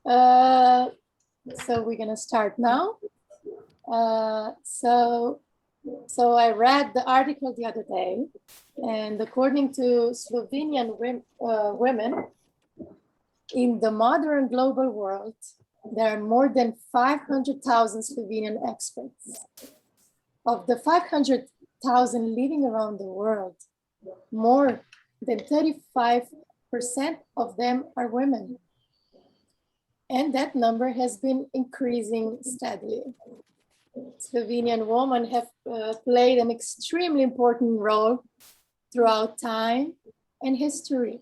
So we're going to start now. So I read the article the other day, and according to Slovenian women, in the modern global world, there are more than 500,000 Slovenian experts. Of the 500,000 living around the world, more than 35% of them are women. And that number has been increasing steadily. Slovenian women have played an extremely important role throughout time and history.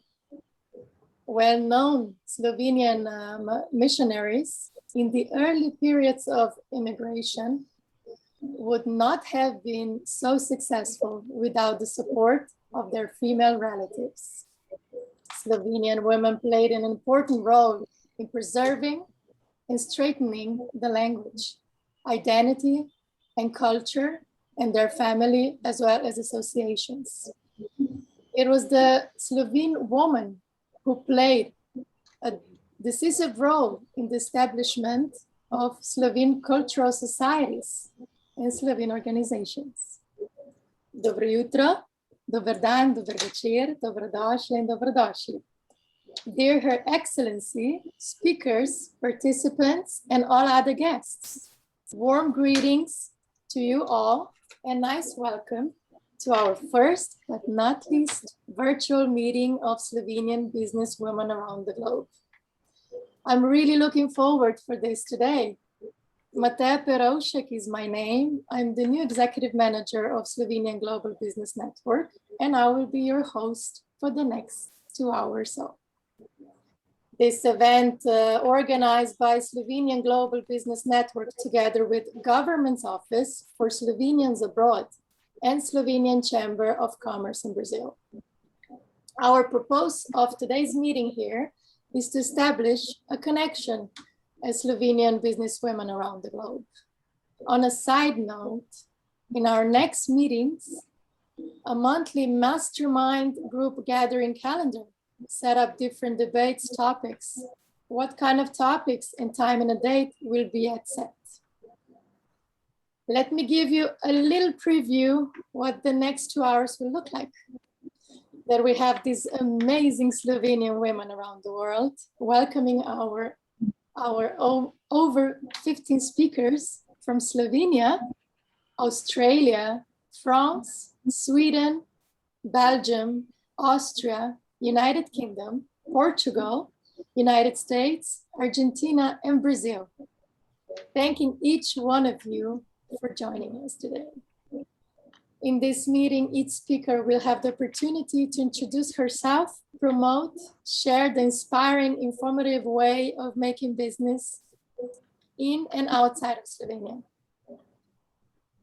Well-known Slovenian missionaries in the early periods of immigration would not have been so successful without the support of their female relatives. Slovenian women played an important role in preserving and strengthening the language, identity, and culture, and their family as well as associations. It was the Slovene woman who played a decisive role in the establishment of Slovene cultural societies and Slovene organizations. Dobro jutro, dober dan, dober večer, dobrodošli in dobrodošli. Dear Her Excellency, speakers, participants, and all other guests, warm greetings to you all and nice welcome to our first, but not least, virtual meeting of Slovenian business women around the globe. I'm really looking forward for this today. Mateja Perovšek is my name. I'm the new executive manager of Slovenian Global Business Network, and I will be your host for the next 2 hours or so. This event, organized by Slovenian Global Business Network together with Government's Office for Slovenians Abroad and Slovenian Chamber of Commerce in Brazil. Our purpose of today's meeting here is to establish a connection as Slovenian businesswomen around the globe. On a side note, in our next meetings, a monthly mastermind group gathering calendar set up different debates, topics. What kind of topics and time and a date will be at set. Let me give you a little preview what the next 2 hours will look like. That we have these amazing Slovenian women around the world welcoming our over 15 speakers from Slovenia, Australia, France, Sweden, Belgium, Austria, United Kingdom, Portugal, United States, Argentina, and Brazil. Thanking each one of you for joining us today. In this meeting, each speaker will have the opportunity to introduce herself, promote, share the inspiring, informative way of making business in and outside of Slovenia.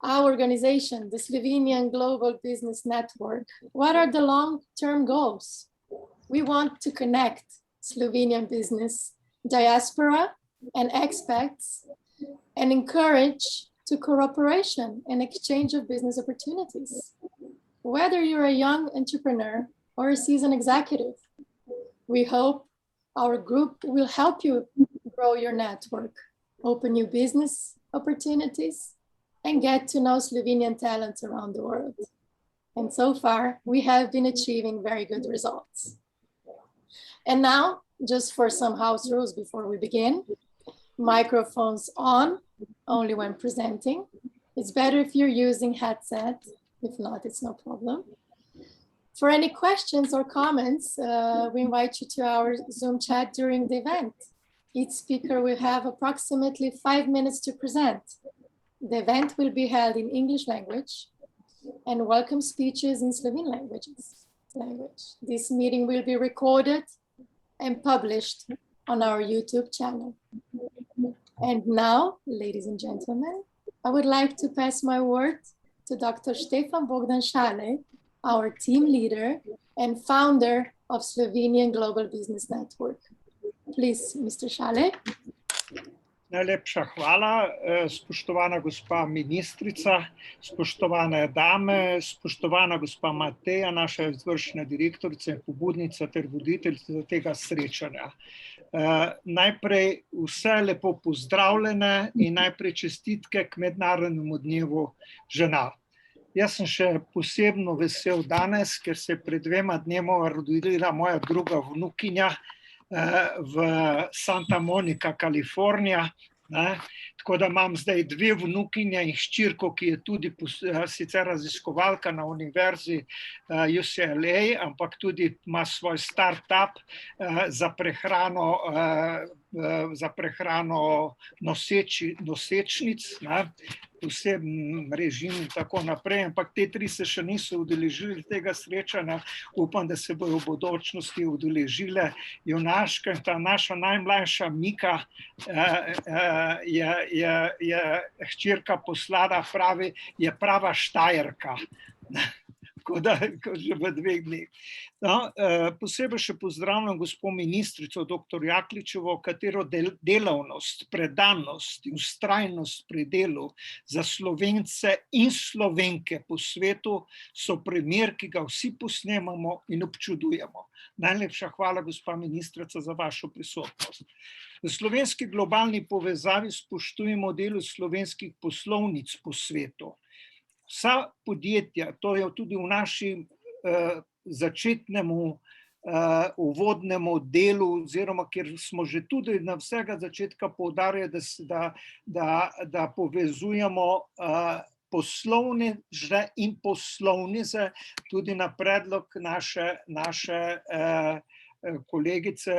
Our organization, the Slovenian Global Business Network, what are the long-term goals? We want to connect Slovenian business, diaspora, and expats, and encourage to cooperation and exchange of business opportunities. Whether you're a young entrepreneur or a seasoned executive, we hope our group will help you grow your network, open new business opportunities, and get to know Slovenian talents around the world. And so far, we have been achieving very good results. And now, just for some house rules before we begin, microphones on, only when presenting. It's better if you're using headset. If not, it's no problem. For any questions or comments, we invite you to our Zoom chat during the event. Each speaker will have approximately 5 minutes to present. The event will be held in English language and welcome speeches in Slovene language. This meeting will be recorded and published on our YouTube channel. And now, ladies and gentlemen, I would like to pass my word to Dr. Štefan Bogdan Šale, our team leader and founder of Slovenian Global Business Network. Please, Mr. Šale. Najlepša hvala, spoštovana gospa ministrica, spoštovane dame, spoštovana gospa Mateja, naša izvršna direktorica in pobudnica ter voditeljica tega srečanja. Najprej vse lepo pozdravljene in najprej čestitke k Mednarodnemu dnevu žena. Jaz sem še posebno vesel danes, ker se je pred 2 dnevoma rodila moja druga vnukinja v Santa Monica, Kalifornija. Tako da imam zdaj 2 vnukinje in hčerko, ki je tudi sicer raziskovalka na univerzi UCLA, ampak tudi ima svoj startup za prehrano nosečnic, poseben režim in tako naprej, ampak te 3 se še niso udeležili tega srečanja. Upam, da se bodo v bodočnosti udeležile. Junaška in ta naša najmlajša Mika je hčerka poslala, pravi, je prava Štajerka. Tako da že v 2 dneh. Posebej še pozdravljam gospo ministrico dr. Jakličevo, katero delavnost, predanost in vztrajnost pri delu za Slovence in Slovenke po svetu so primer, ki ga vsi posnemamo in občudujemo. Najlepša hvala, gospa ministrica, za vašo prisotnost. V slovenski globalni povezavi spoštujemo delo slovenskih poslovnic po svetu. Vsa podjetja, to je tudi v našem začetnemu uvodnemu delu, oziroma kjer smo že tudi na vsega začetka poudarjali, da povezujemo poslovneže in poslovnice, tudi na predlog naše kolegice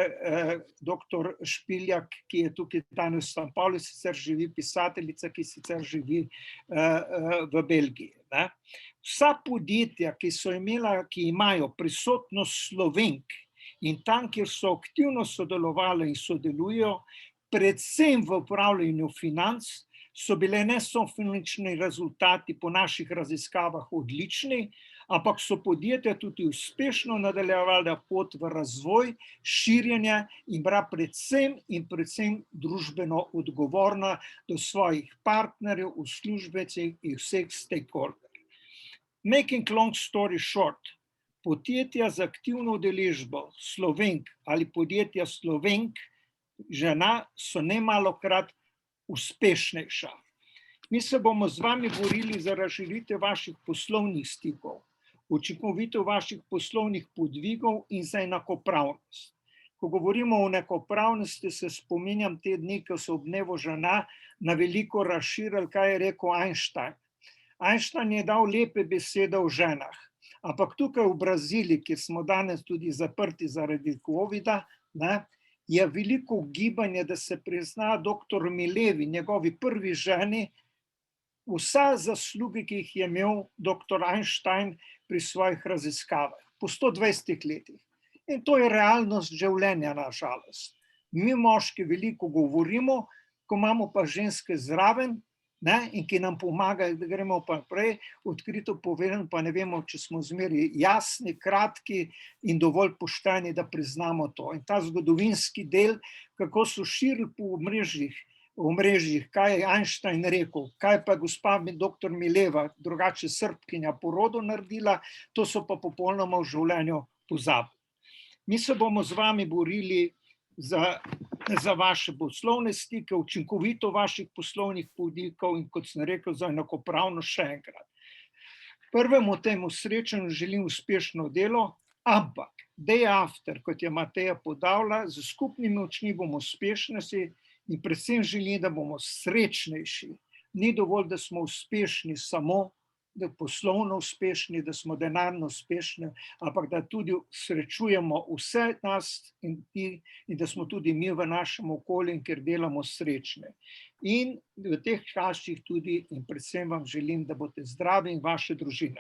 dr. Špiljak, ki je tukaj danes v San Paulu, sicer živi, pisateljica, ki sicer živi v Belgiji. Vsa podjetja, ki imajo prisotnost Slovenk in tam, kjer so aktivno sodelovali in sodelujo, predvsem v upravljanju financ, so bile ne samo finančni rezultati po naših raziskavah odlični, ampak so podjetja tudi uspešno nadaljevala pot v razvoj, širjenje in bila predvsem družbeno odgovorna do svojih partnerjev, uslužbencev in vseh stakeholderjev. Making long story short, podjetja z aktivno udeležbo Slovenk ali podjetja Slovenk žena so nemalokrat uspešnejša. Mi se bomo z vami borili za razširitev vaših poslovnih stikov, učinkovitev vaših poslovnih podvigov in za enakopravnost. Ko govorimo o enakopravnosti, se spominjam te dni, ko so ob dnevu žena na veliko razširili, kaj je rekel Einstein. Einstein je dal lepe besede o ženah, ampak tukaj v Braziliji, kjer smo danes tudi zaprti zaradi covida, je veliko gibanje, da se prizna dr. Milevi, njegovi prvi ženi, vsa zasluge, ki jih je imel dr. Einstein pri svojih raziskavah, po 120 letih. In to je realnost življenja, na žalost. Mi moški veliko govorimo, ko imamo pa ženske zraven, in ki nam pomagajo, da gremo pa naprej, odkrito povedano, pa ne vemo, če smo zmeri jasni, kratki in dovolj pošteni, da priznamo to. In ta zgodovinski del, kako so širili po omrežjih, kaj je Einstein rekel, kaj pa gospa dr. Mileva, drugače Srbkinja, po rodu naredila, to so pa popolnoma v življenju pozabili. Mi se bomo z vami borili za vaše poslovne stike, učinkovito vaših poslovnih podvikov in, kot sem rekel, za enakopravnost še enkrat. Prvemu temu srečanju želim uspešno delo, ampak day after, kot je Mateja podala, z skupnimi močmi bomo uspešnejši in predvsem želim, da bomo srečnejši. Ni dovolj, da smo uspešni samo, da poslovno uspešni, da smo denarno uspešni, ampak da tudi srečujemo vse nas in da smo tudi mi v našem okolju, ker delamo srečne. In v teh časih tudi in predvsem vam želim, da boste zdravi in vaše družine.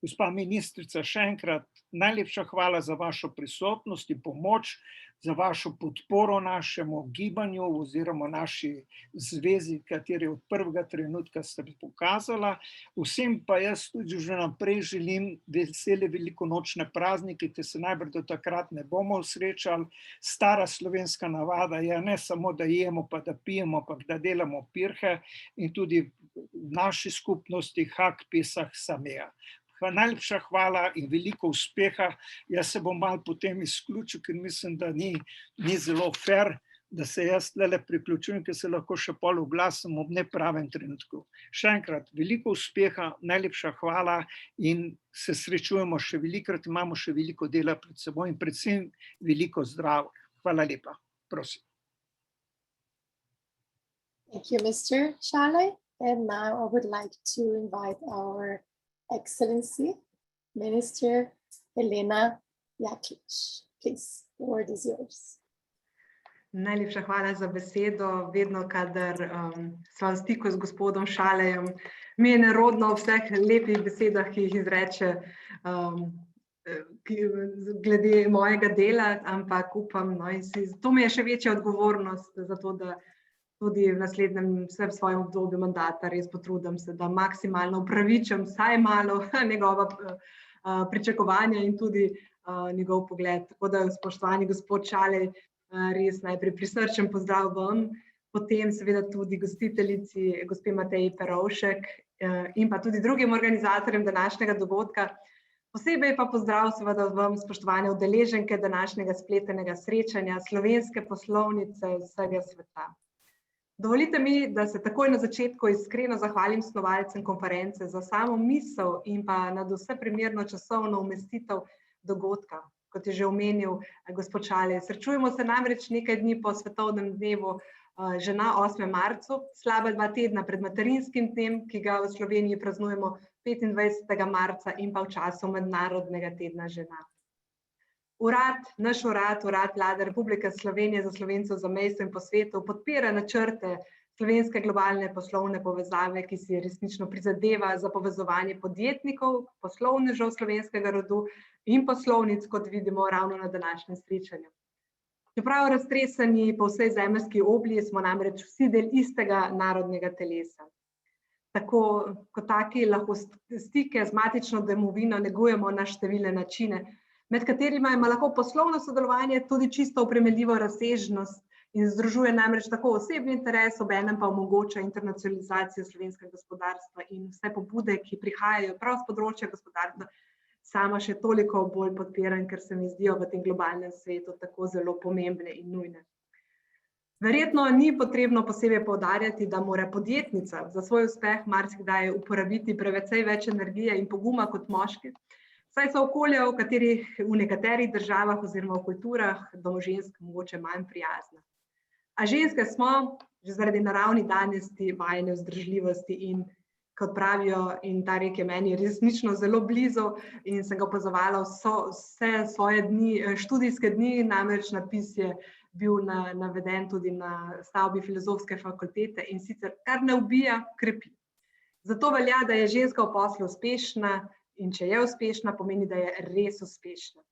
Gospa ministrica, še enkrat najlepša hvala za vašo prisotnost in pomoč, za vašo podporo našemu gibanju oziroma naši zvezi, kateri od prvega trenutka ste pokazala. Vsem pa jaz tudi že naprej želim vesele velikonočne praznike, ki se najbrž do takrat ne bomo srečali. Stara slovenska navada je ne samo, da jemo pa da pijemo, ampak da delamo pirhe in tudi v naši skupnosti Hak Pesah Sameja. Najlepša hvala in veliko uspeha. Jaz se bom malo potem izključil, ker mislim, da ni zelo fair, da se jaz tle priključujem, ker se lahko še pol oglasim ob nepravem trenutku. Še enkrat, veliko uspeha, najlepša hvala in se srečujemo še velikokrat, imamo še veliko dela pred seboj in predvsem veliko zdravja. Hvala lepa, prosim. Thank you, Mr. Shale. And now I would like to invite our Excellency, Minister Elena Jaklič. Please, the word is yours. Najlepša hvala za besedo. Vedno, kadar sva v stiku z gospodom Šalejem, mi je nerodno v vseh lepih besedah, ki jih izreče glede mojega dela, ampak upam, to mi je še večja odgovornost za to, da tudi v naslednjem svojem obdobju mandata res potrudim se, da maksimalno upravičim vsaj malo njegova pričakovanja in tudi njegov pogled. Tako da, spoštovani gospod Šalej, res najprej prisrčen pozdrav vam, potem seveda tudi gostiteljici, gospe Mateji Perovšek in pa tudi drugim organizatorjem današnjega dogodka. Posebej pa pozdrav seveda vam, spoštovane udeleženke današnjega spletenega srečanja slovenske poslovnice vsega sveta. Dovolite mi, da se takoj na začetku iskreno zahvalim snovalcem konference za samo misel in pa nadvse primerno časovno umestitev dogodka. Kot je že omenil gospod Šalej. Srečujemo se namreč nekaj dni po svetovnem dnevu žena 8. marcu, slaba 2 tedna pred materinskim dnem, ki ga v Sloveniji praznujemo 25. marca in pa v času mednarodnega tedna žena. Naš urad Vlade Republike Slovenije za Slovence v zamejstvu in po svetu podpira načrte slovenske globalne poslovne povezave, ki si resnično prizadeva za povezovanje podjetnikov, poslovnežev slovenskega rodu in poslovnic, kot vidimo ravno na današnjem srečanju. Čeprav raztreseni po vsej zemeljski obli, smo namreč vsi del istega narodnega telesa. Tako kot taki lahko stike z matično domovino negujemo na številne načine, med katerima ima lahko poslovno sodelovanje tudi čisto opremeljivo razsežnost in združuje namreč tako osebni interes, obenem pa omogoča internacionalizacijo slovenskega gospodarstva in vse pobude, ki prihajajo prav z področja gospodarstva, sama še toliko bolj podpiram, ker se mi zdijo v tem globalnem svetu tako zelo pomembne in nujne. Verjetno ni potrebno posebej poudarjati, da mora podjetnica za svoj uspeh marsikdaj uporabiti precej več energije in poguma kot moški, saj so okolja, v katerih v nekaterih državah oziroma v kulturah do žensk mogoče manj prijazna. A ženske smo že zaradi naravne danosti vajene vzdržljivosti in kot pravijo, in ta rek je meni resnično zelo blizu in sem ga opazovala vse svoje dni, študijske dni, namreč napis je bil naveden tudi na stavbi filozofske fakultete in sicer kar ne ubija, krepi. Zato velja, da je ženska v poslu uspešna in če je uspešna, pomeni, da je res uspešna.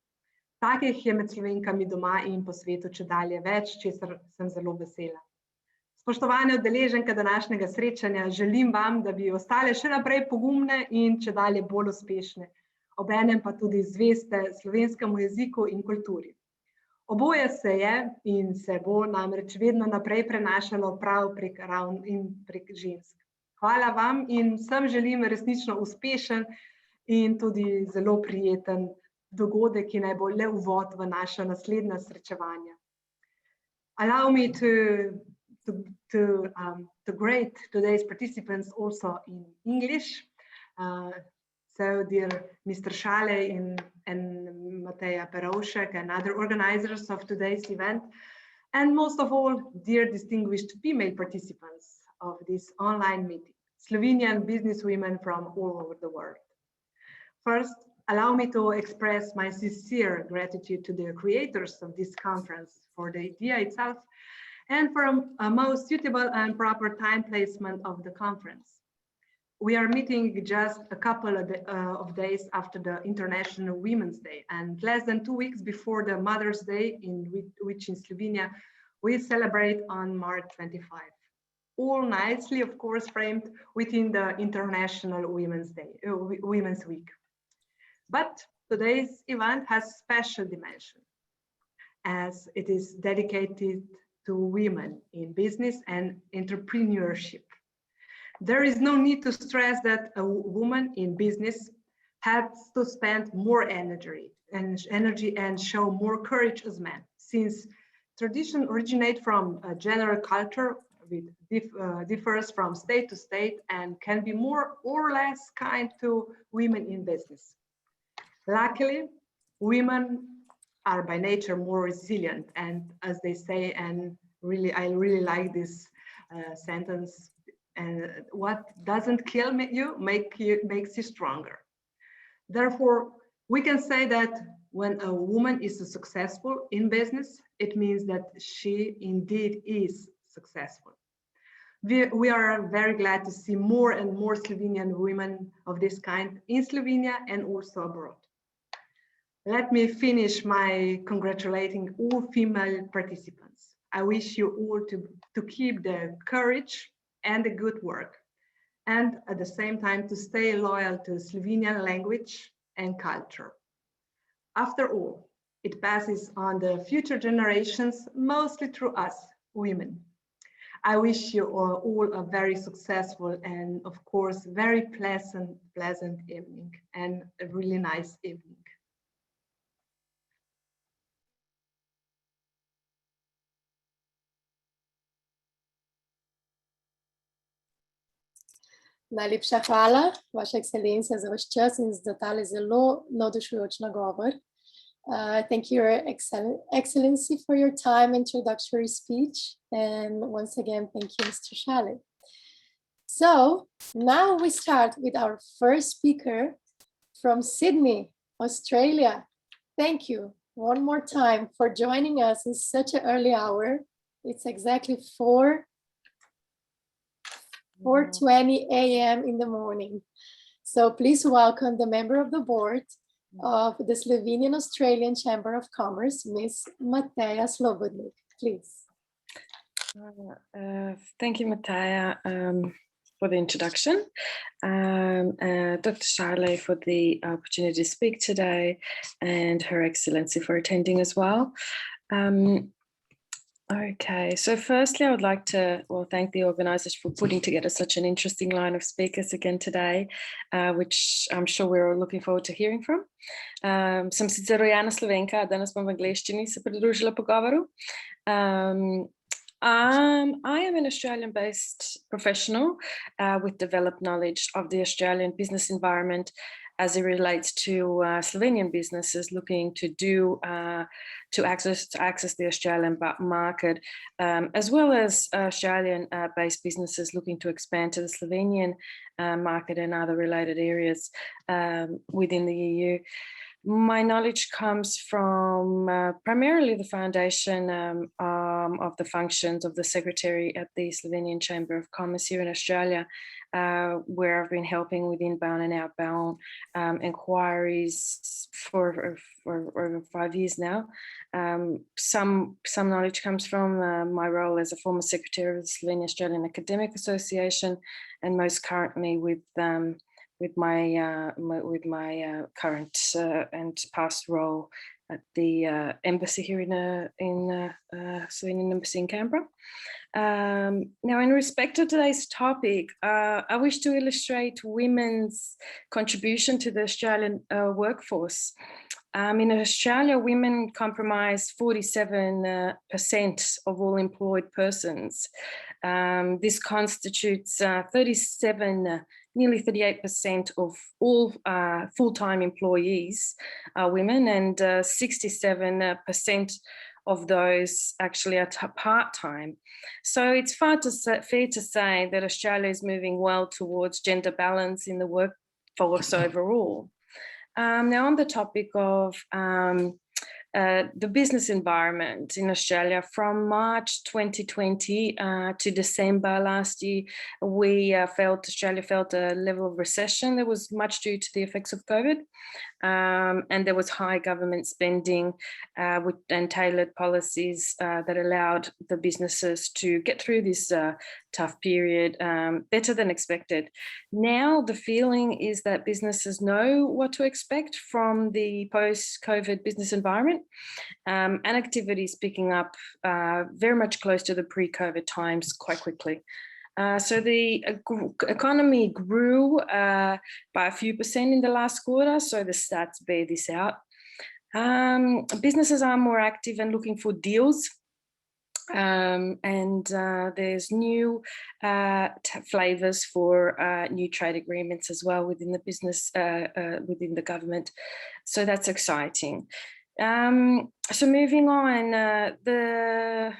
Takih je med Slovenkami doma in po svetu čedalje več, česar sem zelo vesela. Spoštovane udeleženke današnjega srečanja, želim vam, da bi ostale še naprej pogumne in čedalje bolj uspešne, obenem pa tudi zveste slovenskemu jeziku in kulturi. Oboje se je in se bo namreč vedno naprej prenašalo prav prek ravn in prek žensk. Hvala vam in vsem želim resnično uspešen in tudi zelo prijeten dogodek, ki naj bo le uvod v naša naslednja srečevanja. Allow me to greet today's participants also in English. So dear Mr. Šale and Mateja Perovšek and other organizers of today's event, and most of all, dear distinguished female participants of this online meeting, Slovenian businesswomen from all over the world. First, allow me to express my sincere gratitude to the creators of this conference for the idea itself and for a most suitable and proper time placement of the conference. We are meeting just a couple of days after the International Women's Day and less than 2 weeks before the Mother's Day, which in Slovenia we celebrate on March 25. All nicely, of course, framed within the International Women's Week. But today's event has special dimension, as it is dedicated to women in business and entrepreneurship. There is no need to stress that a woman in business has to spend more energy and show more courage as men, since tradition originate from a general culture which differs from state to state and can be more or less kind to women in business. Luckily, women are by nature more resilient, and as they say, and I really like this sentence, and what doesn't kill you makes you stronger. Therefore, we can say that when a woman is successful in business, it means that she indeed is successful. We are very glad to see more and more Slovenian women of this kind in Slovenia and also abroad. Let me finish my congratulating all female participants. I wish you all to keep the courage and the good work, and at the same time to stay loyal to Slovenian language and culture. After all, it passes on the future generations, mostly through us, women. I wish you all a very successful and, of course, very pleasant evening and a really nice evening. Najlepša hvala, Vaša ekscelencija, za vaš čas in za tale zelo navdušujoč nagovor. Thank you, Your Excellency, for your time introductory speech. And once again, thank you, Mr. Shale. So now we start with our first speaker from Sydney, Australia. Thank you one more time for joining us in such an early hour. It's exactly 4:20 a.m. in the morning. So please welcome the member of the board of the Slovenian Australian Chamber of Commerce, Ms. Mateja Slobodnik, please. Thank you, Mateja, for the introduction. Dr. Shale for the opportunity to speak today, and Her Excellency for attending as well. Okay, so firstly, I would like to thank the organisers for putting together such an interesting line of speakers again today, which I'm sure we're all looking forward to hearing from. Sem sicer rojena Slovenka, danes bom v angleščini se pridružila pogovoru. I am an Australian-based professional with developed knowledge of the Australian business environment as it relates to Slovenian businesses looking to access the Australian market, as well as Australian-based businesses looking to expand to the Slovenian market and other related areas within the EU. My knowledge comes from primarily the foundation of the functions of the Secretary at the Slovenian Chamber of Commerce here in Australia, where I've been helping with inbound and outbound inquiries for over 5 years now. Some knowledge comes from my role as a former Secretary of the Slovenian Australian Academic Association, and most currently with my current and past role at the embassy here in Slovenian embassy in Canberra. Now, in respect to today's topic, I wish to illustrate women's contribution to the Australian workforce. In Australia, women comprise 47% of all employed persons. This constitutes nearly 38% of all full-time employees are women, and 67% of those actually are part-time. So it's fair to say that Australia is moving well towards gender balance in the workforce overall. Now, on the topic of the business environment in Australia, from March 2020 to December last year, Australia felt a level of recession that was much due to the effects of COVID, and there was high government spending and tailored policies that allowed the businesses to get through this tough period better than expected. Now the feeling is that businesses know what to expect from the post-COVID business environment, and activity is picking up very much close to the pre-COVID times quite quickly. So the economy grew by a few percent in the last quarter, so the stats bear this out. Businesses are more active and looking for deals. And there's new flavors for new trade agreements as well within the business, within the government. So that's exciting. So moving on, the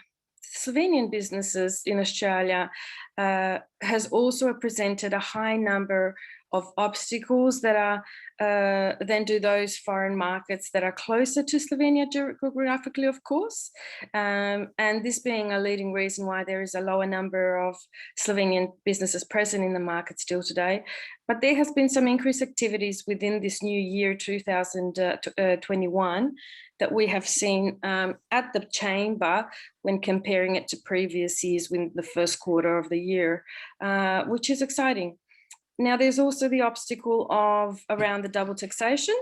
Slovenian businesses in Australia has also presented a high number of obstacles that are than do those foreign markets that are closer to Slovenia geographically, of course. And this being a leading reason why there is a lower number of Slovenian businesses present in the market still today. But there has been some increased activities within this new year, 2021, that we have seen at the chamber when comparing it to previous years with the first quarter of the year, which is exciting. Now, there's also the obstacle of around the double taxation,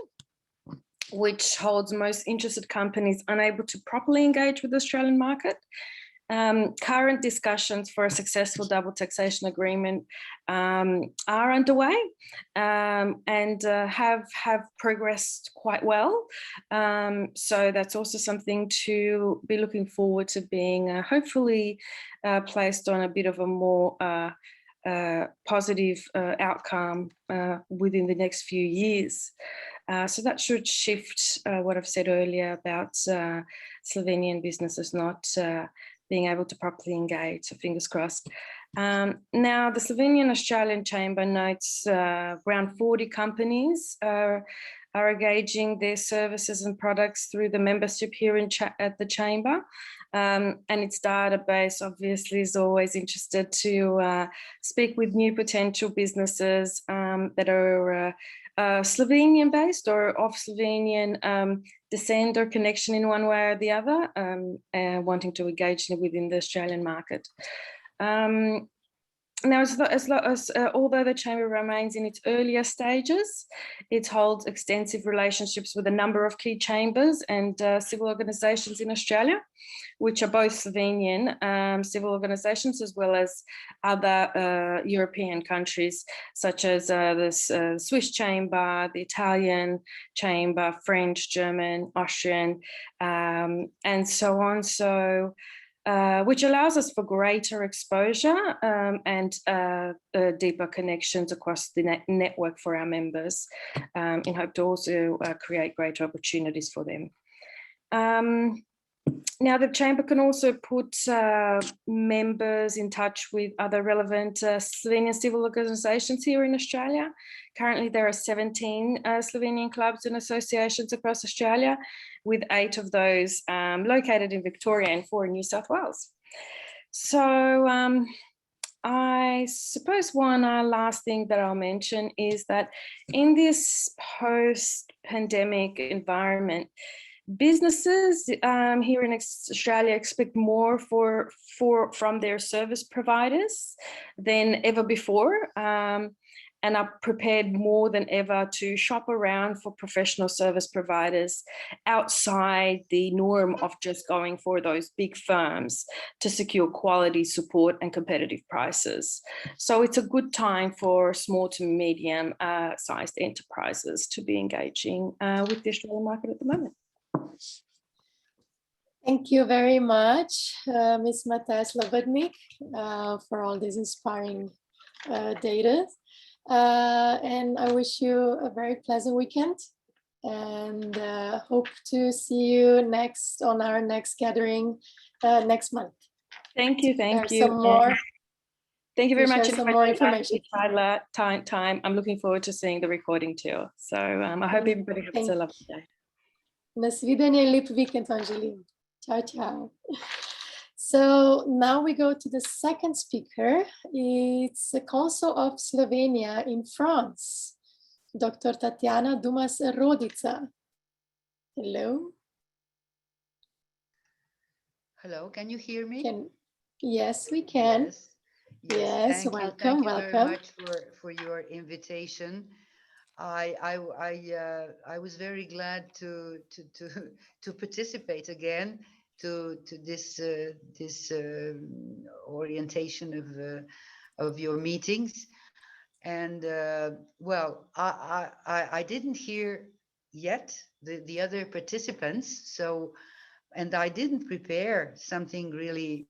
which holds most interested companies unable to properly engage with the Australian market. Current discussions for a successful double taxation agreement are underway and have progressed quite well. So that's also something to be looking forward to being hopefully placed on a bit of a more positive outcome within the next few years. So that should shift what I've said earlier about Slovenian businesses not being able to properly engage, so fingers crossed. Now, the Slovenian Australian Chamber notes around 40 companies are engaging their services and products through the membership here at the Chamber. And its database obviously is always interested to speak with new potential businesses that are Slovenian based or of Slovenian descent or connection in one way or the other, wanting to engage within the Australian market. Now, although the Chamber remains in its earlier stages, it holds extensive relationships with a number of key chambers and civil organisations in Australia, which are both Slovenian civil organisations as well as other European countries, such as the Swiss Chamber, the Italian Chamber, French, German, Austrian, and so on. So, which allows us for greater exposure and deeper connections across the network for our members in hope to also create greater opportunities for them. Now, the Chamber can also put members in touch with other relevant Slovenian civil organisations here in Australia. Currently, there are 17 Slovenian clubs and associations across Australia, with 8 of those located in Victoria and 4 in New South Wales. So I suppose one last thing that I'll mention is that in this post-pandemic environment, businesses here in Australia expect more from their service providers than ever before, and are prepared more than ever to shop around for professional service providers outside the norm of just going for those big firms to secure quality support and competitive prices. So it's a good time for small to medium sized enterprises to be engaging with the Australian market at the moment. Thank you very much, Ms. Mataja Slobodnik, for all this inspiring data. And I wish you a very pleasant weekend and hope to see you on our next gathering next month. Thank you. Thank you very much. Some more information. Time. I'm looking forward to seeing the recording too. So I hope everybody has a lovely day. Nasvidenje, lep vikend vam želim. Ciao, ciao. So now we go to the second speaker. It's the Consul of Slovenia in France, Dr. Tatjana Dumas-Rodica. Hello. Hello, can you hear me? Yes, we can. Yes, welcome. Thank you very much for your invitation. I was very glad to participate again to this orientation your meetings. And well, I didn't hear yet the other participants, so, and I didn't prepare something really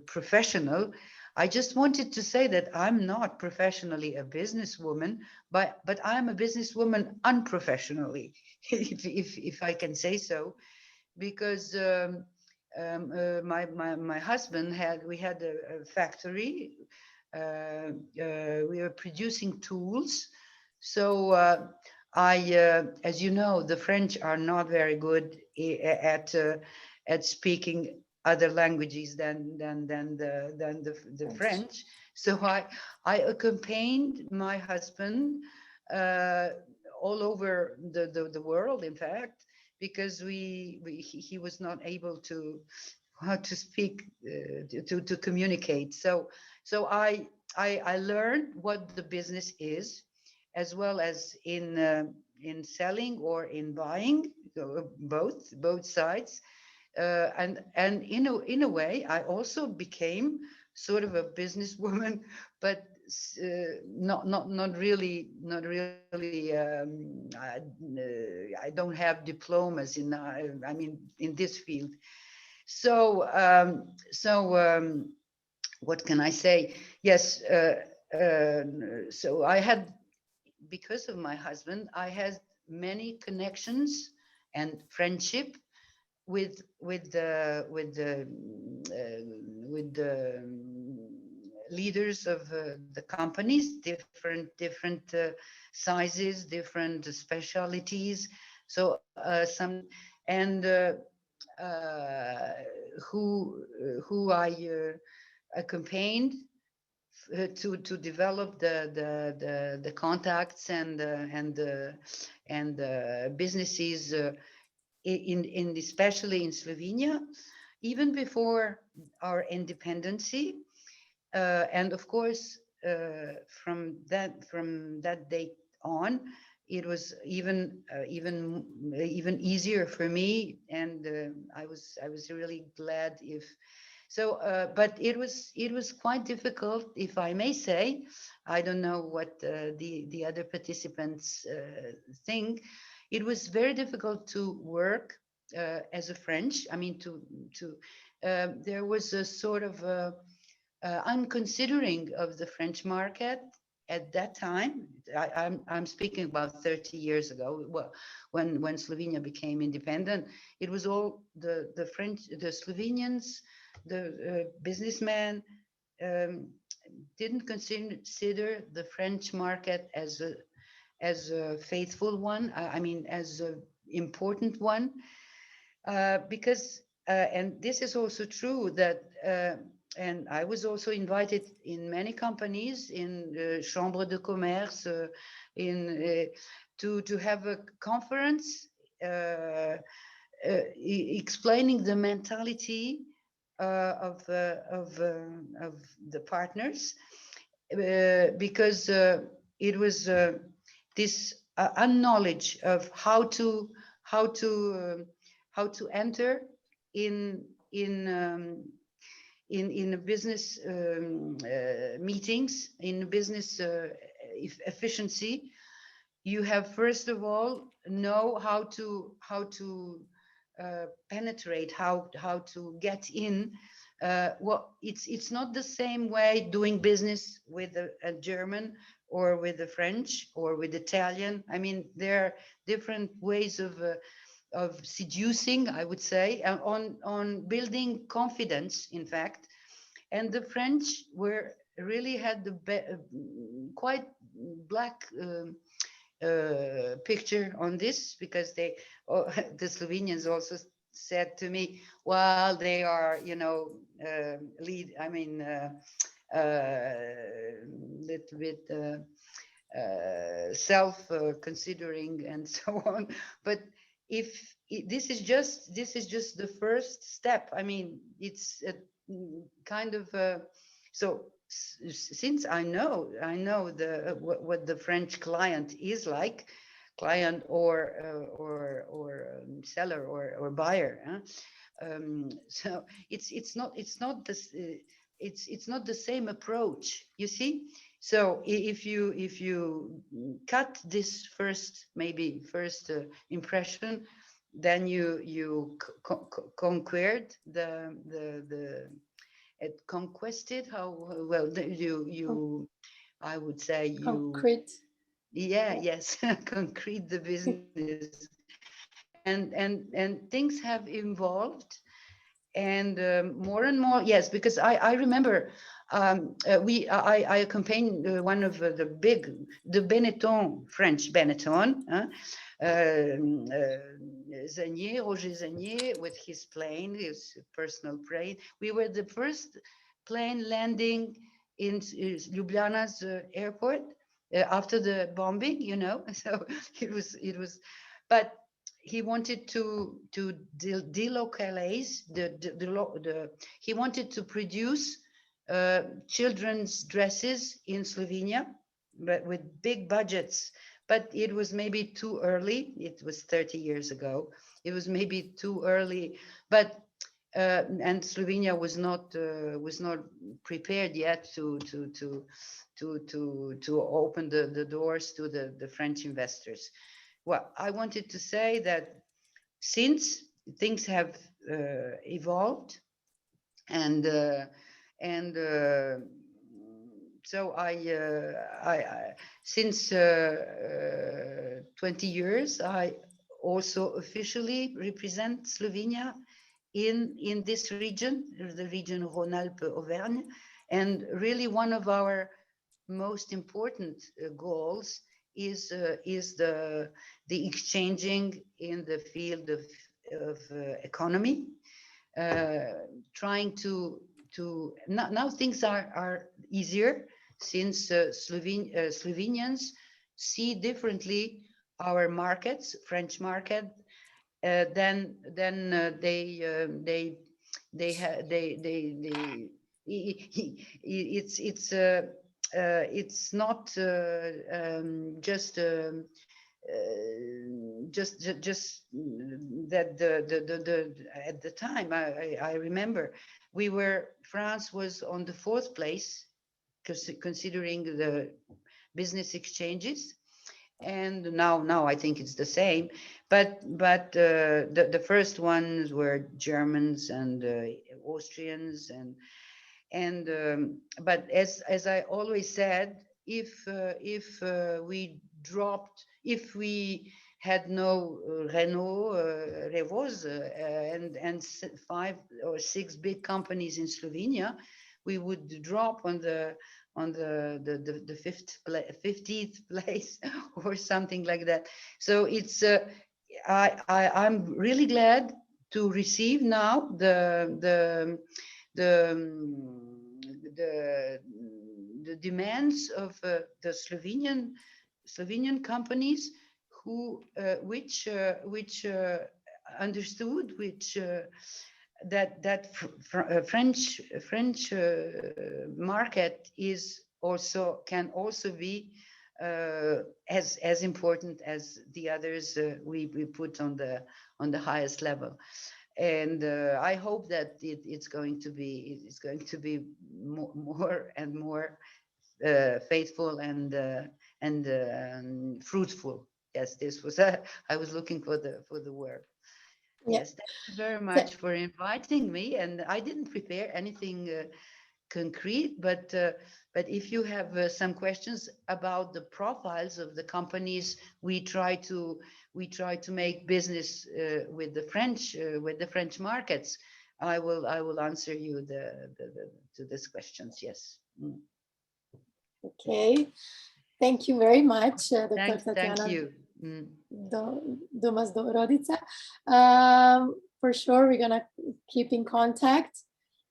professional. I just wanted to say that I'm not professionally a businesswoman, but I'm a businesswoman unprofessionally, if I can say so, because my husband we had a factory. We were producing tools. So as you know, the French are not very good at speaking other languages than the French. So I accompanied my husband all over the world, in fact, because he was not able to how to speak, to communicate. So I learned what the business is, as well as in selling or in buying, both sides. And in a way, I also became sort of a businesswoman, but not really. I don't have diplomas I mean, in this field. So what can I say? Yes. So I had, because of my husband, I had many connections and friendship with the leaders of the companies, different sizes, different specialities. So some and who I accompanied to develop the contacts and businesses in especially in Slovenia, even before our independency, and of course from that date on, it was even easier for me, and I was really glad if. So, but it was quite difficult, if I may say. I don't know what the other participants think. It was very difficult to work as a French. I mean, there was a sort of unconsidering of the French market at that time. I'm speaking about 30 years ago. Well, when Slovenia became independent, it was all the French, the Slovenians, the businessmen didn't consider the French market as a faithful one. I mean, as an important one, because and this is also true that. And I was also invited in many companies, in Chambre de Commerce, to have a conference explaining the mentality of the partners, because it was this unknowledge of how to enter in business meetings, in business efficiency. You have, first of all, know how to penetrate, how to get in. Well, it's not the same way doing business with a German or with the French or with Italian. I mean, there are different ways of seducing, I would say, on building confidence, in fact. And the French really had the quite black picture on this, because the Slovenians also said to me, well, they are, little bit self-considering and so on. But this is just the first step. I mean, it's a kind of so since I know what the French client is like, client or seller or buyer. So it's not this. it's not the same approach, you see. So if you cut this first impression, then you conquered it conquested how well you I would say you Concrete. yes concrete the business, and things have evolved, and more and more, yes, because I remember I accompanied one of the Benetton, French Benetton, Roger Zanier, with his plane, his personal plane. We were the first plane landing in Ljubljana's airport after the bombing, you know. So it was, but he wanted to delocalize he wanted to produce children's dresses in Slovenia, but with big budgets. But it was maybe too early. It was 30 years ago. It was maybe too early, but and Slovenia was not prepared yet to open the doors to the French investors. Well, I wanted to say that since things have evolved, and so I since 20 years, I also officially represent Slovenia in this region, the region Rhône-Alpes-Auvergne, and really one of our most important goals is the exchanging in the field of economy, trying to now things are easier, since Slovenians see differently our markets, French market, then it's not just that the at the time I remember France was on the 4th place, considering the business exchanges, and now I think it's the same, but the first ones were Germans and Austrians, and but as I always said, if we had no Renault, Revoz, and 5 or 6 big companies in Slovenia, we would drop on the 50th place or something like that. So it's I'm really glad to receive now the demands of the Slovenian companies who which understood that French market can also be as important as the others we put on the highest level. And I hope that it's going to be more and more faithful and fruitful. Yes, this was I was looking for the word. Yeah. Yes, thank you very much for inviting me. And I didn't prepare anything concrete, but if you have some questions about the profiles of the companies we try to make business with the French markets, I will answer you to these questions. Yes. Okay, thank you very much, Dr. Tatjana. Thank you. Dumas Rodica. For sure, we're gonna keep in contact.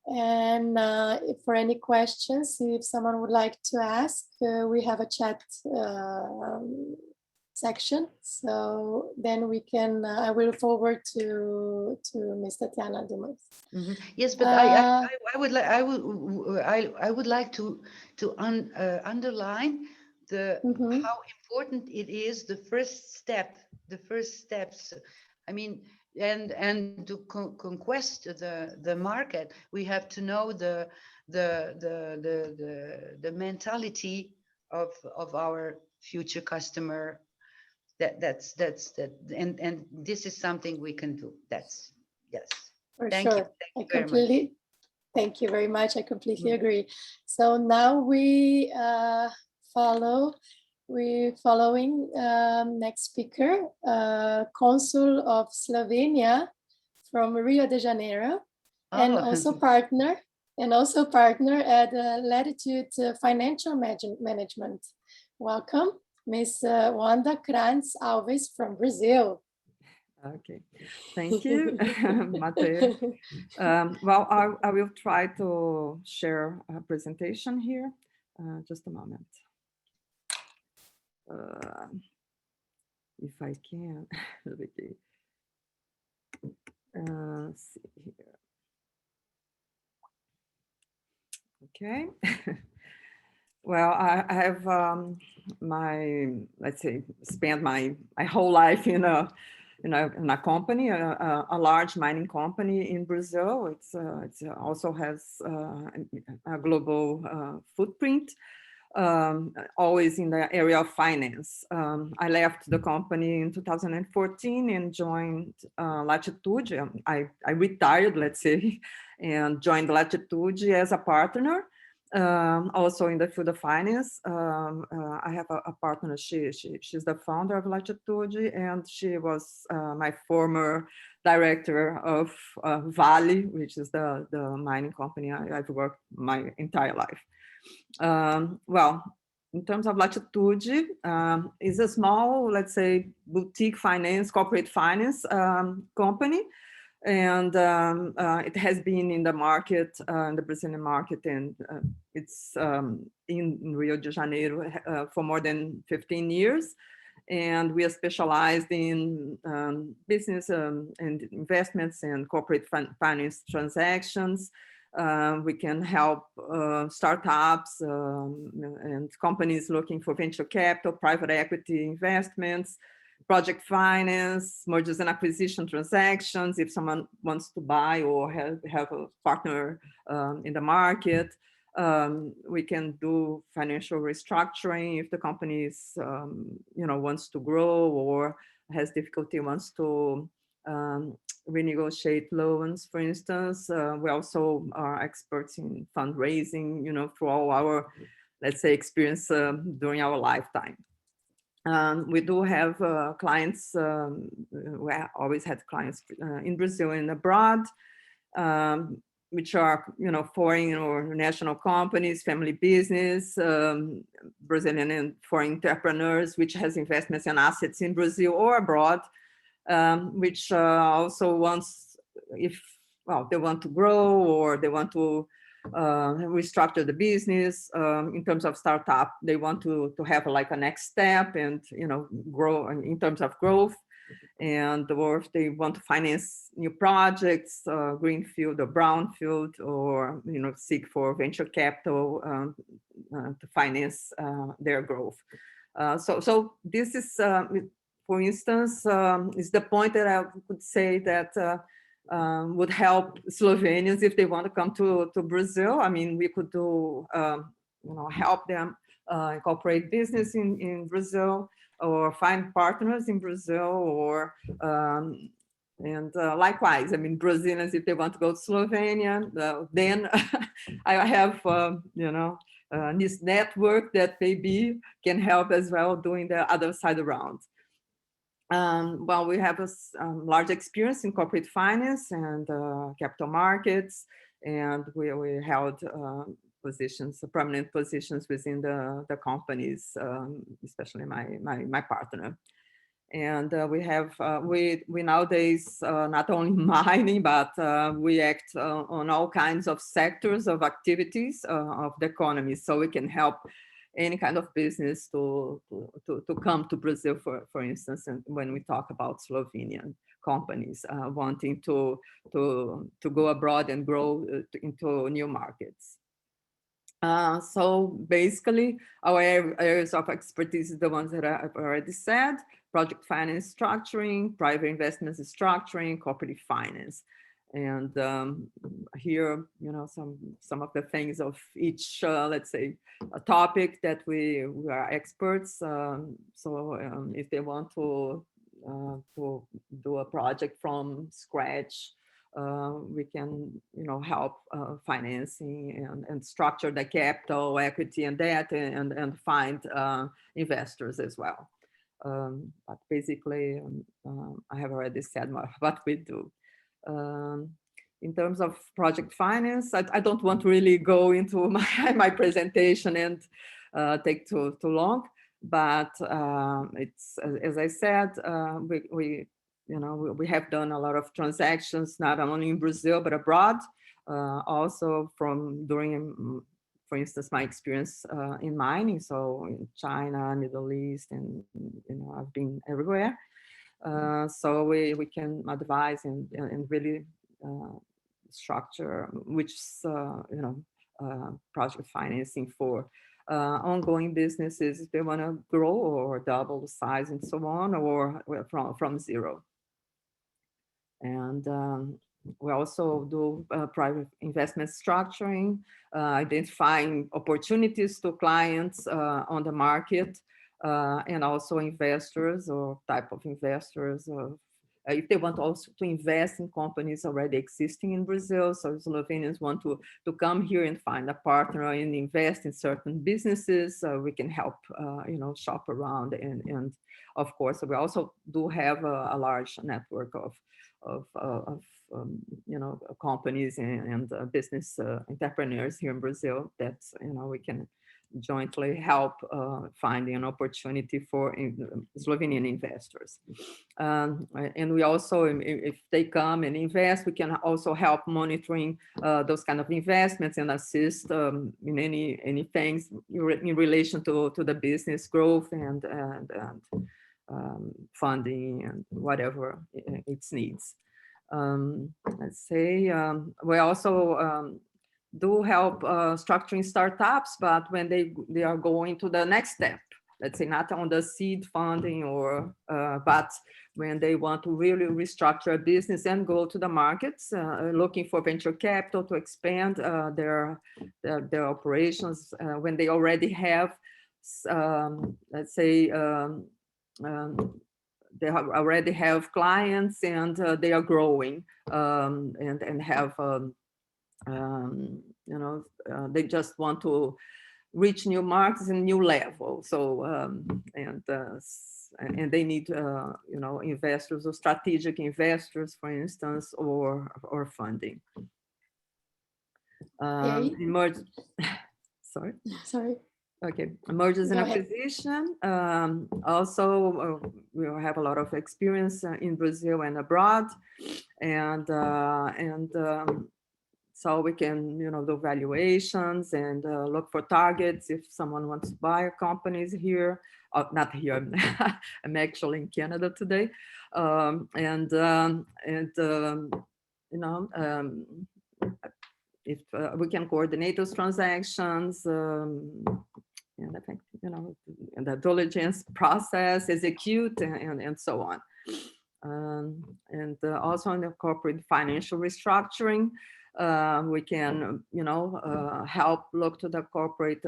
And for any questions, if someone would like to ask, we have a chat section. So then we can, I will forward to Ms. Tatjana Dumas. Mm-hmm. Yes, but I would like to underline how important it is, the first steps. I mean, and to conquest the market, we have to know the mentality of our future customer. That's that, and this is something we can do. That's yes. For Thank you. sure. Thank you very much. Thank you very much. I completely agree. So now we following next speaker, Consul of Slovenia from Rio de Janeiro, and also partner at Latitude Financial Management. Welcome, Ms. Wanda Krantz Alves from Brazil. Okay, thank you, Mate. Well, I will try to share a presentation here. Just a moment. If I can, see here. Okay. Well, I have let's say, spent my whole life in a company, a large mining company in Brazil. It also has a global footprint, always in the area of finance. I left the company in 2014 and joined Latitude. I retired, let's say, and joined Latitude as a partner. Also in the field of finance. I have a partner. She's the founder of Latitude, and she was my former director of Vale, which is the mining company I've worked my entire life. Well, in terms of Latitude, is a small, let's say, boutique finance, corporate finance company. And it has been in the market, in the Brazilian market, and it's in Rio de Janeiro for more than 15 years. And we are specialized in business and investments and corporate finance transactions. We can help startups and companies looking for venture capital, private equity investments, project finance, mergers and acquisition transactions, if someone wants to buy or have a partner in the market. We can do financial restructuring if the company is, wants to grow or has difficulty, wants to renegotiate loans, for instance. We also are experts in fundraising, through all our, let's say, experience during our lifetime. We do have clients, we always had clients in Brazil and abroad, which are, foreign or national companies, family business, Brazilian and foreign entrepreneurs, which has investments and assets in Brazil or abroad, which also wants, they want to grow or they want to restructure the business. In terms of startup, they want to have like a next step and grow in terms of growth, and or if they want to finance new projects, greenfield or brownfield, or seek for venture capital to finance their growth. So this is, for instance, is the point that I could say that would help Slovenians if they want to come to Brazil. I mean, we could do, help them incorporate business in Brazil, or find partners in Brazil, or and likewise, I mean, Brazilians, if they want to go to Slovenia, then I have, this network that maybe can help as well doing the other side around. Well, we have a large experience in corporate finance and capital markets, and we held positions, prominent positions within the companies, especially my partner. And we have, we nowadays, not only mining, but we act on all kinds of sectors of activities of the economy, so we can help any kind of business to come to Brazil, for instance, and when we talk about Slovenian companies wanting to go abroad and grow into new markets. So basically, our areas of expertise is the ones that I've already said: project finance structuring, private investments structuring, corporate finance. And here, some of the things of each, let's say, a topic that we are experts. So if they want to do a project from scratch, we can, help financing and structure the capital, equity, and debt, and find investors as well. But basically, I have already said what we do. In terms of project finance, I don't want to really go into my presentation and take too long, but it's, as I said, we have done a lot of transactions, not only in Brazil, but abroad, also during, for instance, my experience in mining, so in China, Middle East, and I've been everywhere. So we can advise and really structure which project financing for ongoing businesses if they want to grow or double the size and so on, or from zero. And we also do private investment structuring, identifying opportunities to clients on the market, and also investors or type of investors, if they want also to invest in companies already existing in Brazil. So Slovenians want to come here and find a partner and invest in certain businesses. We can help, shop around, and of course we also do have a large network of companies and business entrepreneurs here in Brazil that we can jointly help finding an opportunity for Slovenian investors. And we also, if they come and invest, we can also help monitoring those kind of investments and assist in any things in relation to the business growth and funding and whatever it needs. Let's say we also do help structuring startups, but when they are going to the next step, let's say not on the seed funding or but when they want to really restructure a business and go to the markets, looking for venture capital to expand their operations, when they already have let's say they already have clients and they are growing and have they just want to reach new markets and new level. So and they need investors or strategic investors, for instance, or funding. Sorry. Okay, mergers and acquisition. Also, we have a lot of experience in Brazil and abroad, and so we can, do valuations and look for targets if someone wants to buy companies here. Not here. I'm actually in Canada today, if we can coordinate those transactions. And I think, and the diligence process, execute, and so on. And also in the corporate financial restructuring, we can, help look to the corporate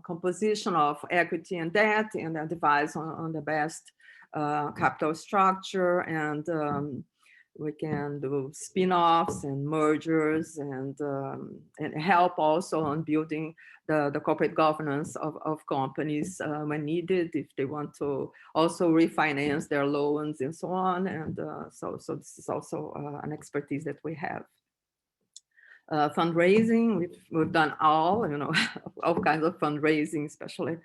composition of equity and debt and advise on the best capital structure, and we can do spin-offs and mergers and help also on building the corporate governance of companies when needed, if they want to also refinance their loans and so on. And so this is also an expertise that we have. Fundraising, we've done all kinds of fundraising, especially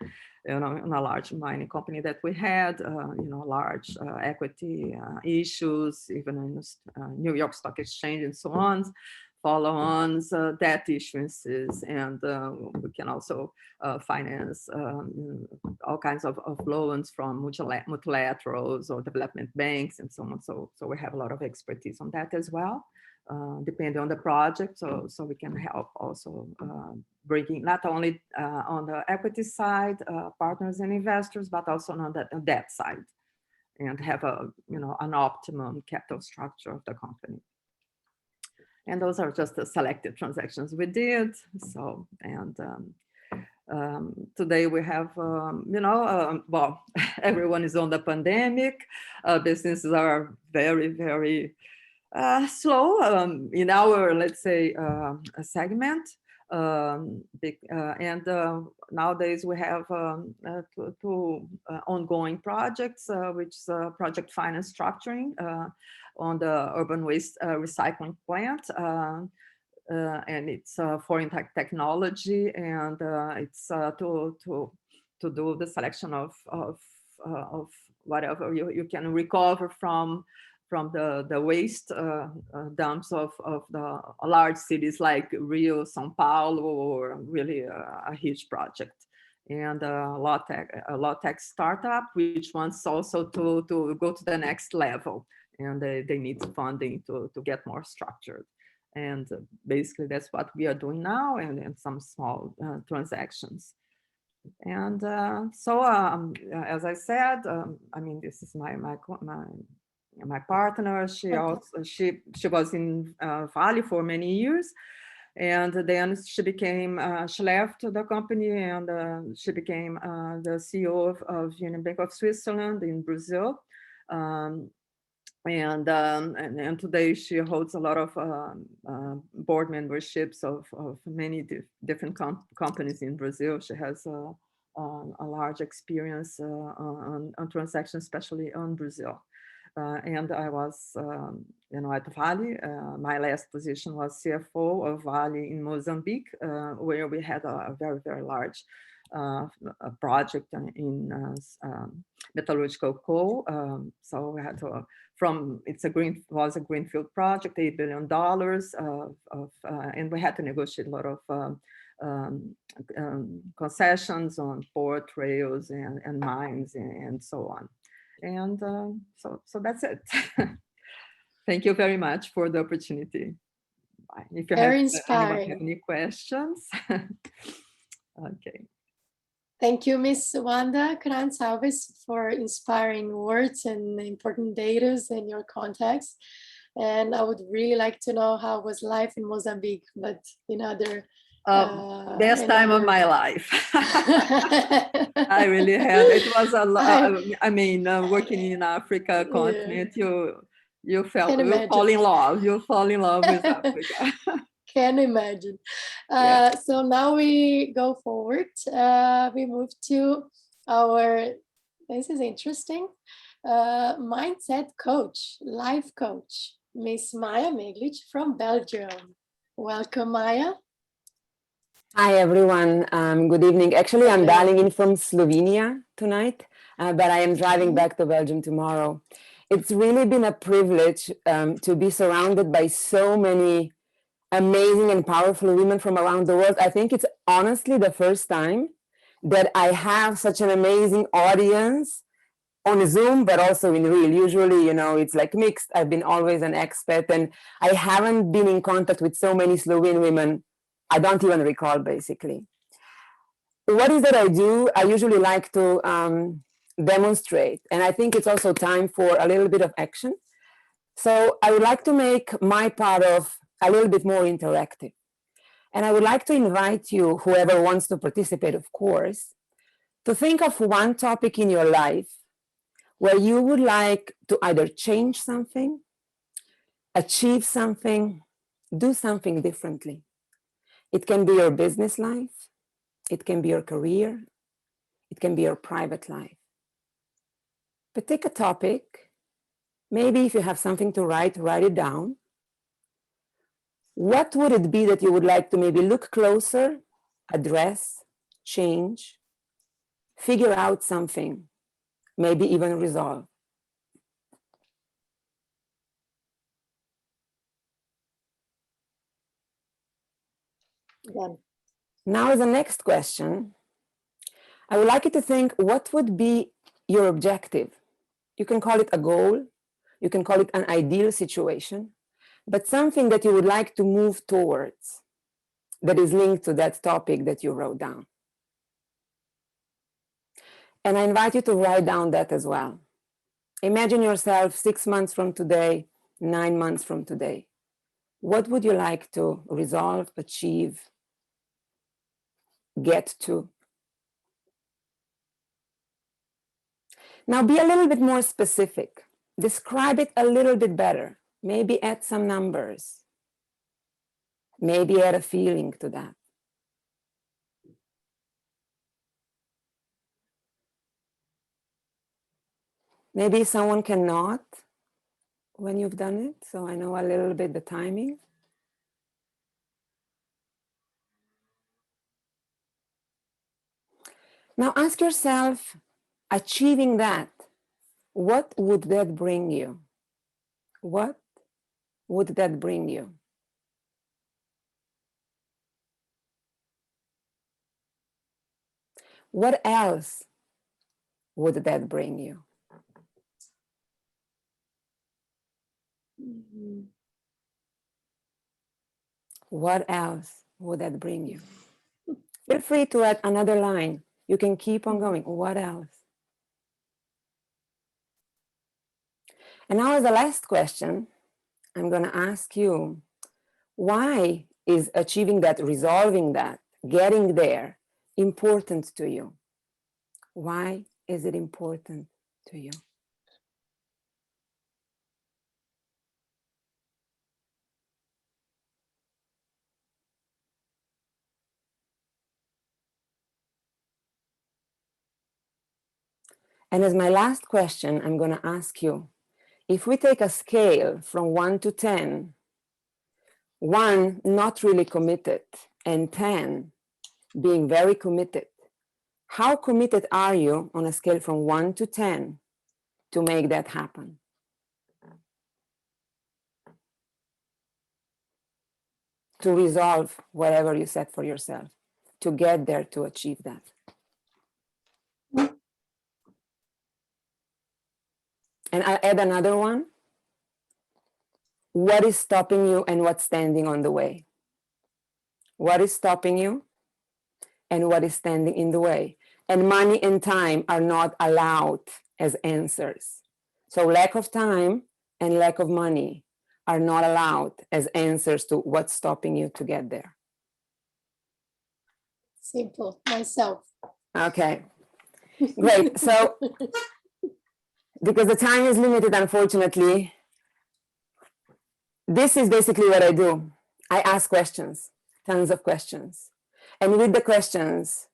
in a large mining company that we had, large equity issues, even in New York Stock Exchange and so on, follow-ons, debt issuances, and we can also finance all kinds of loans from multilaterals or development banks and so on. So we have a lot of expertise on that as well. depending on the project. So we can help also bringing not only on the equity side, partners and investors, but also on the debt side, and have an optimum capital structure of the company. And those are just the selected transactions we did. So, and today we have, well, everyone is on the pandemic. Businesses are very, very slow in our, let's say, segment. Nowadays we have two ongoing projects, which is project finance structuring on the urban waste recycling plant. And it's foreign technology, and it's to do the selection of whatever you can recover from the waste dumps of the large cities like Rio, São Paulo, or really a huge project. And a law tech startup, which wants also to go to the next level, and they need funding to get more structured. And basically that's what we are doing now, and some small transactions. And as I said, I mean, this is my partner. She also she was in Vale for many years, and then she left the company, and she became the CEO of Union Bank of Switzerland in Brazil. And today she holds a lot of board memberships of many different companies in Brazil. She has a large experience on transactions, especially on Brazil. And I was, at Vale. My last position was CFO of Vale in Mozambique, where we had a very, very large project in metallurgical coal. So we had to, was a greenfield project, $8 billion, and we had to negotiate a lot of concessions on port rails and mines and so on. And so that's it. Thank you very much for the opportunity. If you have any questions. Okay. Thank you, Miss Wanda Krantz-Alves, for inspiring words and important data and your context. And I would really like to know how was life in Mozambique, but in other best time of my life. I really had. It was a lot. I mean, working in Africa continent, you fall in love. You fall in love with Africa. Can imagine. So now we go forward. We move to our, this is interesting, mindset coach, life coach, Miss Maya Meglic from Belgium. Welcome, Maya. Hi, everyone. Good evening. Actually, I'm dialing in from Slovenia tonight, but I am driving back to Belgium tomorrow. It's really been a privilege to be surrounded by so many amazing and powerful women from around the world. I think it's honestly the first time that I have such an amazing audience on Zoom, but also in real. Usually, it's like mixed. I've been always an expat, and I haven't been in contact with so many Slovene women. I don't even recall, basically. What is that I do? I usually like to demonstrate, and I think it's also time for a little bit of action. So I would like to make my part of a little bit more interactive. And I would like to invite you, whoever wants to participate, of course, to think of one topic in your life where you would like to either change something, achieve something, do something differently. It can be your business life, it can be your career, it can be your private life. But take a topic, maybe if you have something to write it down. What would it be that you would like to maybe look closer, address, change, figure out something, maybe even resolve? Done. Now, as the next question, I would like you to think, what would be your objective? You can call it a goal, you can call it an ideal situation, but something that you would like to move towards that is linked to that topic that you wrote down. And I invite you to write down that as well. Imagine yourself 6 months from today, 9 months from today. What would you like to resolve, achieve, get to? Now be a little bit more specific. Describe it a little bit better. Maybe add some numbers. Maybe add a feeling to that. Maybe someone can nod when you've done it, so I know a little bit the timing. Now ask yourself, achieving that, what would that bring you? What would that bring you? What else would that bring you? What else would that bring you? Feel free to add another line. You can keep on going. What else? And now as the last question, I'm going to ask you, why is achieving that, resolving that, getting there important to you? Why is it important to you? And as my last question, I'm going to ask you, if we take a scale from 1 to 10, 1 not really committed and 10 being very committed, how committed are you on a scale from 1 to 10 to make that happen? To resolve whatever you set for yourself, to get there, to achieve that. And I'll add another one. What is stopping you and what's standing on the way? What is stopping you and what is standing in the way? And money and time are not allowed as answers. So lack of time and lack of money are not allowed as answers to what's stopping you to get there. Simple, myself. Okay, great. So, because the time is limited, unfortunately, this is basically what I do. I ask questions, tons of questions. And with the questions,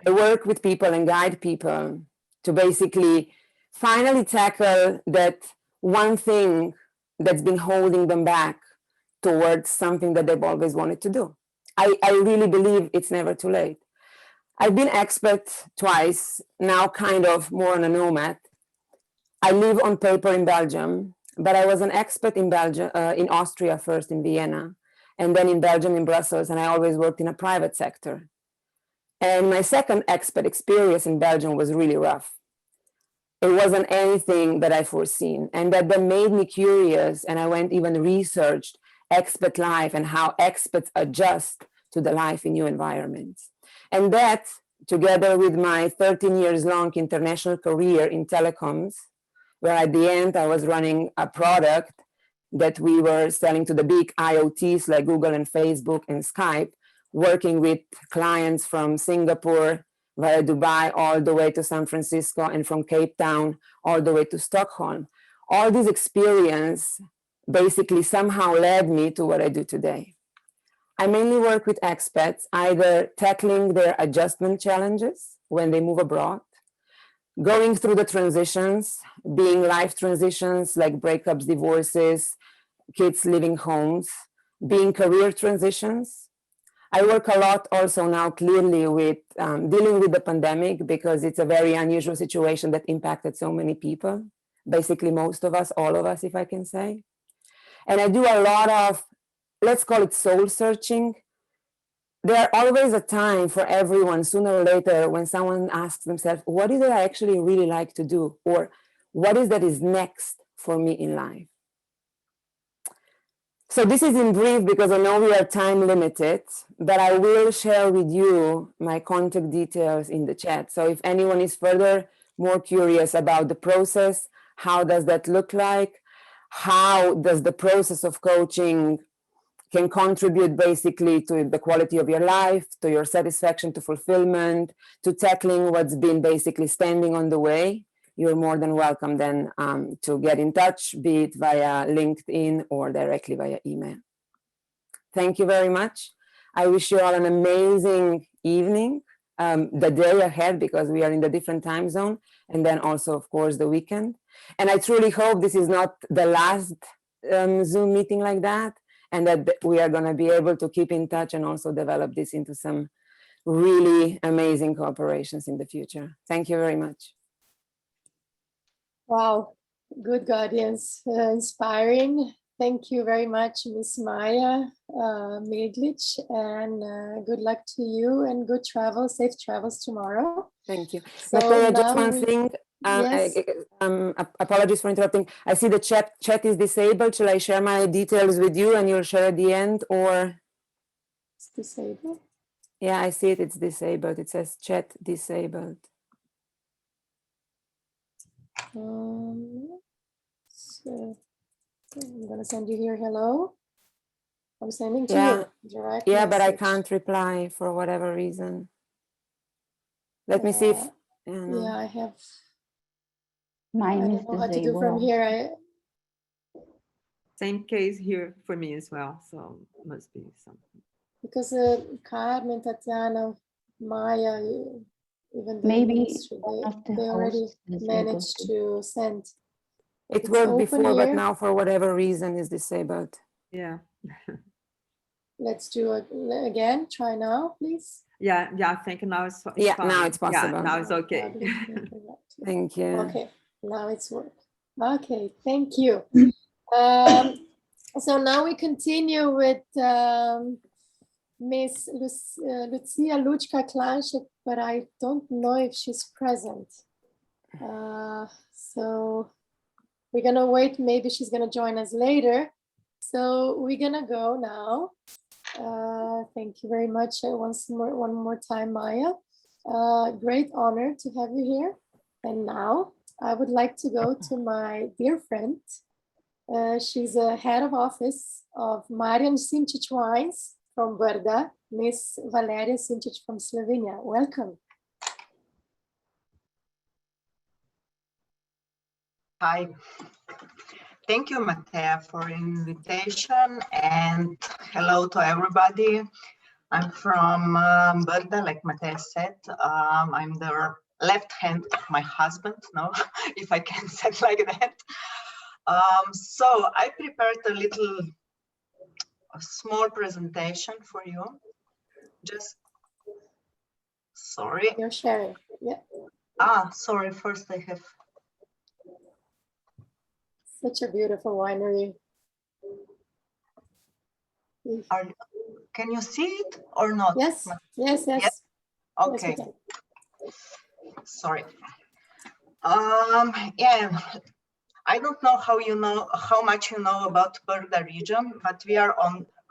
I work with people and guide people to basically finally tackle that one thing that's been holding them back towards something that they've always wanted to do. I really believe it's never too late. I've been expert twice, now kind of more on a nomad. I live on paper in Belgium, but I was an expert in Belgium, in Austria first, in Vienna, and then in Belgium, in Brussels, and I always worked in a private sector. And my second expert experience in Belgium was really rough. It wasn't anything that I foreseen, and that made me curious, and I went even researched expat life and how expats adjust to the life in new environments. And that, together with my 13 years long international career in telecoms, where at the end I was running a product that we were selling to the big IoTs like Google and Facebook and Skype, working with clients from Singapore via Dubai all the way to San Francisco, and from Cape Town all the way to Stockholm. All this experience basically somehow led me to what I do today. I mainly work with expats, either tackling their adjustment challenges when they move abroad, going through the transitions, being life transitions like breakups, divorces, kids leaving homes, being career transitions. I work a lot also now clearly with dealing with the pandemic, because it's a very unusual situation that impacted so many people, basically most of us, all of us, if I can say. And I do a lot of, let's call it soul searching. There's always a time for everyone, sooner or later, when someone asks themselves, what is it I actually really like to do? Or what is that is next for me in life? So this is in brief because I know we are time limited, but I will share with you my contact details in the chat. So if anyone is further more curious about the process, how does that look like? How does the process of coaching can contribute basically to the quality of your life, to your satisfaction, to fulfillment, to tackling what's been basically standing on the way, you're more than welcome then to get in touch, be it via LinkedIn or directly via email. Thank you very much. I wish you all an amazing evening, the day ahead, because we are in the different time zone, and then also, of course, the weekend. And I truly hope this is not the last Zoom meeting like that, and that we are going to be able to keep in touch and also develop this into some really amazing cooperations in the future. Thank you very much. Wow, good guardians, inspiring. Thank you very much, Miss Maya Miglic, and good luck to you and good travel, safe travels tomorrow. Thank you. So Natalia, just one thing. Yes. Apologies for interrupting. I see the chat is disabled. Shall I share my details with you and you'll share at the end, or? It's disabled? Yeah, I see it. It's disabled. It says chat disabled. So I'm going to send you here, hello. I'm sending to you direct Yeah, but I message. can't reply for whatever reason. Let me see if, yeah, I have. Mine I is don't know how to do from here. Same case here for me as well, so must be something. Because Carmen, Tatiana, Maya, even the maybe ministry, they already managed to send. It worked before, but now for whatever reason is disabled. Yeah. Let's do it again. Try now, please. Yeah, I think now it's fine. Now it's possible. Yeah, now it's okay. Thank you. Okay, now it's work. Okay, thank you. So now we continue with Miss Lucia Luchka-Klanschek, but I don't know if she's present. So we're gonna wait, maybe she's gonna join us later. So we're gonna go now. Thank you very much one more time, Maya. Great honor to have you here. And now I would like to go to my dear friend. She's a head of office of Marian Simčić Wines from Brda, Miss Valeria Simčić from Slovenia. Welcome. Hi. Thank you, Matea, for the invitation, and hello to everybody. I'm from Brda, like Matea said. I'm the left hand of my husband, no, if I can say it like that. So I prepared a small presentation for you. Just, sorry. You're sharing, yeah. Sorry, first I have. Such a beautiful winery. Can you see it or not? Yes, yes. Okay. Yes, sorry. Yeah, I don't know how much you know about Brda region, but we are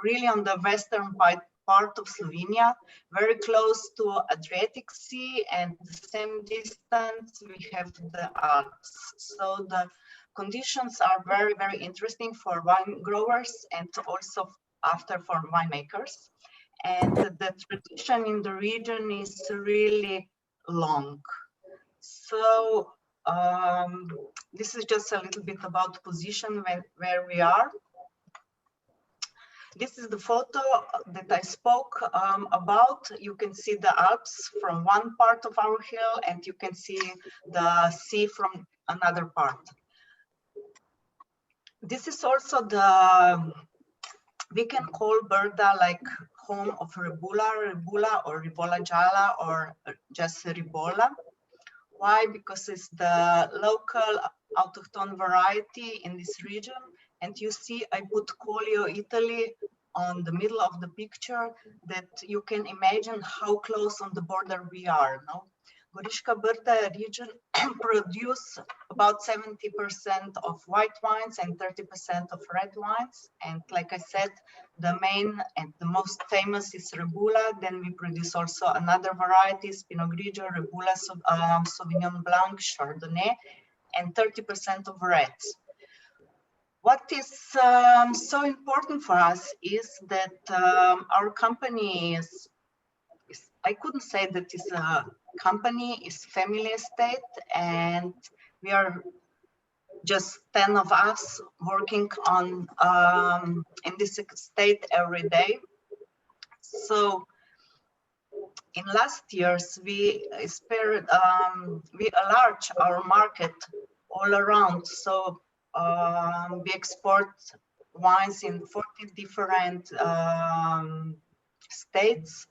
really on the western part of Slovenia, very close to Adriatic Sea, and the same distance we have the Alps. So the conditions are very, very interesting for wine growers and also after for winemakers. And the tradition in the region is really long. So this is just a little bit about position where we are. This is the photo that I spoke about. You can see the Alps from one part of our hill, and you can see the sea from another part. This is also we can call Brda like home of Ribula or Ribolla Gialla, or just Ribolla. Why? Because it's the local autochthone variety in this region. And you see, I put Collio, Italy on the middle of the picture, that you can imagine how close on the border we are. No? Goriška Brda region produce about 70% of white wines and 30% of red wines. And like I said, the main and the most famous is Rebula. Then we produce also another varieties, Pinot Grigio, Rebula, Sauvignon Blanc, Chardonnay, and 30% of reds. What is so important for us is that our company is, I couldn't say that it's a company, it's family estate, and we are just 10 of us working on in this estate every day. So in last years, we enlarged our market all around. So we export wines in 40 different states.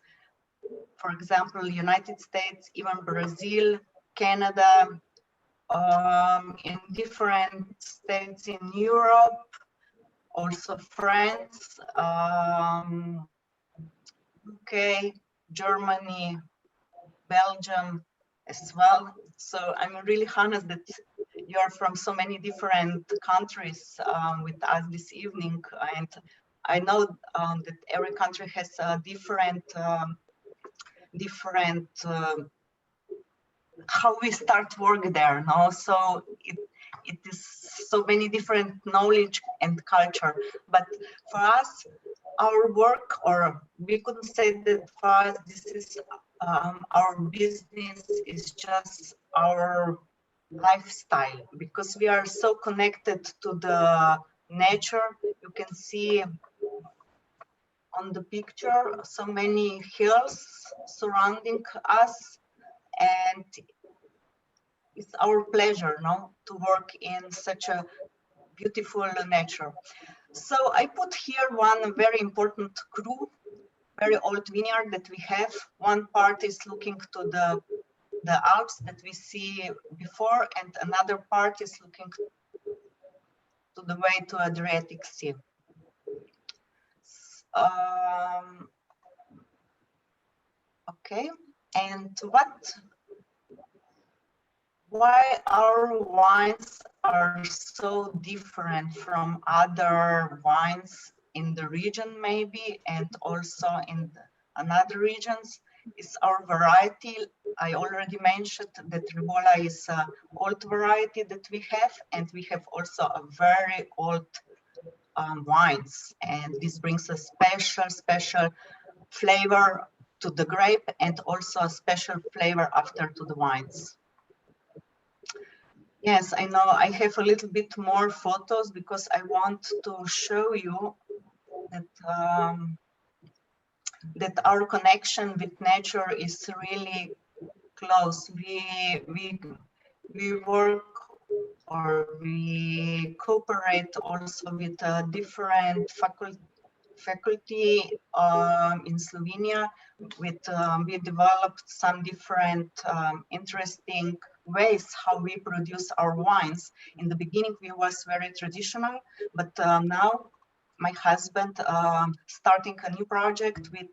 For example, United States, even Brazil, Canada, in different states in Europe, also France, UK, Germany, Belgium as well. So I'm really honored that you're from so many different countries with us this evening. And I know that every country has a different how we start work there, no? So it is so many different knowledge and culture. But for us, our work, or we couldn't say that for us, this is our business is just our lifestyle, because we are so connected to the nature. You can see on the picture so many hills surrounding us, and it's our pleasure, no, to work in such a beautiful nature. So I put here one very important crew, very old vineyard that we have. One part is looking to the Alps that we see before, and another part is looking to the way to Adriatic Sea. Okay, and why our wines are so different from other wines in the region maybe, and also in another regions, is our variety. I already mentioned that Rebula is an old variety that we have, and we have also a very old wines, and this brings a special flavor to the grape, and also a special flavor after to the wines. Yes, I know I have a little bit more photos because I want to show you that that our connection with nature is really close. We work, or we cooperate also with different faculty in Slovenia. We developed some different interesting ways how we produce our wines. In the beginning, we was very traditional, but now my husband starting a new project with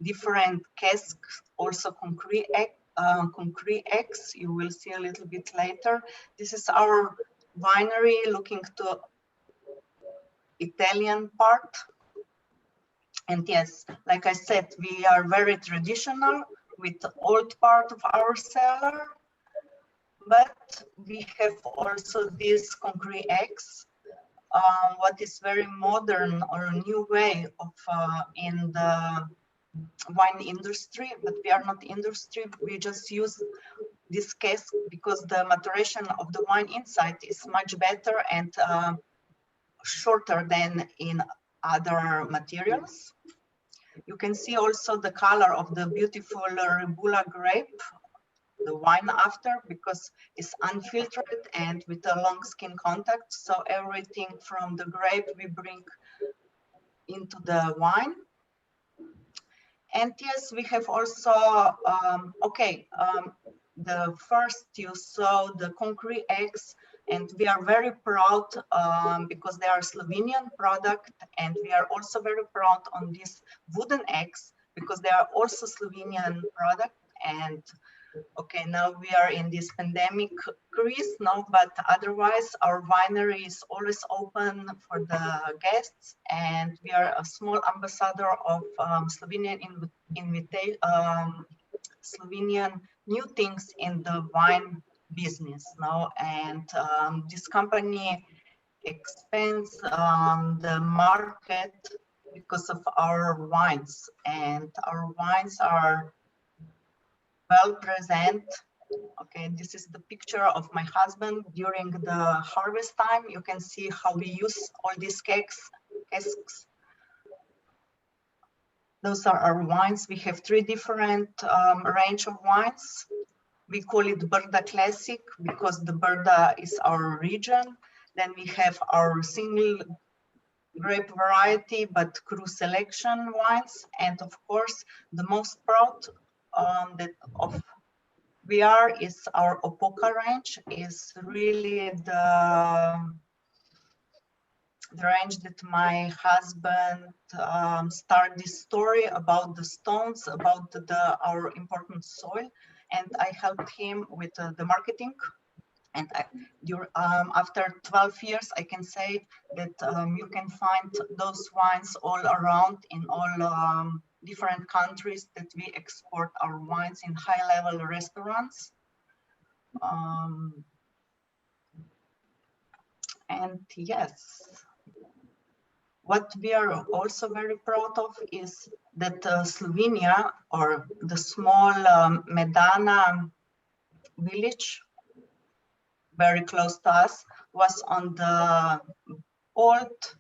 different casks, also concrete eggs. You will see a little bit later. This is our winery looking to Italian part. And yes, like I said, we are very traditional with the old part of our cellar, but we have also these concrete eggs. What is very modern or a new way of in the wine industry, but we are not industry. We just use this cask because the maturation of the wine inside is much better and shorter than in other materials. You can see also the color of the beautiful Rebula grape, the wine after, because it's unfiltered and with a long skin contact. So everything from the grape we bring into the wine. And yes, we have also, the first you saw the concrete eggs, and we are very proud because they are Slovenian product, and we are also very proud on these wooden eggs because they are also Slovenian product. And Okay, now we are in this pandemic crisis, no, but otherwise our winery is always open for the guests, and we are a small ambassador of Slovenian new things in the wine business now, and this company expands the market because of our wines, and our wines are well present. Okay, this is the picture of my husband during the harvest time. You can see how we use all these casks. Those are our wines. We have 3 different range of wines. We call it Brda Classic because the Brda is our region. Then we have our single grape variety, but cru selection wines. And of course, the most proud is our Opoka range, is really the range that my husband started this story about the stones, about our important soil, and I helped him with the marketing. And after 12 years, I can say that you can find those wines all around in all different countries that we export our wines in high-level restaurants. And yes, what we are also very proud of is that Slovenia, or the small Medana village, very close to us, was on the old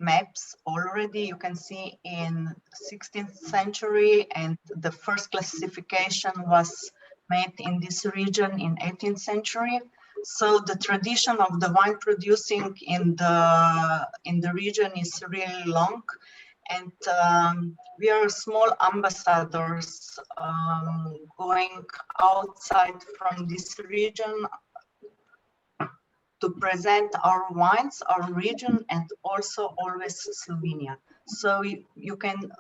maps already. You can see in 16th century, and the first classification was made in this region in 18th century. So the tradition of the wine producing in the region is really long, and we are small ambassadors going outside from this region to present our wines, our region, and also always Slovenia. So you can,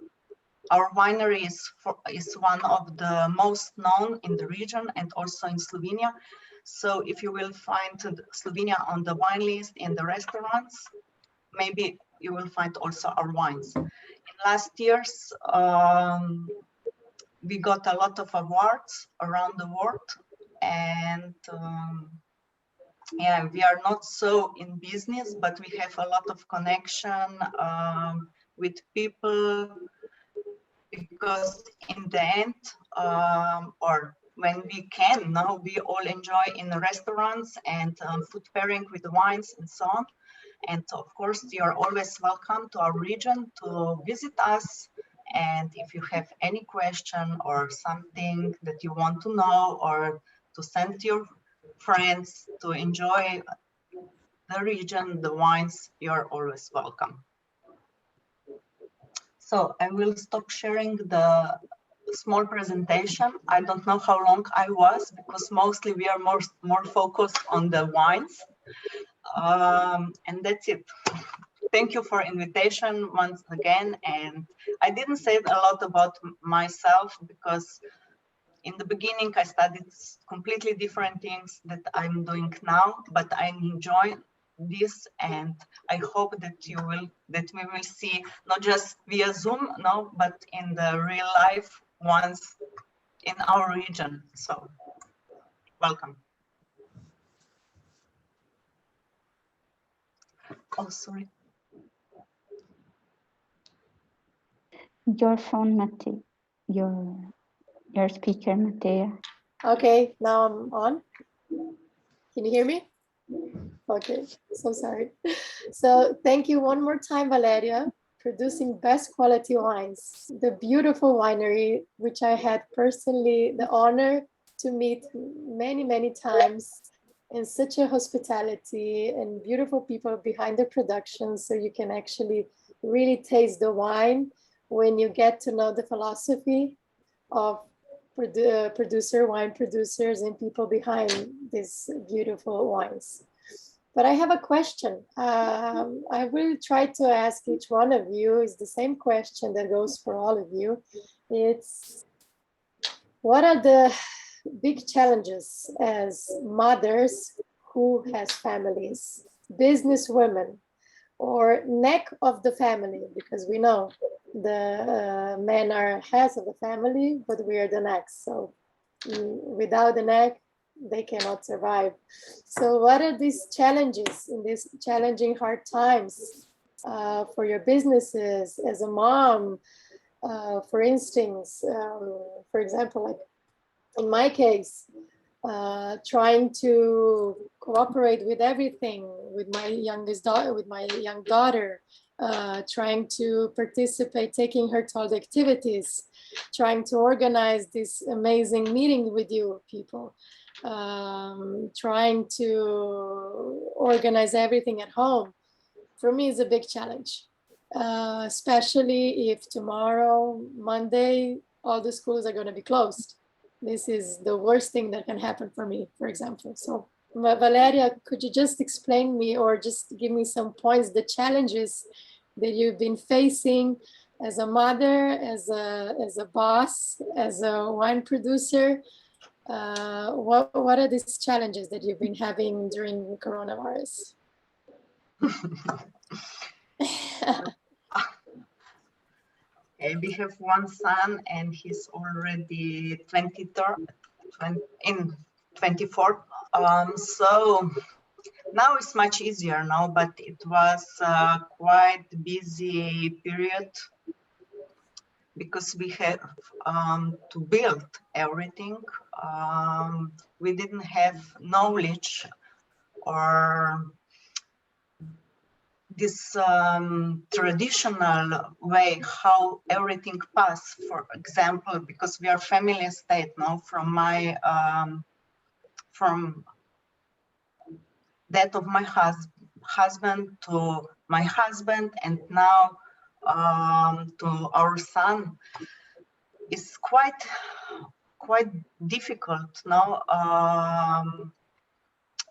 our winery is one of the most known in the region and also in Slovenia. So if you will find Slovenia on the wine list in the restaurants, maybe you will find also our wines. In last years, we got a lot of awards around the world, and yeah, we are not so in business, but we have a lot of connection with people, because in the end, or when we can, now we all enjoy in the restaurants and food pairing with the wines and so on. And of course, you are always welcome to our region to visit us. And if you have any question or something that you want to know, or to send to your friends to enjoy the region, the wines, you're always welcome. So I will stop sharing the small presentation. I don't know how long I was, because mostly we are more focused on the wines. And that's it. Thank you for invitation once again. And I didn't say a lot about myself, because in the beginning I studied completely different things that I'm doing now, but I enjoy this, and I hope that we will see not just via Zoom, no, but in the real life once in our region. So welcome. Oh, sorry. Your phone, Mate. Your speaker, Matea. Okay, now I'm on. Can you hear me? Okay, so sorry. So thank you one more time, Valeria, producing best quality wines, the beautiful winery, which I had personally the honor to meet many, many times, and such a hospitality and beautiful people behind the production. So you can actually really taste the wine when you get to know the philosophy of wine producers and people behind these beautiful wines. But I have a question. I will try to ask each one of you. It's the same question that goes for all of you. It's, What are the big challenges as mothers who has families, business women, or neck of the family? Because we know the men are heads of the family, but we are the necks. So without the neck, they cannot survive. So what are these challenges in these challenging, hard times for your businesses as a mom? For instance, for example, like in my case, trying to cooperate with everything with my youngest daughter, with my young daughter, trying to participate, taking her to all the activities, trying to organize this amazing meeting with you people, trying to organize everything at home. For me, is a big challenge, especially if tomorrow, Monday, all the schools are going to be closed. This is the worst thing that can happen for me, for example. So Valeria, could you just explain me or just give me some points, the challenges that you've been facing as a mother, as a boss, as a wine producer? What are these challenges that you've been having during coronavirus? We have one son and he's already 24. So now it's much easier now, but it was quite busy period because we had to build everything. We didn't have knowledge or this traditional way how everything pass. For example, because we are family estate now, from my from that of my husband to my husband, and now to our son, is quite difficult now.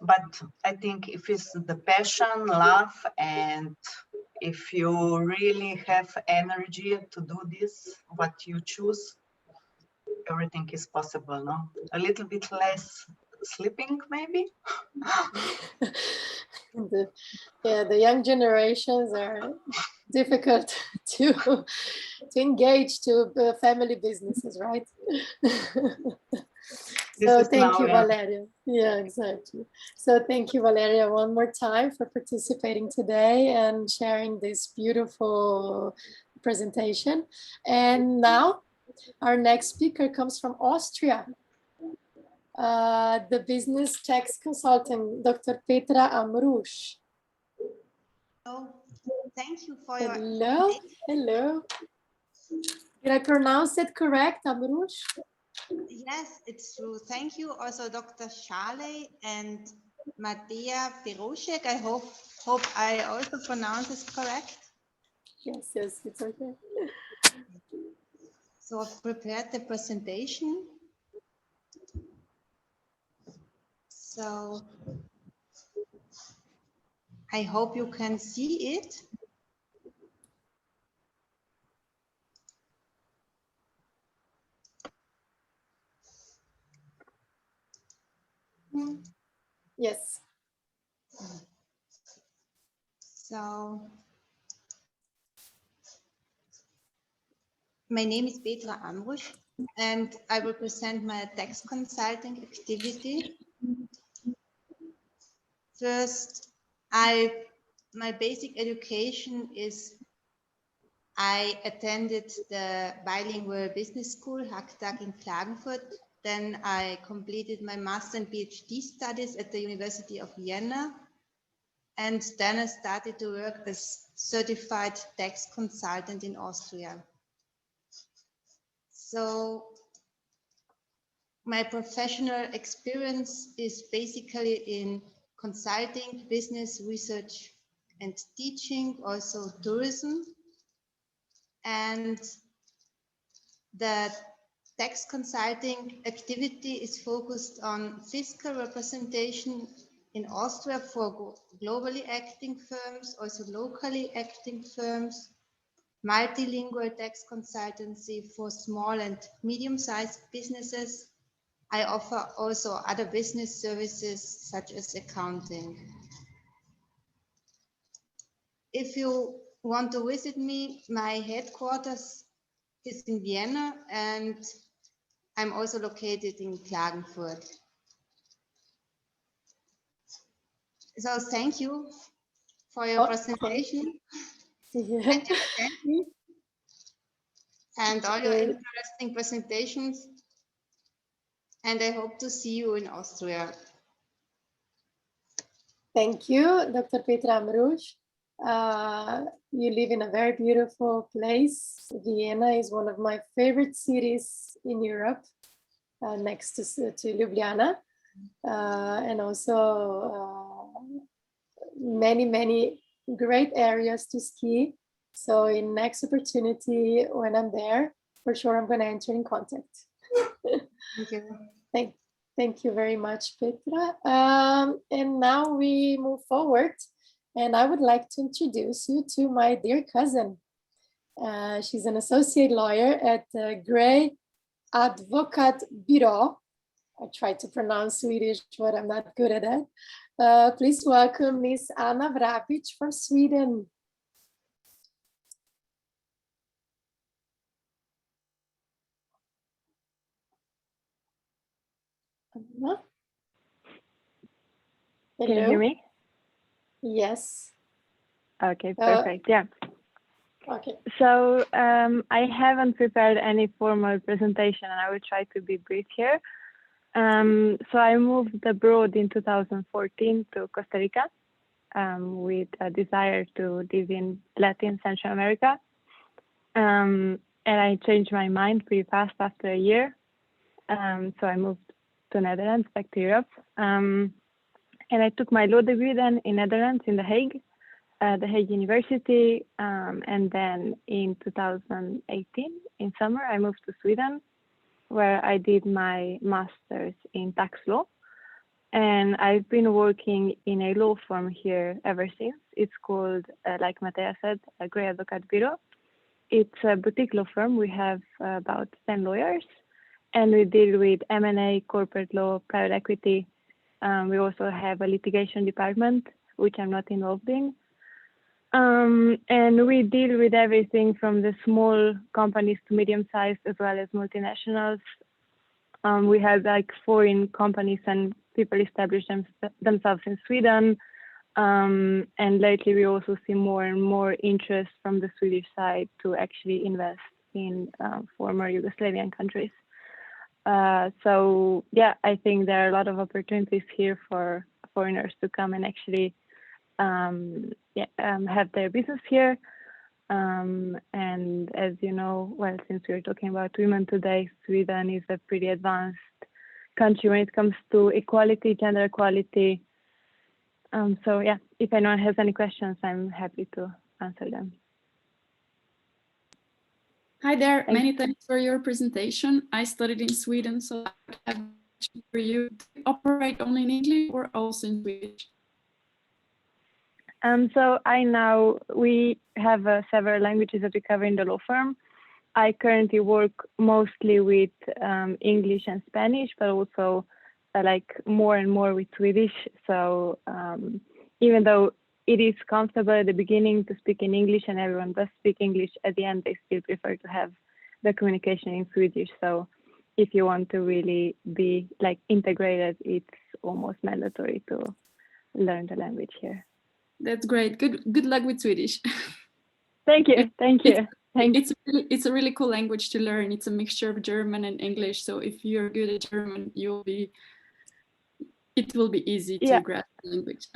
But I think if it's the passion, love, and if you really have energy to do this, what you choose, everything is possible, no? A little bit less sleeping, maybe? The young generations are difficult to engage to family businesses, right? So thank you, Valeria. Yeah, exactly. So thank you, Valeria, one more time for participating today and sharing this beautiful presentation. And now our next speaker comes from Austria. The business tax consultant, Dr. Petra Amrush. Oh, thank you for your Hello. Did I pronounce it correct, Amrush? Yes, it's true. Thank you also Dr. Schale and Matea Piroshek. I hope I also pronounce this correct. Yes, it's okay. So I've prepared the presentation. So I hope you can see it. Yes. So my name is Petra Amrush and I will present my tax consulting activity. First, my basic education is I attended the bilingual business school, Hackdag in Klagenfurt. Then I completed my master and PhD studies at the University of Vienna. And then I started to work as certified tax consultant in Austria. So my professional experience is basically in consulting, business, research, and teaching, also tourism. And the tax consulting activity is focused on fiscal representation in Austria for globally acting firms, also locally acting firms, multilingual tax consultancy for small and medium-sized businesses. I offer also other business services such as accounting. If you want to visit me, my headquarters is in Vienna and I'm also located in Klagenfurt. So thank you for your presentation. Yeah. And all your interesting presentations. And I hope to see you in Austria. Thank you, Dr. Petra Amrush. You live in a very beautiful place. Vienna is one of my favorite cities in Europe, next to Ljubljana. And also many great areas to ski. So in next opportunity, when I'm there, for sure I'm going to enter in contact. Thank you. Thank you very much, Petra. And now we move forward. And I would like to introduce you to my dear cousin. She's an associate lawyer at Gray Advokat Byrå. I tried to pronounce Swedish, but I'm not good at that. Please welcome Miss Anna Vrabic from Sweden. Anna? Hello? Can you hear me? Yes. Okay, perfect. Yeah. Okay. So I haven't prepared any formal presentation and I will try to be brief here. So I moved abroad in 2014 to Costa Rica with a desire to live in Latin Central America. And I changed my mind pretty fast after a year. So I moved to Netherlands, back to Europe. And I took my law degree then in Netherlands, in The Hague University. And then in 2018, in summer, I moved to Sweden, where I did my master's in tax law. And I've been working in a law firm here ever since. It's called, like Matea said, Gray Advokat Byrå. It's a boutique law firm. We have about 10 lawyers, and we deal with M&A, corporate law, private equity. We also have a litigation department, which I'm not involved in. And we deal with everything from the small companies to medium-sized, as well as multinationals. We have like foreign companies and people establish themselves in Sweden. And lately we also see more and more interest from the Swedish side to actually invest in former Yugoslavian countries. So yeah, I think there are a lot of opportunities here for foreigners to come and actually have their business here. And as you know, well, since we're talking about women today, Sweden is a pretty advanced country when it comes to equality, gender equality. So yeah, if anyone has any questions, I'm happy to answer them. Hi there, many thanks for your presentation. I studied in Sweden, so I have a question for you. Do you operate only in English or also in Swedish? So we have several languages that we cover in the law firm. I currently work mostly with English and Spanish, but also like more and more with Swedish. So even though it is comfortable at the beginning to speak in English and everyone does speak English, at the end they still prefer to have the communication in Swedish. So if you want to really be like integrated, it's almost mandatory to learn the language here. That's great. Good luck with Swedish. Thank you. Thank you. It's a really cool language to learn. It's a mixture of German and English. So if you're good at German, it will be easy to grasp the language.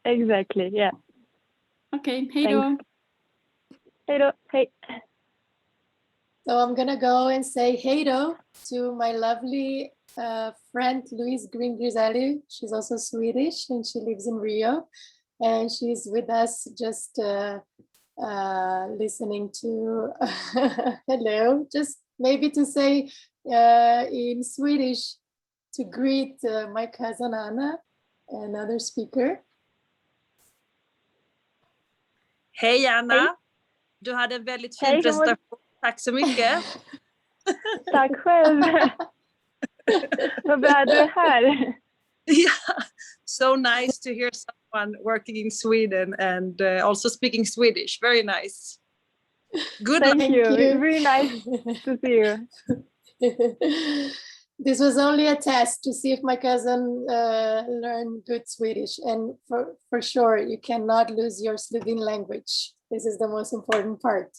Exactly. Yeah. Okay. Hej då. Hej då. Hey. So I'm gonna go and say hey to my lovely friend Louise Green Griselli. She's also Swedish and she lives in Rio, and she's with us just listening to hello, just maybe to say in Swedish to greet my cousin Anna, another speaker. Hej Anna! Du hade en väldigt fin presentation. Tack så mycket. Tack själv. Vad bra du är här. Yeah, so nice to hear someone working in Sweden and also speaking Swedish. Very nice. Good luck. Thank you. Really nice to see you. This was only a test to see if my cousin learned good Swedish, and for sure you cannot lose your Slovene language. This is the most important part.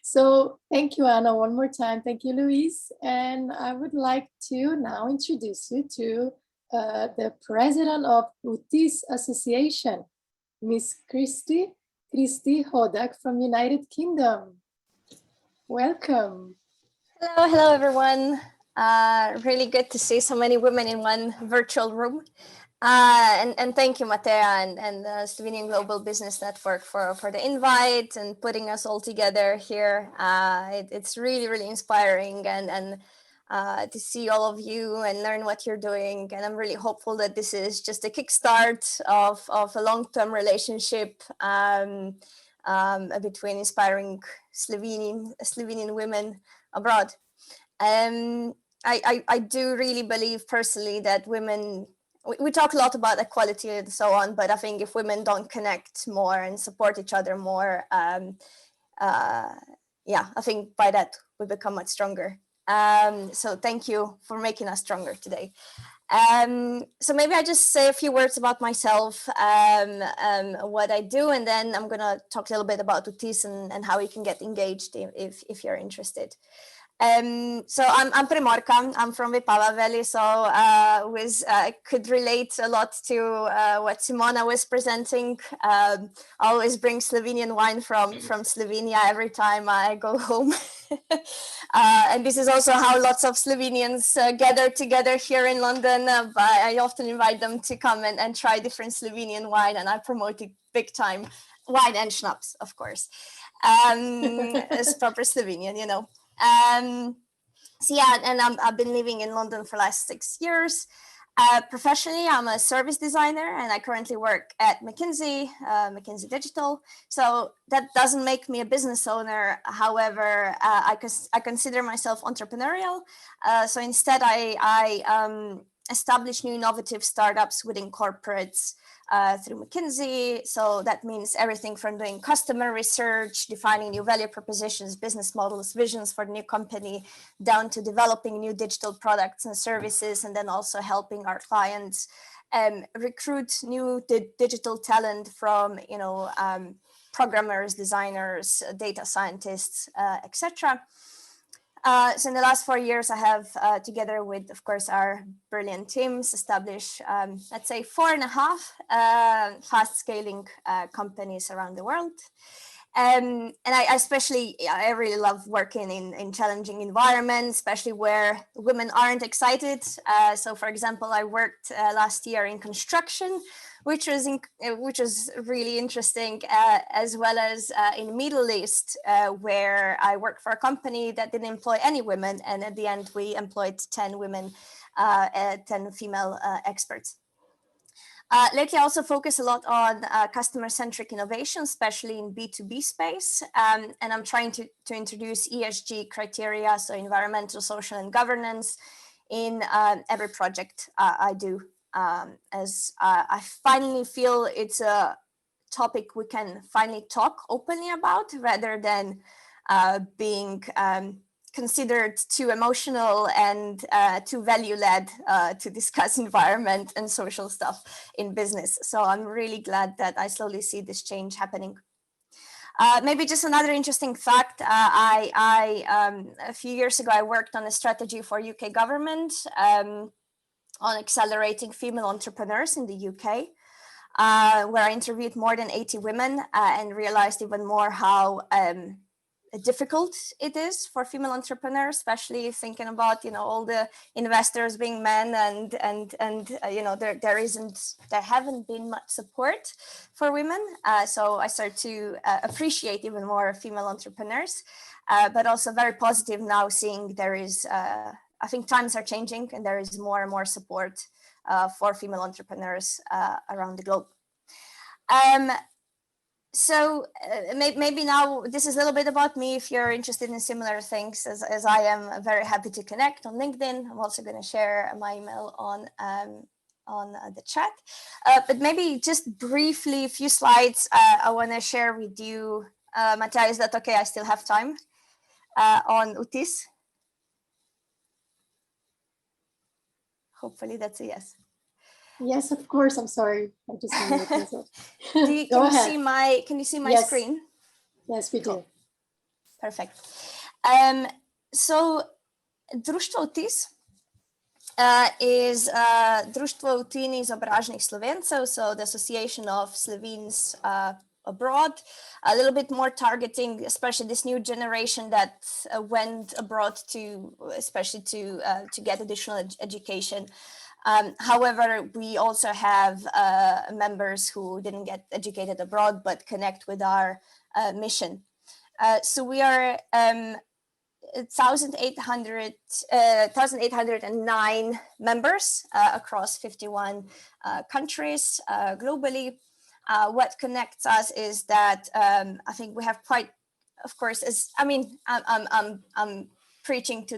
So thank you, Anna, one more time. Thank you, Louise. And I would like to now introduce you to the president of UTIS Association, Miss Christy Hodak from United Kingdom. Welcome. Hello everyone. Really good to see so many women in one virtual room. And thank you, Matea and the Slovenian Global Business Network for the invite and putting us all together here. It's really, really inspiring and to see all of you and learn what you're doing. And I'm really hopeful that this is just a kickstart of a long-term relationship between inspiring Slovenian women abroad. I do really believe personally that women, we talk a lot about equality and so on, but I think if women don't connect more and support each other more, yeah, I think by that we become much stronger. So thank you for making us stronger today. So maybe I just say a few words about myself, what I do, and then I'm gonna talk a little bit about UTIS and how you can get engaged if you're interested. So I'm Primorka, I'm from Vipava Valley, so I could relate a lot to what Simona was presenting. I always bring Slovenian wine from Slovenia every time I go home. And this is also how lots of Slovenians gather together here in London. I often invite them to come and try different Slovenian wine, and I promote it big time. Wine and schnapps, of course. It's proper Slovenian, you know. So yeah, and I've been living in London for the last 6 years. Professionally, I'm a service designer and I currently work at McKinsey, McKinsey Digital. So that doesn't make me a business owner. However, I consider myself entrepreneurial. So instead, I establish new innovative startups within corporates through McKinsey. So that means everything from doing customer research, defining new value propositions, business models, visions for the new company, down to developing new digital products and services, and then also helping our clients recruit new digital talent from, you know, programmers, designers, data scientists, etc. So in the last 4 years, I have, together with, of course, our brilliant teams, established, let's say, 4.5 fast-scaling companies around the world. And I really love working in challenging environments, especially where women aren't excited. So, for example, I worked last year in construction, which was really interesting, as well as in the Middle East, where I worked for a company that didn't employ any women, and at the end we employed 10 women, 10 female experts. Lately, I also focus a lot on customer-centric innovation, especially in B2B space. And I'm trying to introduce ESG criteria, so environmental, social, and governance in every project I do, as I finally feel it's a topic we can finally talk openly about, rather than being considered too emotional and too value-led to discuss environment and social stuff in business. So I'm really glad that I slowly see this change happening. Maybe just another interesting fact, a few years ago, I worked on a strategy for UK government on accelerating female entrepreneurs in the UK, where I interviewed more than 80 women and realized even more how difficult it is for female entrepreneurs, especially thinking about, you know, all the investors being men and you know, there haven't been much support for women. So I started to appreciate even more female entrepreneurs, but also very positive now seeing there is, I think times are changing and there is more and more support for female entrepreneurs around the globe. So maybe now this is a little bit about me. If you're interested in similar things as I am, I'm very happy to connect on LinkedIn. I'm also going to share my email on the chat. But maybe just briefly, a few slides I want to share with you. Mattia, is that okay? I still have time on UTIS. Hopefully that's a yes. Yes, of course. I'm sorry. I just muted myself. Can you see my yes. screen? Yes, we do. Cool. Perfect. So Društvo UTIS is Društvo Utini izobraženih Slovencev, so the Association of Slovenes abroad, a little bit more targeting, especially this new generation that went abroad especially to get additional education. However, we also have members who didn't get educated abroad but connect with our mission. So we are 1,809 members across 51 countries globally. What connects us is that I think we have quite, of course, I'm preaching to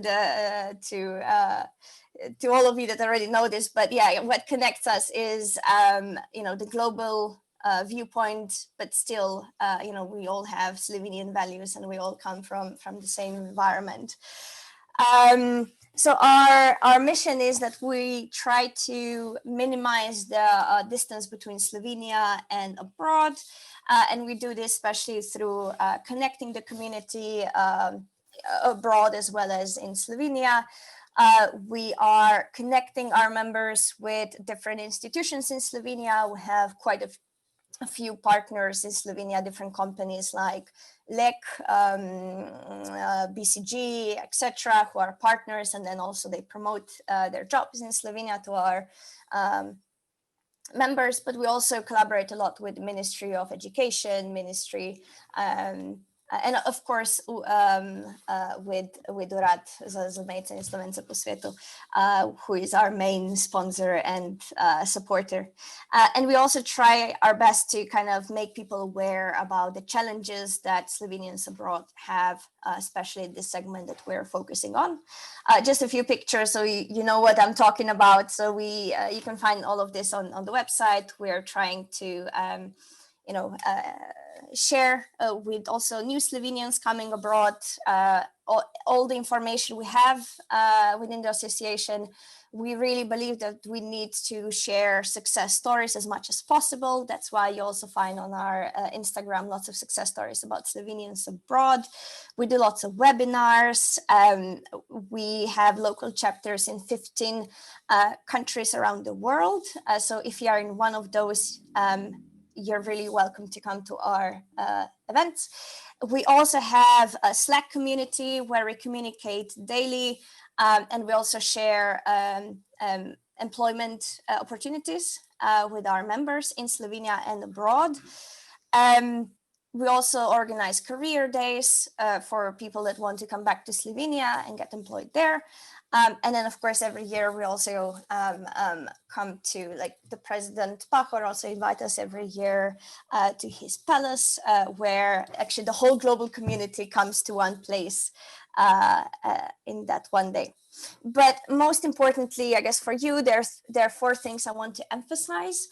all of you that already know this, but yeah, what connects us is the global viewpoint, but still, we all have Slovenian values and we all come from the same environment. So our mission is that we try to minimize the distance between Slovenia and abroad, and we do this especially through connecting the community abroad as well as in Slovenia. We are connecting our members with different institutions in Slovenia. We have quite a few partners in Slovenia, different companies like LEC, BCG, etc., who are partners, and then also they promote their jobs in Slovenia to our members. But we also collaborate a lot with the Ministry of Education, Ministry, and of course with Urad za zamejce in Slovence po svetu, who is our main sponsor and supporter. And we also try our best to kind of make people aware about the challenges that Slovenians abroad have, especially this segment that we're focusing on. Just a few pictures so you know what I'm talking about. So you can find all of this on the website. We're trying to share with also new Slovenians coming abroad all the information we have within the association. We really believe that we need to share success stories as much as possible. That's why you also find on our Instagram lots of success stories about Slovenians abroad. We do lots of webinars. We have local chapters in 15 countries around the world. So if you are in one of those, you're really welcome to come to our events. We also have a Slack community where we communicate daily, and we also share employment opportunities with our members in Slovenia and abroad. We also organize career days for people that want to come back to Slovenia and get employed there. And then, of course, every year we also come to, like, the President Pahor also invite us every year to his palace, where actually the whole global community comes to one place in that one day. But most importantly, I guess for you, there are 4 things I want to emphasize.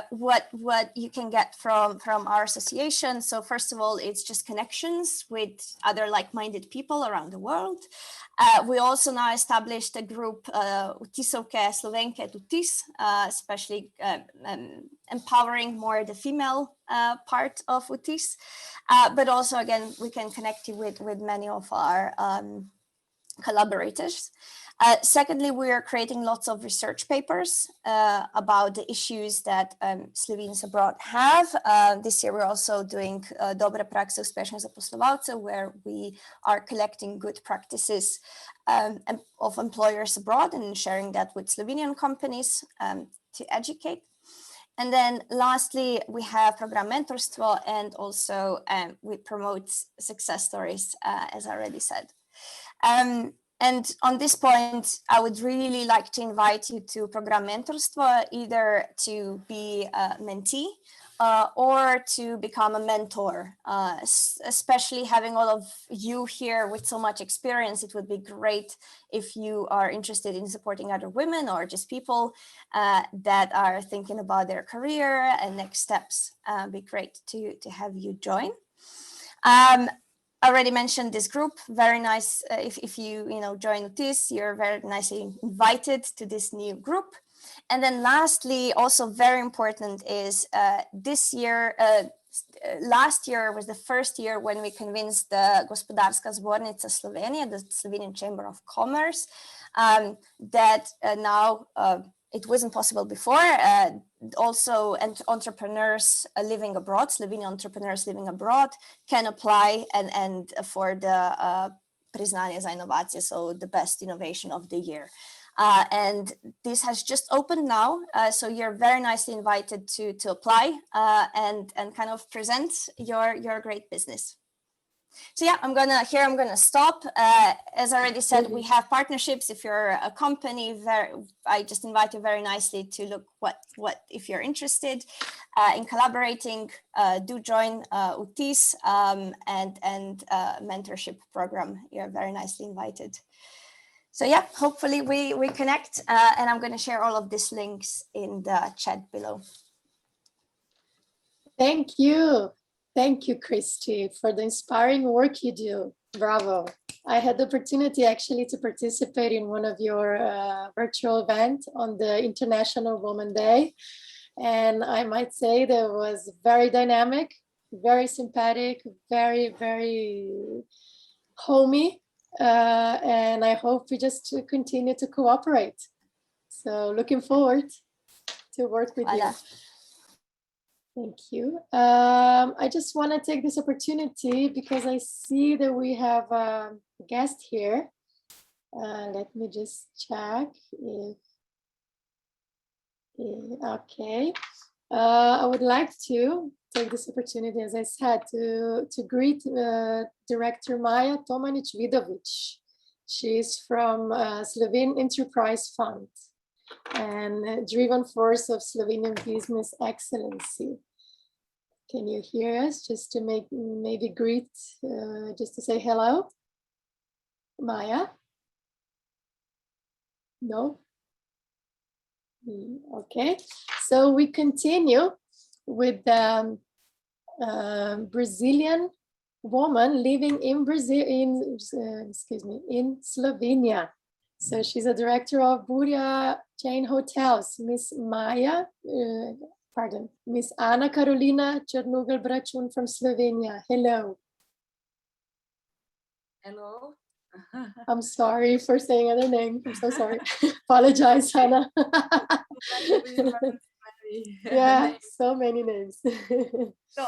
What you can get from our association. So first of all, it's just connections with other like-minded people around the world. We also now established a group, Utisovke Slovenke Utis, especially empowering more the female part of Utis. But also, again, we can connect you with many of our collaborators. Secondly, we are creating lots of research papers about the issues that Slovenes abroad have. This year, we're also doing Dobre prakse uspešnih zaposlovalcev, where we are collecting good practices of employers abroad and sharing that with Slovenian companies to educate. And then lastly, we have program mentorstvo, and also we promote success stories, as I already said. And on this point, I would really like to invite you to program mentorstvo, either to be a mentee or to become a mentor. Especially having all of you here with so much experience, it would be great if you are interested in supporting other women or just people that are thinking about their career and next steps. Be great to have you join. Already mentioned this group, very nice. If you join this, you're very nicely invited to this new group. And then lastly, also very important is this year, last year was the first year when we convinced the Gospodarska Zbornica Slovenije, the Slovenian Chamber of Commerce, that now it wasn't possible before. Also, entrepreneurs living abroad, Slovenian entrepreneurs living abroad, can apply and for the Priznanje za inovacije, so the best innovation of the year. And this has just opened now, so you're very nicely invited to apply and kind of present your great business. So yeah, I'm gonna stop. As I already said, we have partnerships. If you're a company, I just invite you very nicely to look what if you're interested in collaborating, do join UTIS and mentorship program. You're very nicely invited. So yeah, hopefully we connect, and I'm going to share all of these links in the chat below. Thank you. Thank you, Christy, for the inspiring work you do. Bravo. I had the opportunity actually to participate in one of your virtual events on the International Women's Day. And I might say that was very dynamic, very sympathetic, very, very homey. And I hope we just continue to cooperate. So looking forward to work with you. Thank you. I just want to take this opportunity because I see that we have a guest here. Let me just check if, okay. I would like to take this opportunity, as I said, to greet Director Maja Tomanic-Vidovic. She's from Slovenian Enterprise Fund and driven force of Slovenian business excellency. Can you hear us? Just to maybe greet, just to say hello. Maja? No? Okay, so we continue with the Brazilian woman living in Brazil, in Slovenia. So she's a director of Buria Chain Hotels, Miss Ana Carolina Černugel-Bračun from Slovenia. Hello. Hello. I'm sorry for saying other name. I'm so sorry. Apologize, Anna. Yeah, so many names. So,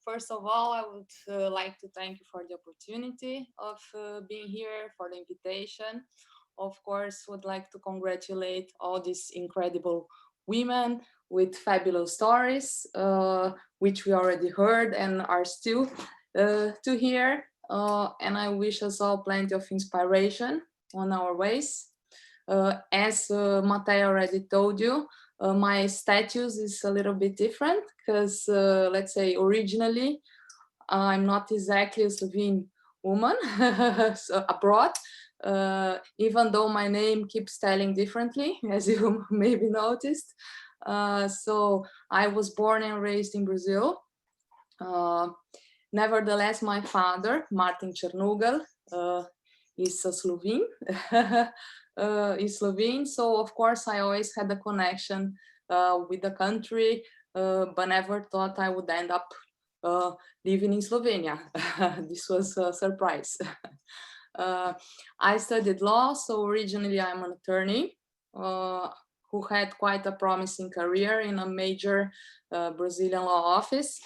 first of all, I would like to thank you for the opportunity of being here, for the invitation. Of course, would like to congratulate all these incredible women with fabulous stories, which we already heard and are still to hear. And I wish us all plenty of inspiration on our ways. As Matej already told you, my status is a little bit different because, let's say, originally, I'm not exactly a Slovene woman so abroad, even though my name keeps spelling differently, as you maybe noticed. So I was born and raised in Brazil. Nevertheless, my father, Martin Černugel, is a Slovene. Is Slovene, so of course I always had a connection with the country, but never thought I would end up living in Slovenia. This was a surprise. I studied law, so originally I'm an attorney who had quite a promising career in a major Brazilian law office.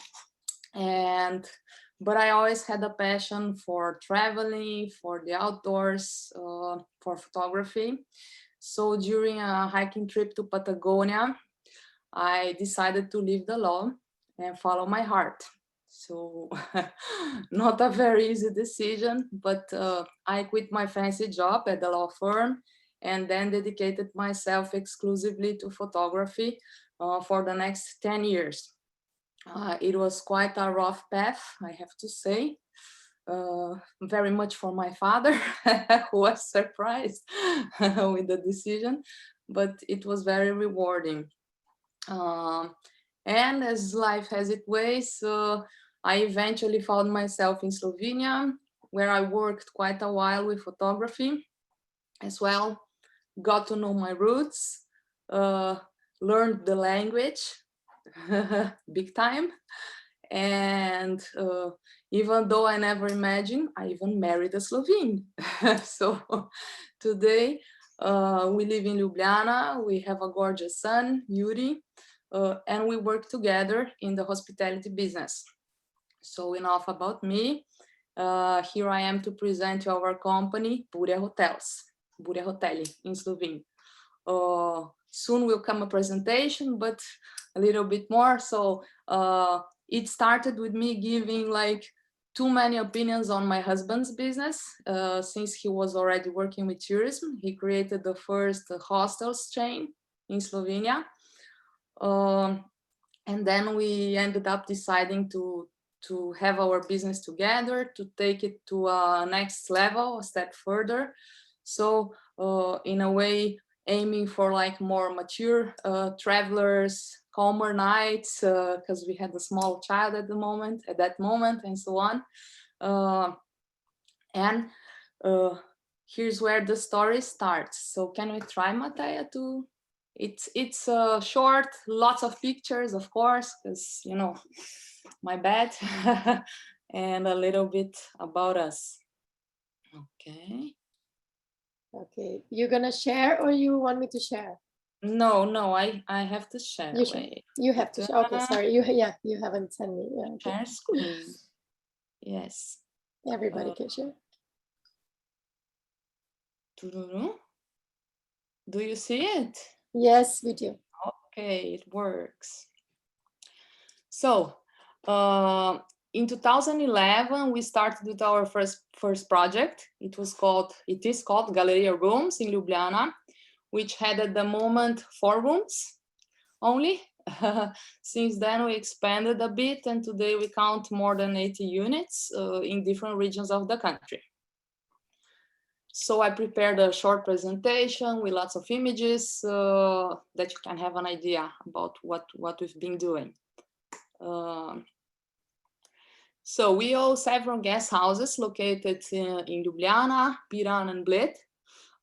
But I always had a passion for traveling, for the outdoors, for photography. So during a hiking trip to Patagonia, I decided to leave the law and follow my heart. So not a very easy decision, but I quit my fancy job at the law firm and then dedicated myself exclusively to photography for the next 10 years. It was quite a rough path, I have to say. Very much for my father, who was surprised with the decision, but it was very rewarding. And as life has its ways, I eventually found myself in Slovenia, where I worked quite a while with photography as well, got to know my roots, learned the language big time. And even though I never imagined, I even married a Slovene. So today we live in Ljubljana, we have a gorgeous son, Yuri, and we work together in the hospitality business. So enough about me. Here I am to present you our company, Burja Hotels, Burja Hoteli in Slovene. Soon will come a presentation, but a little bit more. So it started with me giving like too many opinions on my husband's business. Since he was already working with tourism, he created the first hostels chain in Slovenia. And then we ended up deciding to have our business together, to take it to a next level, a step further. So in a way, aiming for like more mature travelers, calmer nights, because we had a small child at that moment, and so on. And here's where the story starts. So can we try, Mateja, to? It's short, lots of pictures, of course, because you know, my bad, and a little bit about us. Okay. Okay, you're gonna share, or you want me to share? No, I have to share. You have to share. Okay, sorry. You haven't sent me. Yeah, okay. Share screen. Yes. Everybody can share. Do you see it? Yes, we do. Okay, it works. So in 2011, we started with our first project. It is called Galleria Rooms in Ljubljana, which had at the moment 4 rooms only. Since then, we expanded a bit, and today we count more than 80 units in different regions of the country. So I prepared a short presentation with lots of images that you can have an idea about what we've been doing. So we own several guest houses located in Ljubljana, Piran, and Bled,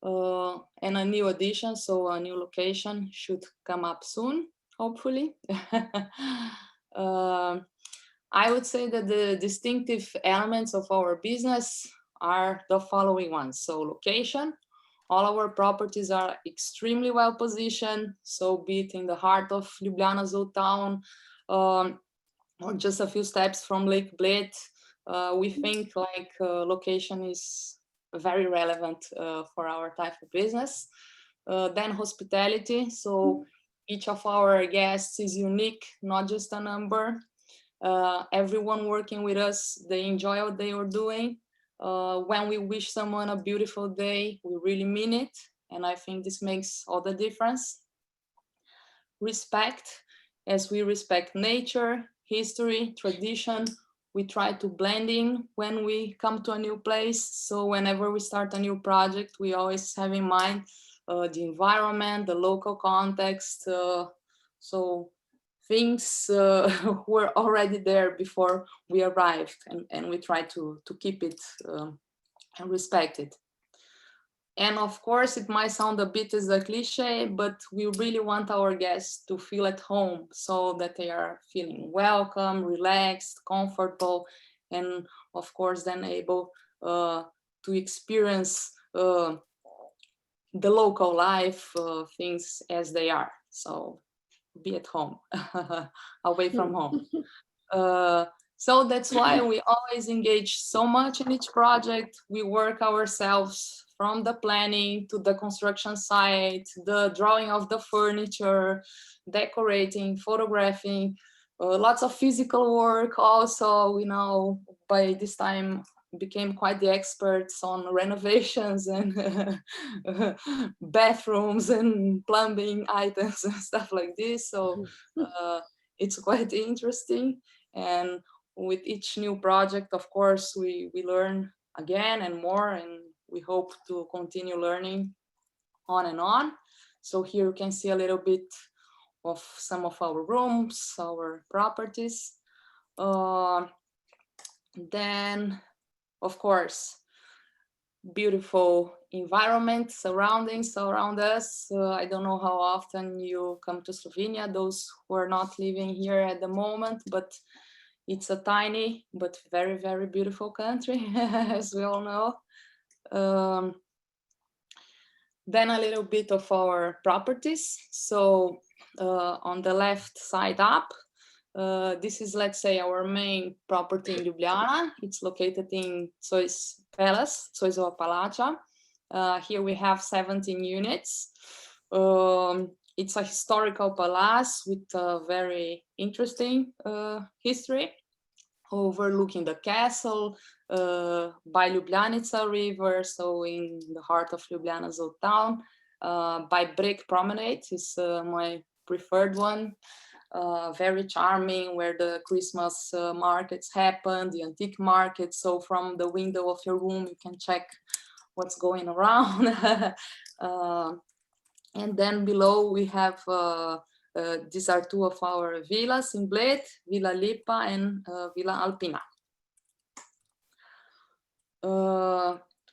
and a new addition, so a new location should come up soon, hopefully. I would say that the distinctive elements of our business are the following ones. So location, all our properties are extremely well positioned, so be it in the heart of Ljubljana zoo town, or just a few steps from Lake Bled. We think like location is very relevant for our type of business. Then hospitality, so each of our guests is unique, not just a number. Everyone working with us, they enjoy what they are doing. When we wish someone a beautiful day, we really mean it, and I think this makes all the difference. Respect, as we respect nature, history, tradition, we try to blend in when we come to a new place. So whenever we start a new project, we always have in mind the environment, the local context. So things were already there before we arrived, and we try to keep it and respect it. And of course, it might sound a bit as a cliche, but we really want our guests to feel at home, so that they are feeling welcome, relaxed, comfortable, and of course then able to experience the local life, things as they are. So be at home, away from home. So that's why we always engage so much in each project. We work ourselves from the planning to the construction site, the drawing of the furniture, decorating, photographing, lots of physical work also. We know by this time became quite the experts on renovations and bathrooms and plumbing items and stuff like this. So it's quite interesting. And with each new project, of course, we learn again and more, and we hope to continue learning on and on. So here you can see a little bit of some of our rooms, our properties. Then, of course, beautiful environment, surroundings around us. I don't know how often you come to Slovenia, those who are not living here at the moment, but it's a tiny but very, very beautiful country, as we all know. Then a little bit of our properties. So on the left side up, this is, let's say, our main property in Ljubljana. It's located in Zois Palace, Zoisova Palača. Here we have 17 units. It's a historical palace with a very interesting history, overlooking the castle by Ljubljanica River, so in the heart of Ljubljana's old town. By Brick Promenade is my preferred one. Very charming, where the Christmas markets happen, the antique market. So from the window of your room, you can check what's going around. And then below we have, these are two of our villas in Bled, Villa Lipa and Villa Alpina.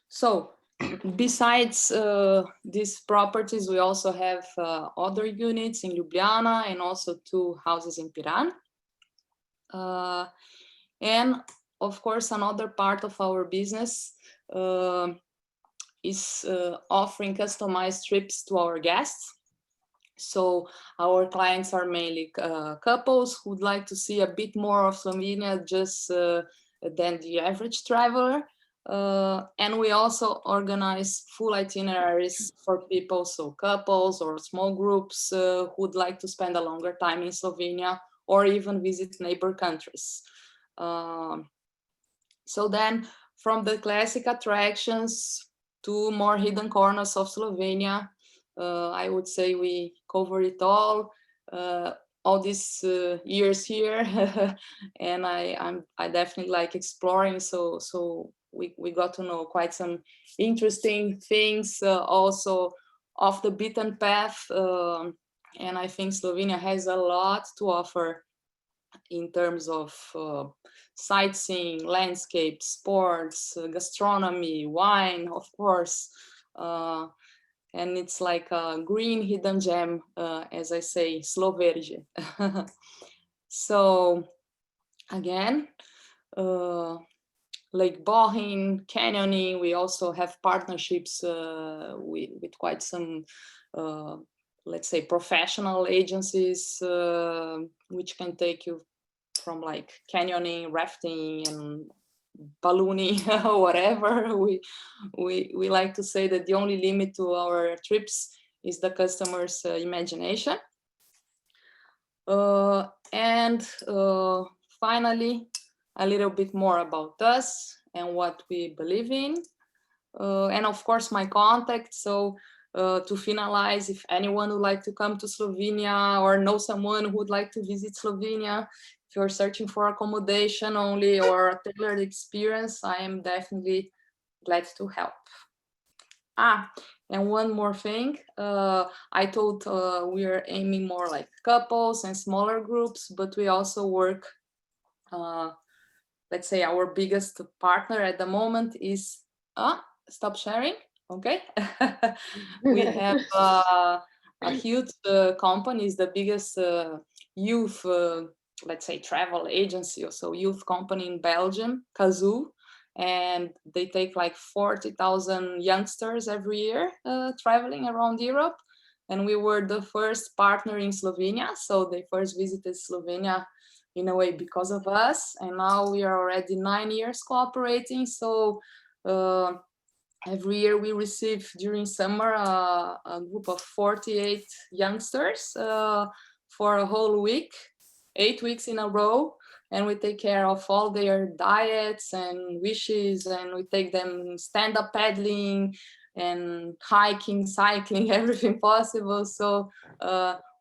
So besides these properties, we also have other units in Ljubljana and also 2 houses in Piran. And of course, another part of our business is offering customized trips to our guests. So our clients are mainly couples who would like to see a bit more of Slovenia just than the average traveler. And we also organize full itineraries for people, so couples or small groups who would like to spend a longer time in Slovenia or even visit neighbor countries. So then from the classic attractions to more hidden corners of Slovenia, I would say we cover it all these years here. And I definitely like exploring, so we got to know quite some interesting things, also off the beaten path. And I think Slovenia has a lot to offer in terms of sightseeing, landscape, sports, gastronomy, wine, of course. And it's like a green hidden gem, as I say, Sloverje. So again, Lake Bohin, canyoning. We also have partnerships with quite some, let's say, professional agencies, which can take you from like canyoning, rafting, and ballooning, whatever. We like to say that the only limit to our trips is the customer's imagination. And finally, a little bit more about us and what we believe in. And of course, my contact. So to finalize, if anyone would like to come to Slovenia or know someone who would like to visit Slovenia, if you're searching for accommodation only or a tailored experience, I am definitely glad to help. And one more thing, I told we are aiming more like couples and smaller groups, but we also work, let's say our biggest partner at the moment is, stop sharing, okay. We have a huge company, is the biggest youth, let's say, travel agency, or so youth company in Belgium, Kazoo, and they take like 40,000 youngsters every year traveling around Europe. And we were the first partner in Slovenia, so they first visited Slovenia in a way because of us, and now we are already 9 years cooperating. So every year we receive during summer a group of 48 youngsters for a whole week, 8 weeks in a row, and we take care of all their diets and wishes, and we take them stand-up paddling and hiking, cycling, everything possible. So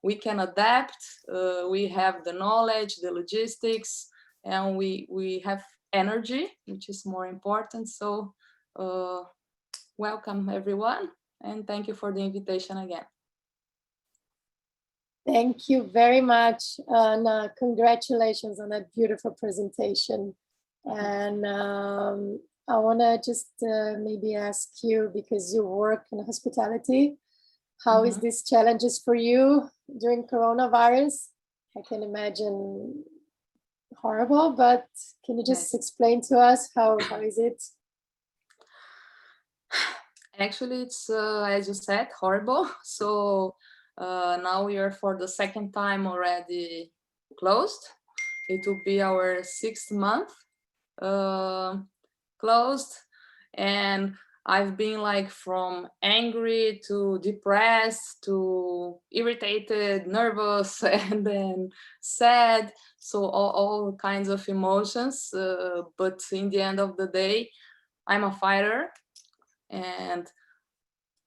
we can adapt, we have the knowledge, the logistics, and we have energy, which is more important. So welcome everyone, and thank you for the invitation again. Thank you very much, and congratulations on that beautiful presentation. And I want to just maybe ask you, because you work in hospitality, how is these challenges for you during coronavirus? I can imagine horrible, but can you just explain to us how is it? Actually, it's as you said, horrible. So now we are for the second time already closed. It will be our 6th month closed, and I've been like from angry to depressed to irritated, nervous, and then sad. So all kinds of emotions. But in the end of the day, I'm a fighter, and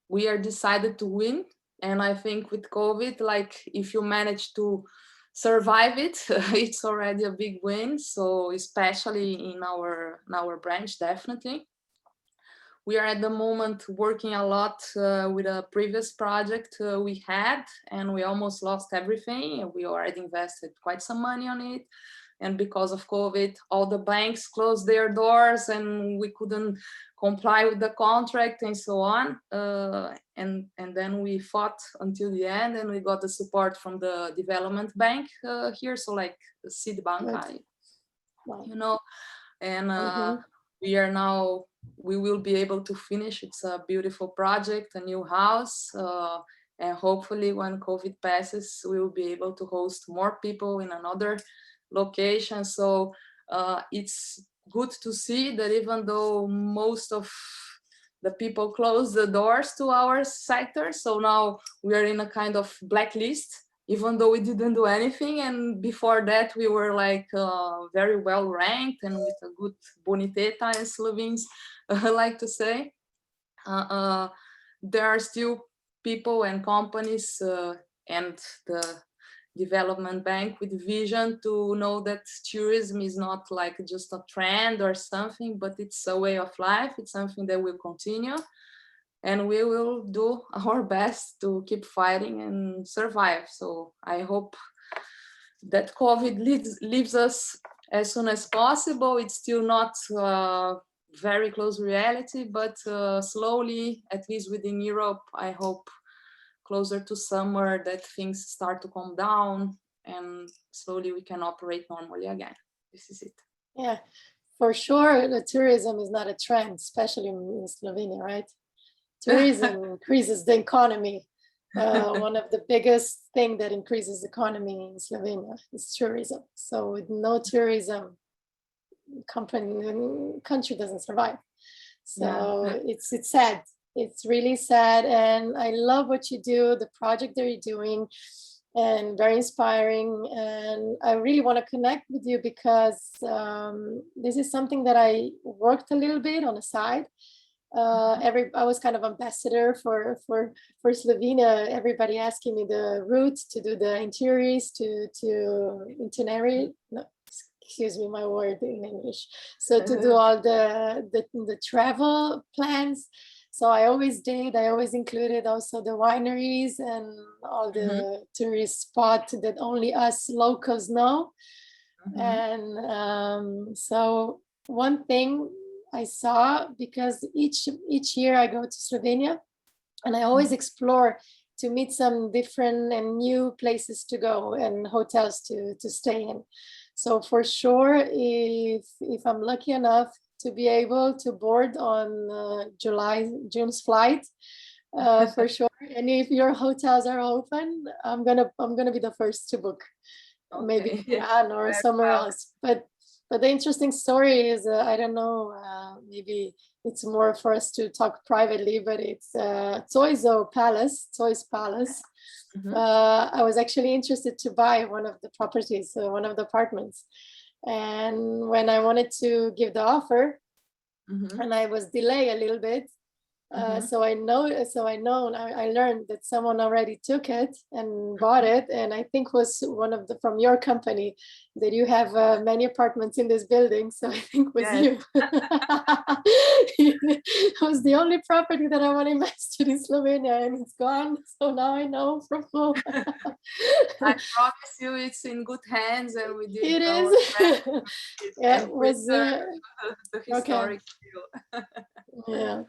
we are decided to win. And I think with COVID, like if you manage to survive it, it's already a big win. So especially in our branch, definitely. We are at the moment working a lot with a previous project we had, and we almost lost everything. We already invested quite some money on it. And because of COVID, all the banks closed their doors and we couldn't comply with the contract and so on. And then we fought until the end, and we got the support from the development bank here. So like the Seed Bank, you know, and we will be able to finish. It's a beautiful project, a new house. And hopefully when COVID passes, we will be able to host more people in another location. So it's good to see that even though most of the people closed the doors to our sector, so now we are in a kind of blacklist, even though we didn't do anything. And before that, we were like very well ranked and with a good boniteta, as Slovenes like to say. There are still people and companies and the development bank with vision to know that tourism is not like just a trend or something, but it's a way of life. It's something that will continue, and we will do our best to keep fighting and survive. So I hope that COVID leaves us as soon as possible. It's still not very close reality, but slowly, at least within Europe, I hope closer to summer that things start to calm down and slowly we can operate normally again. This is it. Yeah, for sure. The tourism is not a trend, especially in Slovenia, right? Tourism increases the economy. One of the biggest thing that increases the economy in Slovenia is tourism. So with no tourism, country doesn't survive. So it's sad. It's really sad, and I love what you do, the project that you're doing, and very inspiring. And I really want to connect with you because this is something that I worked a little bit on the side. I was kind of ambassador for Slovenia. Everybody asking me the routes to do the interiors, to itinerary. No, excuse me, my word in English. So to do all the travel plans. So I always included also the wineries and all the tourist spots that only us locals know. And so one thing I saw, because each year I go to Slovenia and I always explore to meet some different and new places to go and hotels to stay in. So for sure, if I'm lucky enough to be able to board on June's flight, for sure. And if your hotels are open, I'm gonna be the first to book, maybe Iran or somewhere else. But the interesting story is, I don't know, maybe it's more for us to talk privately, but it's Zoi's Palace. I was actually interested to buy one of the properties, one of the apartments. And when I wanted to give the offer, and I was delayed a little bit, so I learned that someone already took it and bought it, and I think was one of the from your company, that you have many apartments in this building. So I think was you. It was the only property that I want to invest in Slovenia, and it's gone. So now I know from home. I promise you, it's in good hands, and we did. It is. Yeah, it was the historic view. Yeah,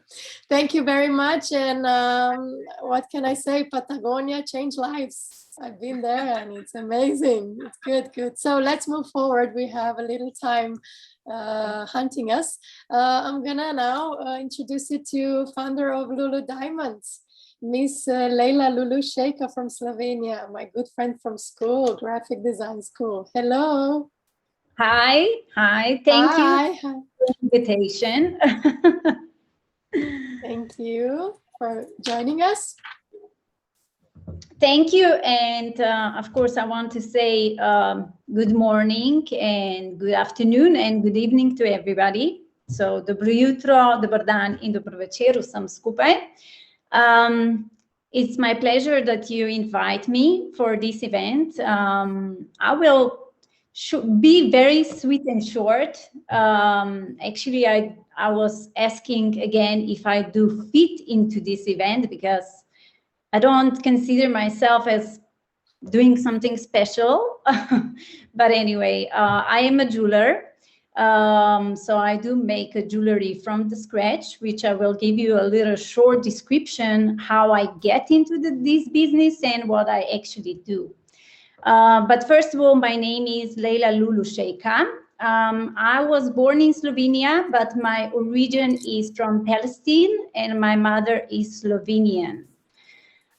thank you very much. And what can I say? Patagonia changed lives. I've been there and it's amazing. It's good. So let's move forward. We have a little time hunting us. I'm gonna now introduce you to founder of Lulu Diamonds, Miss Leila Lulu Sheika from Slovenia, my good friend from school, graphic design school. Hello. Hi. Thank you for the invitation. Thank you for joining us. Thank you. And of course, I want to say good morning and good afternoon and good evening to everybody. So, dobro jutro, dober dan in dobro večer vsem skupaj. It's my pleasure that you invite me for this event. I will be very sweet and short. Actually, I was asking again if I do fit into this event, because I don't consider myself as doing something special. But anyway, I am a jeweler. So I do make a jewelry from the scratch, which I will give you a little short description how I get into this business and what I actually do. But first of all, my name is Leila Lulu Sheika. I was born in Slovenia, but my origin is from Palestine and my mother is Slovenian.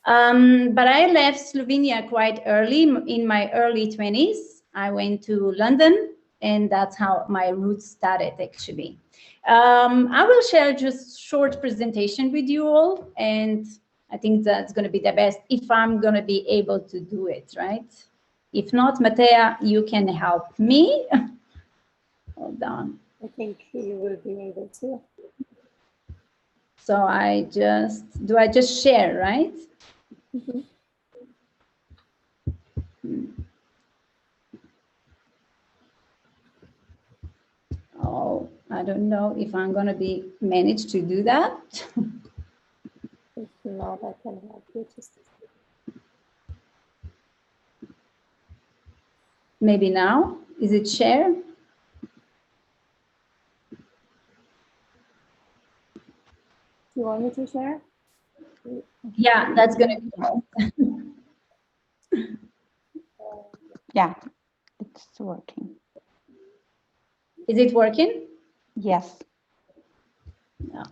But I left Slovenia quite early, in my early 20s. I went to London, and that's how my roots started, actually. I will share just short presentation with you all, and I think that's going to be the best if I'm going to be able to do it, right? If not, Matea, you can help me. Hold on. I think you will be able to. So do I just share, right? Oh, I don't know if I'm going to manage to do that. If not, I can help you. Maybe now. Is it share? You want me to share? Yeah, that's going to be Yeah, it's working. Is it working? Yes. No.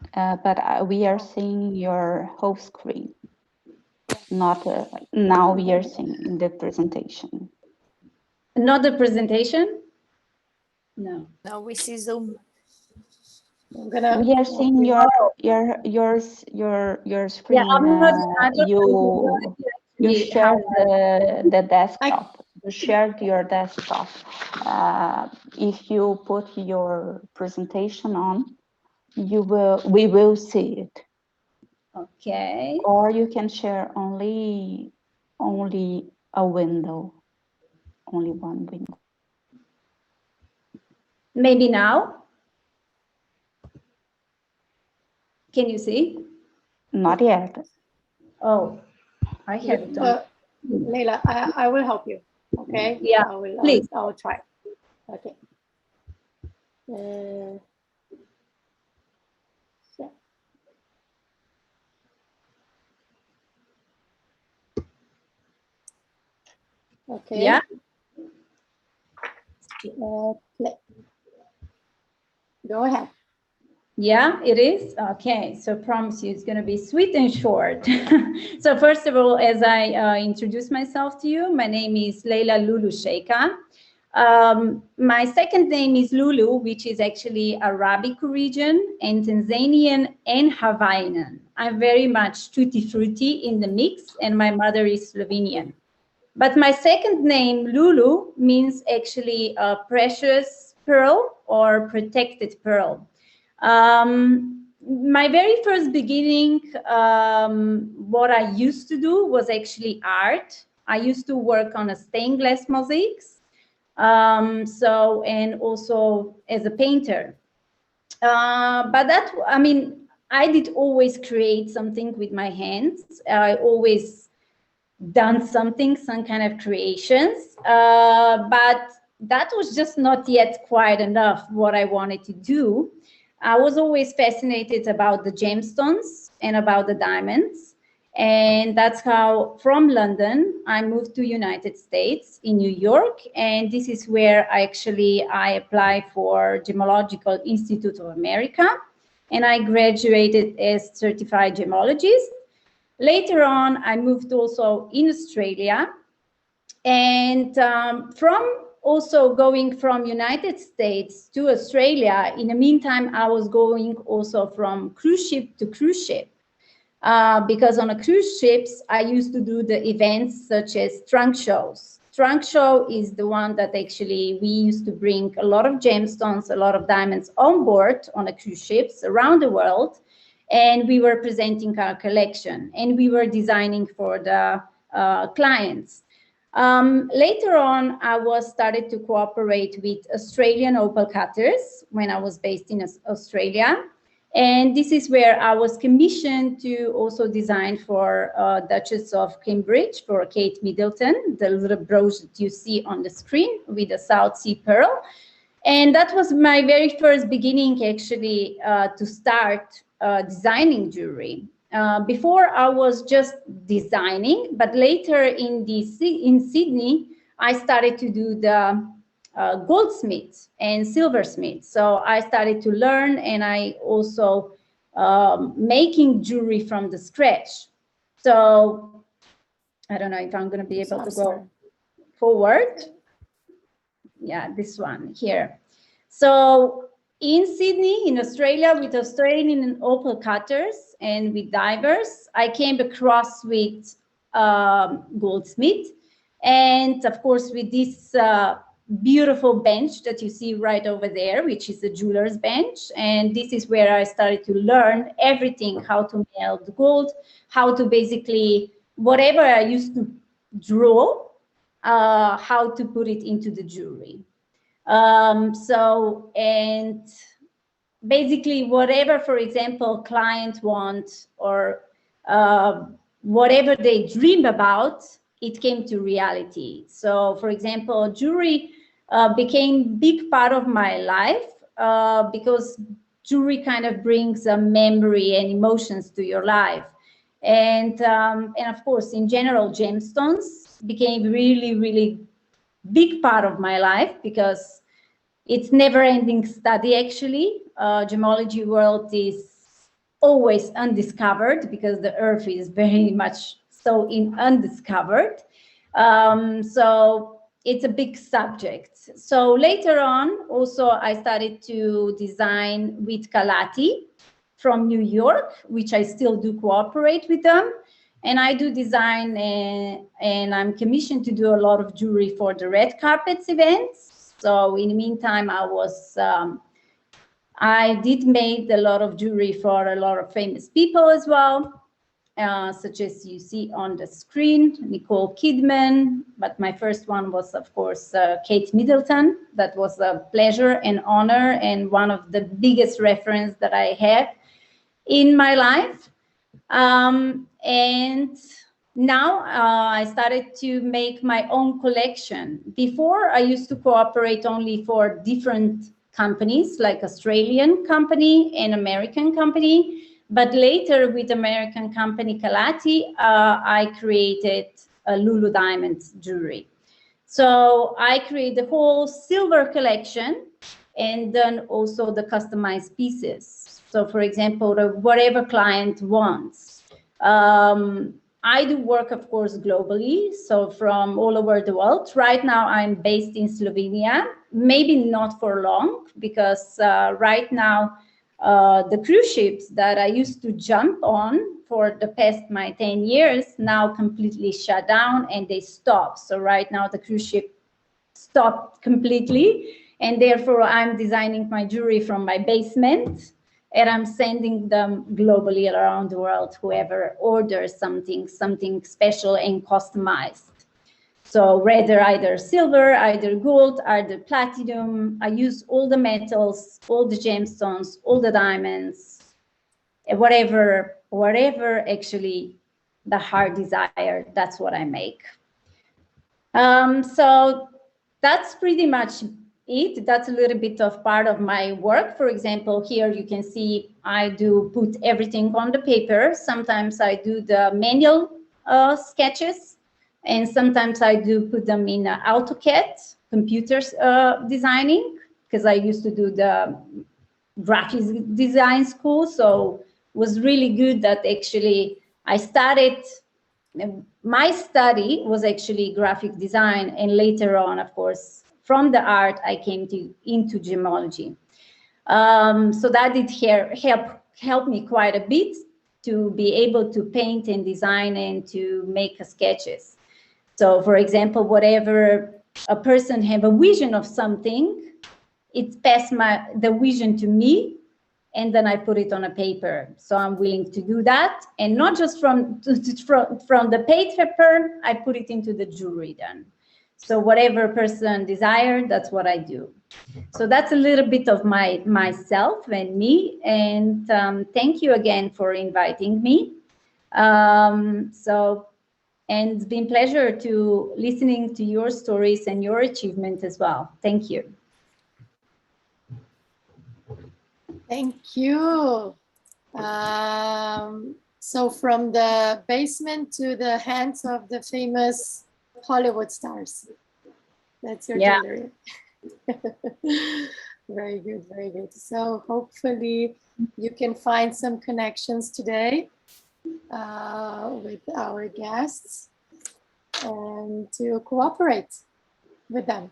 But we are seeing your whole screen. Not now we are seeing the presentation. Not the presentation? No. No, we see Zoom. We are seeing your screen. Yeah, you shared the desktop. You shared your desktop. If you put your presentation on, we will see it. Okay. Or you can share only a window, only one window. Maybe now. Can you see? Not yet. Oh, I have it on. Leila, I will help you. Okay. Yeah. Please. I will try. Okay. Yeah. Okay. Yeah. Play. Go ahead. Yeah, it is. Okay, so promise you it's going to be sweet and short. So first of all, as I introduce myself to you, my name is Leila Lulu Sheika. My second name is Lulu, which is actually Arabic origin, and Tanzanian and Hawaiian. I'm very much tutti frutti in the mix, and my mother is Slovenian. But my second name, Lulu, means actually a precious pearl or protected pearl. My very first beginning, what I used to do was actually art. I used to work on a stained glass mosaics, and also as a painter. But that, I mean, I did always create something with my hands. I always done something, some kind of creations, but that was just not yet quite enough what I wanted to do. I was always fascinated about the gemstones and about the diamonds. And that's how from London, I moved to United States in New York. And this is where I applied for Gemological Institute of America. And I graduated as certified gemologist. Later on, I moved also in Australia. And from also going from United States to Australia, in the meantime, I was going also from cruise ship to cruise ship. Because on a cruise ships, I used to do the events such as trunk shows. Trunk show is the one that actually we used to bring a lot of gemstones, a lot of diamonds on board on the cruise ships around the world. And we were presenting our collection and we were designing for the clients. Later on, I started to cooperate with Australian opal cutters when I was based in Australia. And this is where I was commissioned to also design for Duchess of Cambridge, for Kate Middleton, the little brooch that you see on the screen with the South Sea pearl. And that was my very first beginning actually to start designing jewelry. Before I was just designing, but later in Sydney, I started to do the goldsmith and silversmith. So I started to learn, and I also making jewelry from the scratch. So I don't know if I'm going to be able to go forward. Yeah, this one here. So in Sydney, in Australia, with Australian opal cutters and with divers, I came across with goldsmith, and of course with this beautiful bench that you see right over there, which is a jeweler's bench. And this is where I started to learn everything, how to melt gold, how to basically, whatever I used to draw, how to put it into the jewelry. And basically whatever, for example, client want or whatever they dream about, it came to reality. So for example, jewelry became big part of my life because jewelry kind of brings a memory and emotions to your life. And of course, in general, gemstones became really, really big part of my life because it's never-ending study, actually. Gemology world is always undiscovered because the earth is very much so undiscovered. So it's a big subject. So later on, also, I started to design with Kalati from New York, which I still do cooperate with them. And I do design and I'm commissioned to do a lot of jewelry for the red carpets events. So in the meantime, I did make a lot of jewelry for a lot of famous people as well, such as you see on the screen, Nicole Kidman. But my first one was, of course, Kate Middleton. That was a pleasure and honor and one of the biggest reference that I have in my life. And now I started to make my own collection. Before, I used to cooperate only for different companies, like Australian company and American company. But later, with American company Kalati, I created a Lulu Diamonds jewelry. So I create the whole silver collection and then also the customized pieces. So for example, whatever client wants. I do work, of course, globally, so from all over the world. Right now, I'm based in Slovenia, maybe not for long, because right now the cruise ships that I used to jump on for the past my 10 years now completely shut down and they stop. So right now the cruise ship stopped completely, and therefore I'm designing my jewelry from my basement and I'm sending them globally around the world, whoever orders something special and customized. So rather either silver, either gold, either platinum. I use all the metals, all the gemstones, all the diamonds, whatever actually the heart desire, that's what I make. So that's pretty much it. That's a little bit of part of my work. For example, here you can see I do put everything on the paper. Sometimes I do the manual sketches, and sometimes I do put them in AutoCAD, computers designing, because I used to do the graphics design school. So it was really good that actually I started, my study was actually graphic design, and later on, of course, from the art, I came into gemology. So that did help me quite a bit to be able to paint and design and to make sketches. So for example, whatever a person have a vision of something, it pass the vision to me, and then I put it on a paper. So I'm willing to do that. And not just from the paper, I put it into the jewelry then. So whatever person desire, that's what I do. So that's a little bit of myself and me. And thank you again for inviting me. And it's been a pleasure to listening to your stories and your achievement as well. Thank you. Thank you. So from the basement to the hands of the famous Hollywood stars. That's your jewelry. Very good, very good. So hopefully you can find some connections today with our guests and to cooperate with them.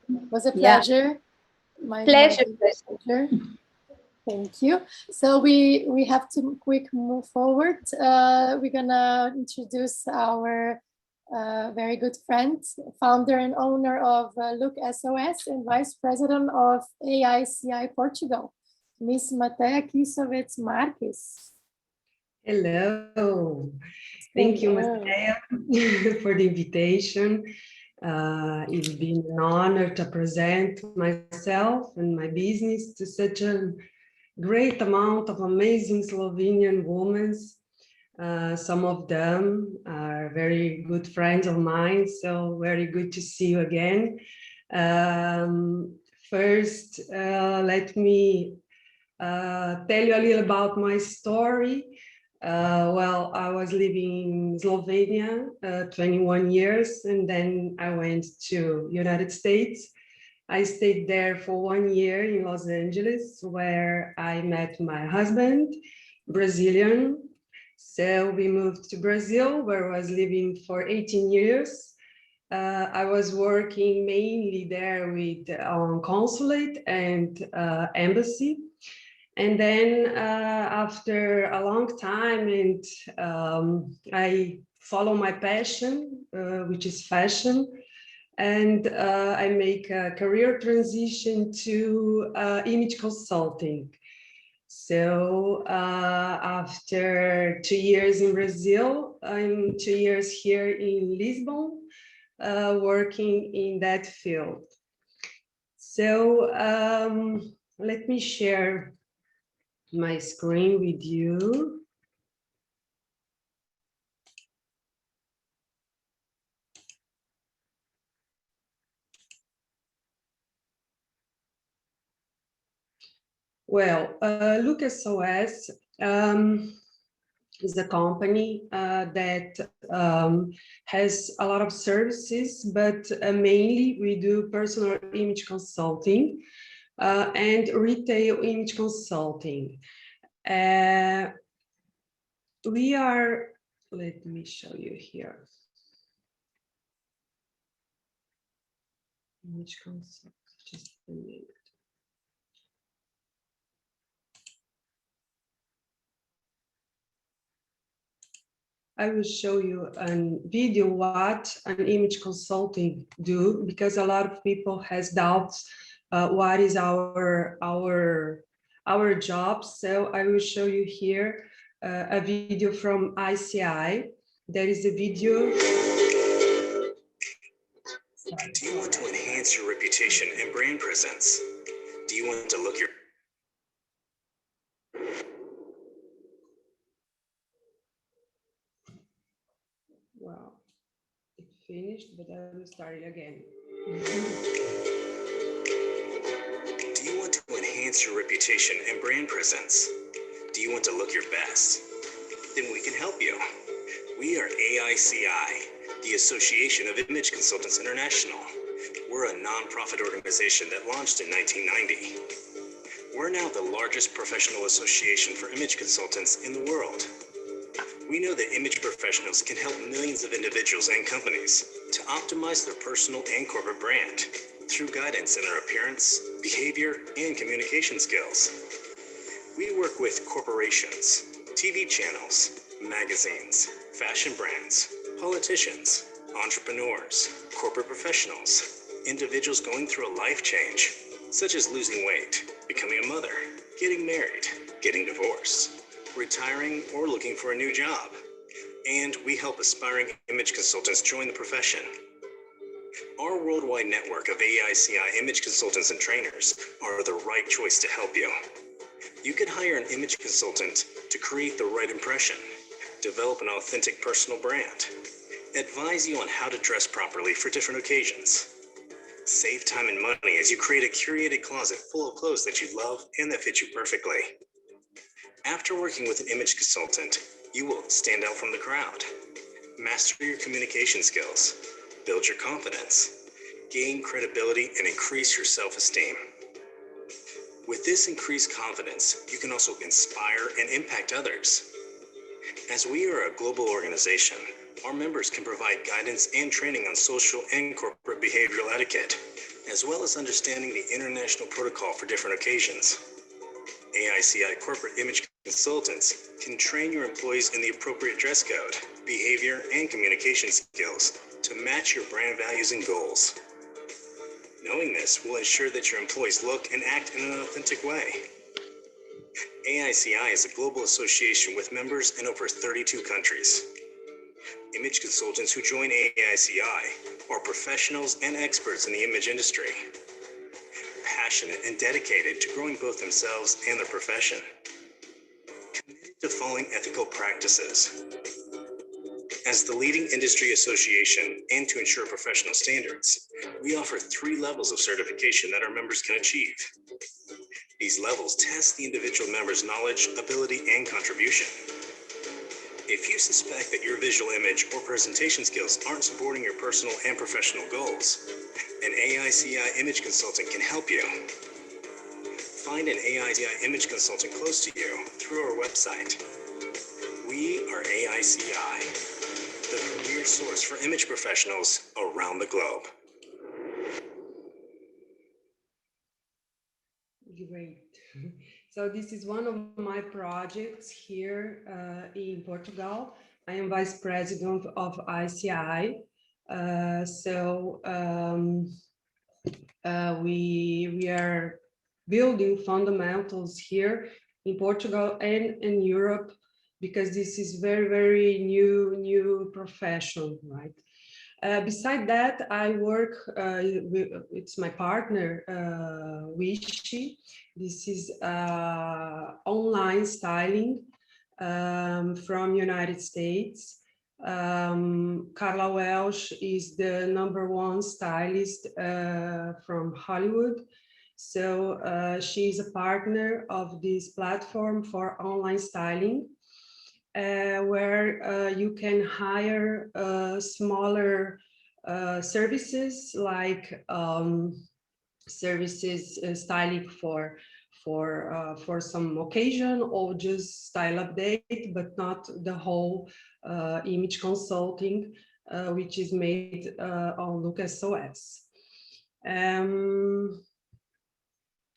It was a pleasure. My pleasure. Thank you. So we have to quick move forward. We're gonna introduce our very good friend, founder and owner of Look SOS and Vice President of AICI Portugal, Miss Matea Kisovec Marques. Hello. Thank you, Matea, for the invitation. It's been an honor to present myself and my business to such a great amount of amazing Slovenian women. Some of them are very good friends of mine, so very good to see you again. First, let me tell you a little about my story. Well, I was living in Slovenia 21 years, and then I went to United States. I stayed there for 1 year in Los Angeles, where I met my husband, Brazilian. So we moved to Brazil, where I was living for 18 years. I was working mainly there with consulate and embassy. And then after a long time, and I follow my passion, which is fashion. And I make a career transition to image consulting. So after 2 years in Brazil, I'm 2 years here in Lisbon, working in that field. So let me share my screen with you. Well, Look SOS is a company that has a lot of services, but mainly we do personal image consulting and retail image consulting. We are, let me show you here. Image consult, just a minute. I will show you a video what an image consulting do, because a lot of people has doubts what is our job. So I will show you here a video from ICI. There is a video. Do you want to enhance your reputation and brand presence? Do you want to look your Wow, it finished, but I will start it again. Do you want to enhance your reputation and brand presence? Do you want to look your best? Then we can help you. We are AICI, the Association of Image Consultants International. We're a nonprofit organization that launched in 1990. We're now the largest professional association for image consultants in the world. We know that image professionals can help millions of individuals and companies to optimize their personal and corporate brand through guidance in their appearance, behavior, and communication skills. We work with corporations, TV channels, magazines, fashion brands, politicians, entrepreneurs, corporate professionals, individuals going through a life change, such as losing weight, becoming a mother, getting married, getting divorced, retiring, or looking for a new job. And we help aspiring image consultants join the profession. Our worldwide network of AICI image consultants and trainers are the right choice to help you. You can hire an image consultant to create the right impression, develop an authentic personal brand, advise you on how to dress properly for different occasions, save time and money as you create a curated closet full of clothes that you love and that fit you perfectly. After working with an image consultant, you will stand out from the crowd, master your communication skills, build your confidence, gain credibility, and increase your self-esteem. With this increased confidence, you can also inspire and impact others. As we are a global organization, our members can provide guidance and training on social and corporate behavioral etiquette, as well as understanding the international protocol for different occasions. AICI corporate image consultants can train your employees in the appropriate dress code, behavior, and communication skills to match your brand values and goals. Knowing this will ensure that your employees look and act in an authentic way. AICI is a global association with members in over 32 countries. Image consultants who join AICI are professionals and experts in the image industry, passionate and dedicated to growing both themselves and their profession, committed to following ethical practices. As the leading industry association and to ensure professional standards, we offer 3 levels of certification that our members can achieve. These levels test the individual member's knowledge, ability, and contribution. If you suspect that your visual image or presentation skills aren't supporting your personal and professional goals, an AICI image consultant can help you. Find an AICI image consultant close to you through our website. We are AICI, the premier source for image professionals around the globe. Great. So this is one of my projects here in Portugal. I am vice president of ICI. We are building fundamentals here in Portugal and in Europe, because this is very, very new profession, right? Beside that, I work, it's my partner, Wishi. This is online styling from United States. Carla Welsh is the #1 stylist from Hollywood. So she's a partner of this platform for online styling, where you can hire smaller services, like services styling for some occasion, or just style update, but not the whole image consulting, which is made on LucasOS.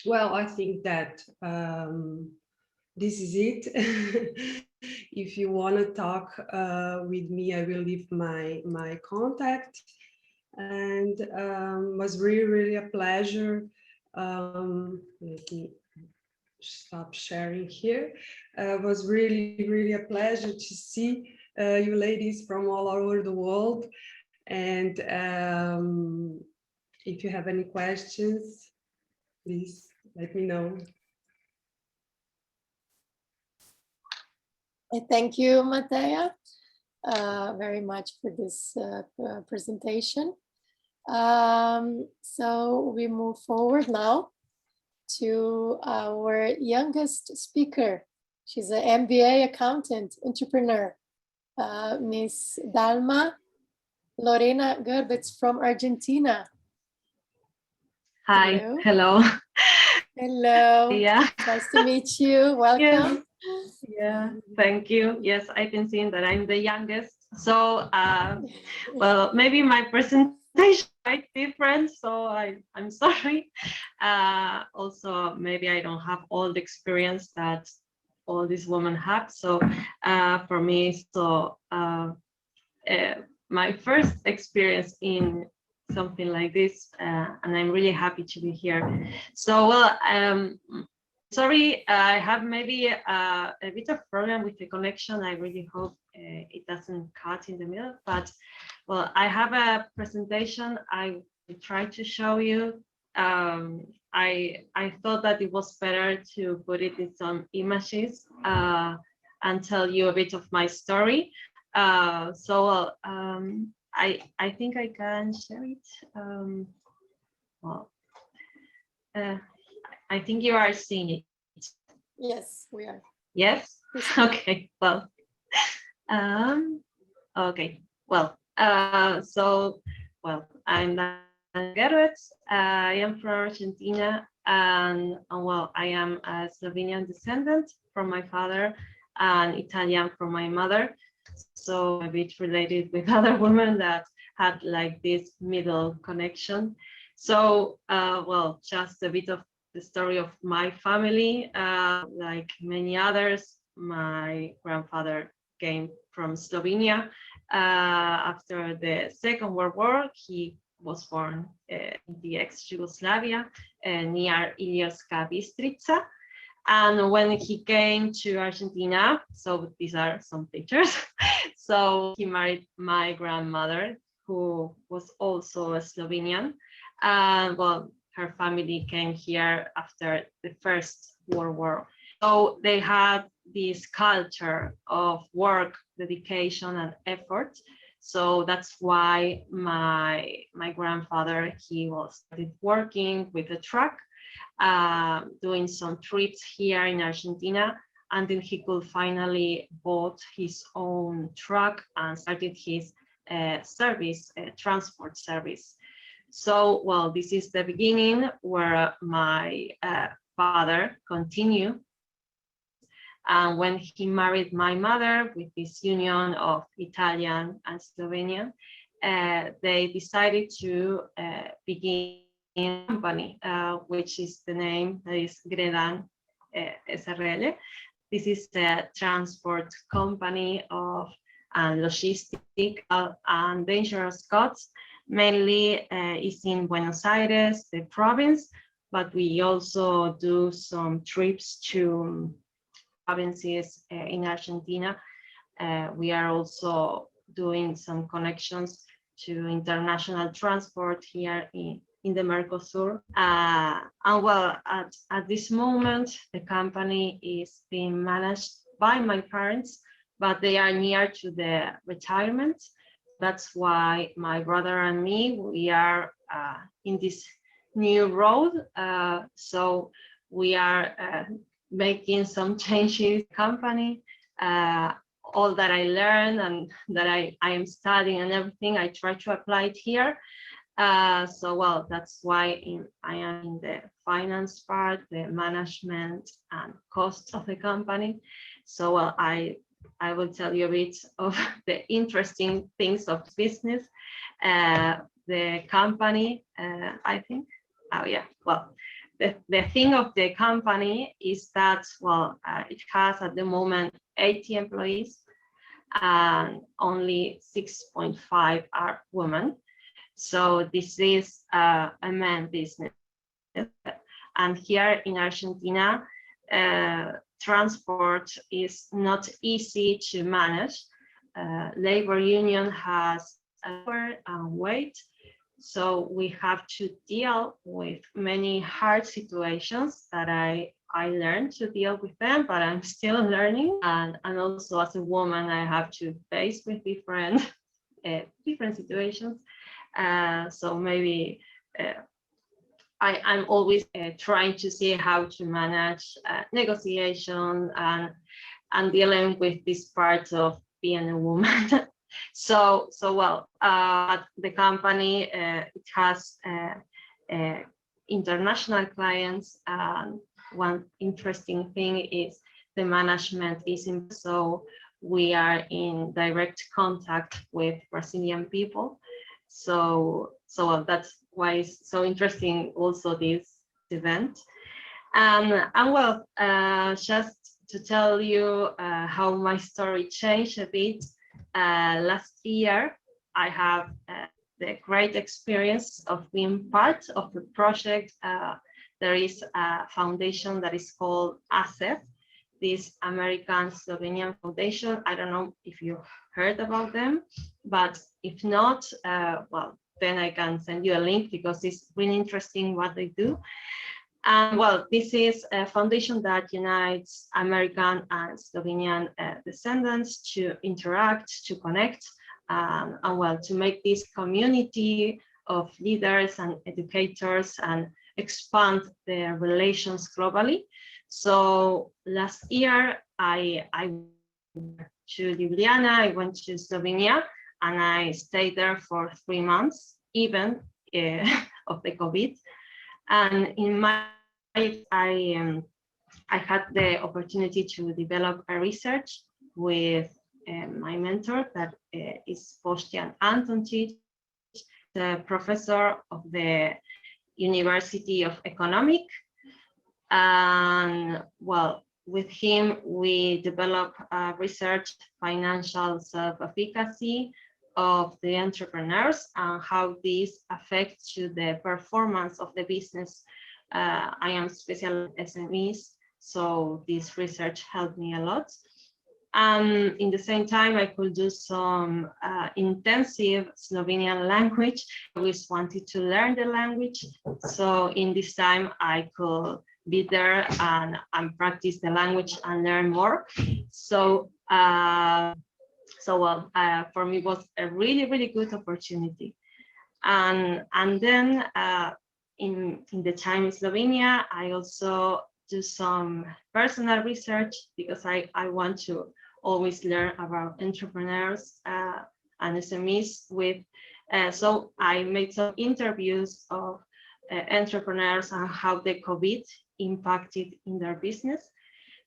Well, I think that this is it. If you want to talk with me, I will leave my contact. And was really a pleasure. Let me stop sharing here. Was really a pleasure to see you ladies from all over the world. And if you have any questions, please let me know. Thank you, Matea, very much for this presentation. So we move forward now to our youngest speaker. She's an MBA accountant, entrepreneur, Miss Dalma Lorena Gerbitz from Argentina. Hi, hello. Hello. Yeah. Nice to meet you. Welcome. Yeah, thank you. Yes, I've been seeing that I'm the youngest. So, well, maybe my presentation is quite different, so I'm sorry. Also, maybe I don't have all the experience that all these women have. So for me, so my first experience in something like this, and I'm really happy to be here. So, well, sorry, I have maybe a bit of problem with the connection. I really hope it doesn't cut in the middle, but well, I have a presentation I will try to show you. I thought that it was better to put it in some images and tell you a bit of my story. So I think I can share it. Well, I think you are seeing it. Yes, we are. Yes? Okay, well, okay, well, so, well, I'm Gerwitz. I am from Argentina, and well, I am a Slovenian descendant from my father and Italian from my mother. So a bit related with other women that had like this middle connection. So, well, just a bit of the story of my family. Like many others, my grandfather came from Slovenia. After the Second World War, he was born in the ex-Yugoslavia near Ilirska Bistrica. And when he came to Argentina, so these are some pictures. So he married my grandmother, who was also a Slovenian. And well, her family came here after the First World War. So they had this culture of work, dedication, and effort. So that's why my grandfather, he was started working with a truck, doing some trips here in Argentina, and then he could finally bought his own truck and started his transport service. So, well, this is the beginning where my father continued. And when he married my mother with this union of Italian and Slovenian, they decided to begin a company, which is the name that is Gredan SRL. This is the transport company of logistic and dangerous goods. Mainly is in Buenos Aires, the province, but we also do some trips to provinces in Argentina. We are also doing some connections to international transport here in the Mercosur. And well, at this moment, the company is being managed by my parents, but they are near to the retirement. That's why my brother and me, we are in this new road. So we are making some changes in the company. All that I learned and that I am studying and everything, I try to apply it here. So, well, that's why I am in the finance part, the management and cost of the company. So, well, I will tell you a bit of the interesting things of business. The company, I think, oh yeah, well, the thing of the company is that, well, it has at the moment 80 employees, and only 6.5 are women. So this is a man business. And here in Argentina, transport is not easy to manage. Labor union has hour and weight, so we have to deal with many hard situations that I learned to deal with them, but I'm still learning. And also as a woman, I have to face with different situations. So maybe I'm always trying to see how to manage negotiation and dealing with this part of being a woman. So well, the company it has international clients. One interesting thing is the management is in, so we are in direct contact with Brazilian people. So that's why it's so interesting also this event. And well, just to tell you how my story changed a bit. Last year, I have the great experience of being part of the project. There is a foundation that is called ASEF, this American Slovenian Foundation. I don't know if you heard about them, but if not, well, then I can send you a link because it's really interesting what they do. And well, this is a foundation that unites American and Slovenian descendants to interact, to connect, and well, to make this community of leaders and educators and expand their relations globally. So last year, I went to Ljubljana, I went to Slovenia, and I stayed there for 3 months, even of the COVID. And in my I had the opportunity to develop a research with my mentor, that is Boštjan Antončić, the professor of the University of Economics. And well, with him, we developed research financial self-efficacy of the entrepreneurs and how this affects to the performance of the business. I am special in SMEs, so this research helped me a lot. In the same time, I could do some intensive Slovenian language. I always wanted to learn the language, so in this time I could be there and practice the language and learn more. So well, for me, it was a really, really good opportunity. And then in the time in Slovenia, I also do some personal research because I want to always learn about entrepreneurs and SMEs with. So I made some interviews of entrepreneurs and how the COVID impacted in their business.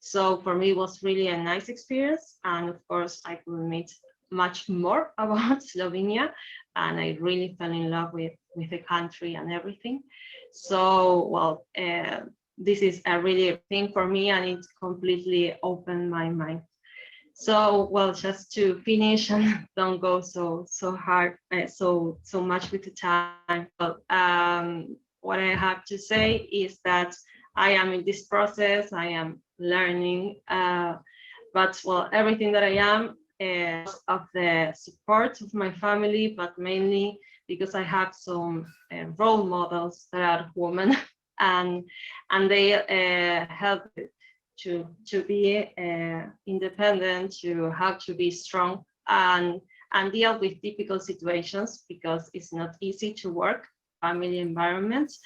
So for me, it was really a nice experience. And of course, I could meet much more about Slovenia. And I really fell in love with the country and everything. So, well, this is a really thing for me, and it completely opened my mind. So, well, just to finish and don't go so hard, so much with the time. But, what I have to say is that I am in this process. I am learning, but well, everything that I am is of the support of my family, but mainly because I have some role models that are women, and they help to be independent, to have to be strong and deal with difficult situations, because it's not easy to work family environments.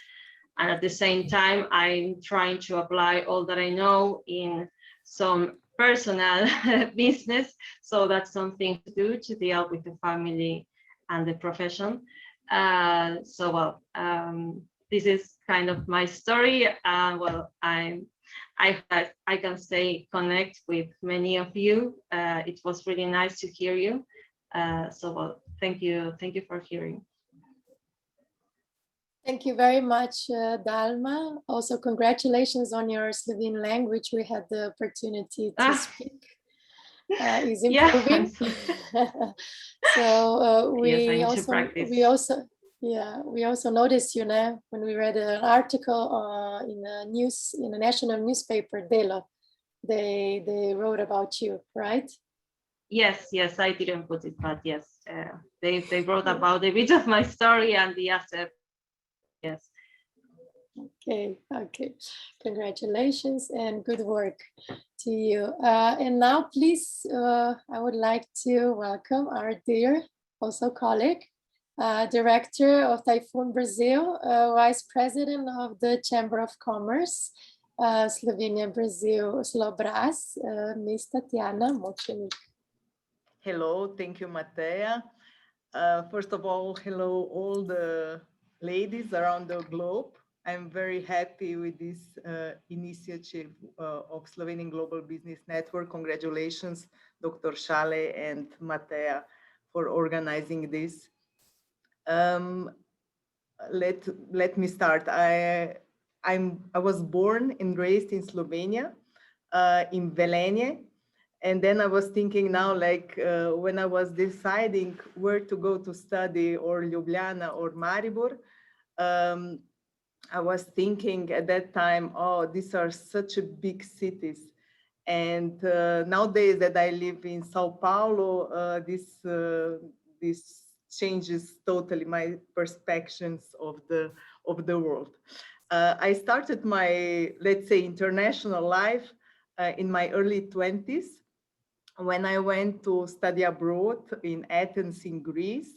And at the same time, I'm trying to apply all that I know in some personal business. So that's something to do to deal with the family and the profession. So well, this is kind of my story. Well, I can stay connect with many of you. It was really nice to hear you. So well, thank you for hearing. Thank you very much, Dalma. Also, congratulations on your Slovene language. We had the opportunity to speak. is improving. So Yes, I need to practice. we also noticed, you know, when we read an article in a national newspaper, Delo, they wrote about you, right? Yes, I didn't put it, but yes, they wrote about a bit of my story and the asset. Yes. Okay. Congratulations and good work to you. And now, please, I would like to welcome our dear, also colleague, Director of Typhoon Brazil, Vice President of the Chamber of Commerce, Slovenia Brazil, Slobras, Ms. Tatiana Mochenik. Hello, thank you, Matea. First of all, hello all the ladies around the globe. I'm very happy with this initiative of Slovenian Global Business Network. Congratulations, Dr. Šale and Matea, for organizing this. Let me start. I was born and raised in Slovenia, in Velenje. And then I was thinking now, like when I was deciding where to go to study, or Ljubljana or Maribor, I was thinking at that time, oh, these are such a big cities. And nowadays that I live in Sao Paulo, this changes totally my perceptions of the world. I started my, let's say, international life in my early 20s. When I went to study abroad in Athens in Greece.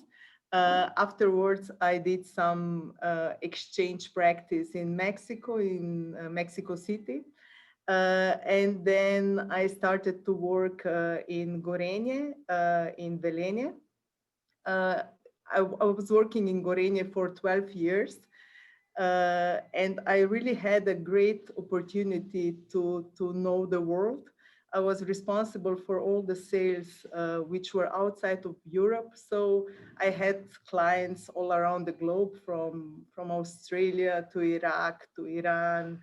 Afterwards, I did some exchange practice in Mexico, in Mexico City. And then I started to work in Gorenje, in Velenje. I was working in Gorenje for 12 years. And I really had a great opportunity to know the world. I was responsible for all the sales which were outside of Europe. So I had clients all around the globe, from Australia to Iraq to Iran,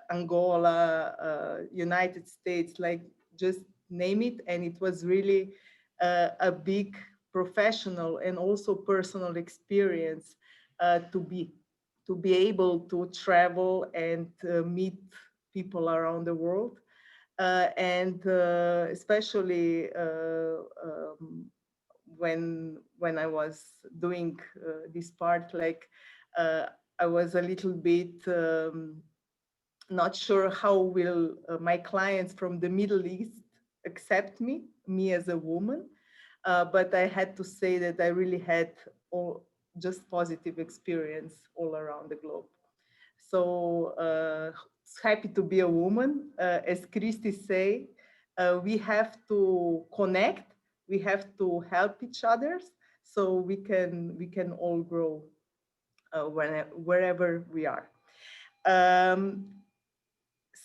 Angola, United States, like just name it. And it was really a big professional and also personal experience to be able to travel and meet people around the world. And especially when I was doing this part, like I was a little bit not sure how will my clients from the Middle East accept me as a woman. But I had to say that I really had just positive experience all around the globe. So happy to be a woman. As Christy say, we have to connect, we have to help each other, so we can all grow wherever we are.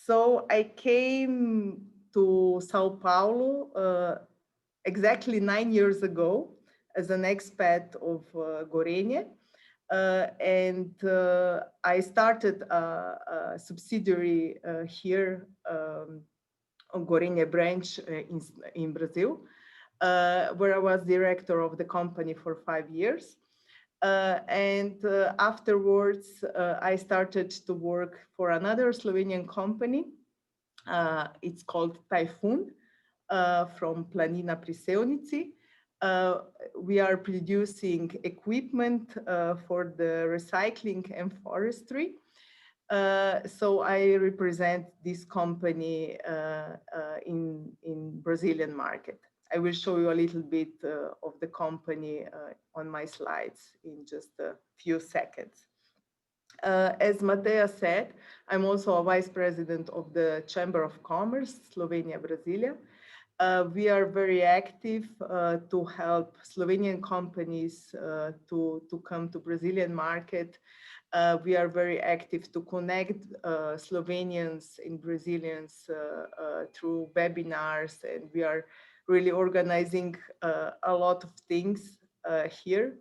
So I came to Sao Paulo exactly 9 years ago as an expat of Gorenje. And I started a subsidiary here on Gorenje branch in Brazil, where I was director of the company for 5 years. And afterwards, I started to work for another Slovenian company. It's called Typhoon, from Planina pri Sevnici. We are producing equipment for the recycling and forestry. So I represent this company in Brazilian market. I will show you a little bit of the company on my slides in just a few seconds. As Matea said, I'm also a vice president of the Chamber of Commerce, Slovenia Brasilia. We are very active to help Slovenian companies to come to Brazilian market. We are very active to connect Slovenians and Brazilians through webinars, and we are really organizing a lot of things here.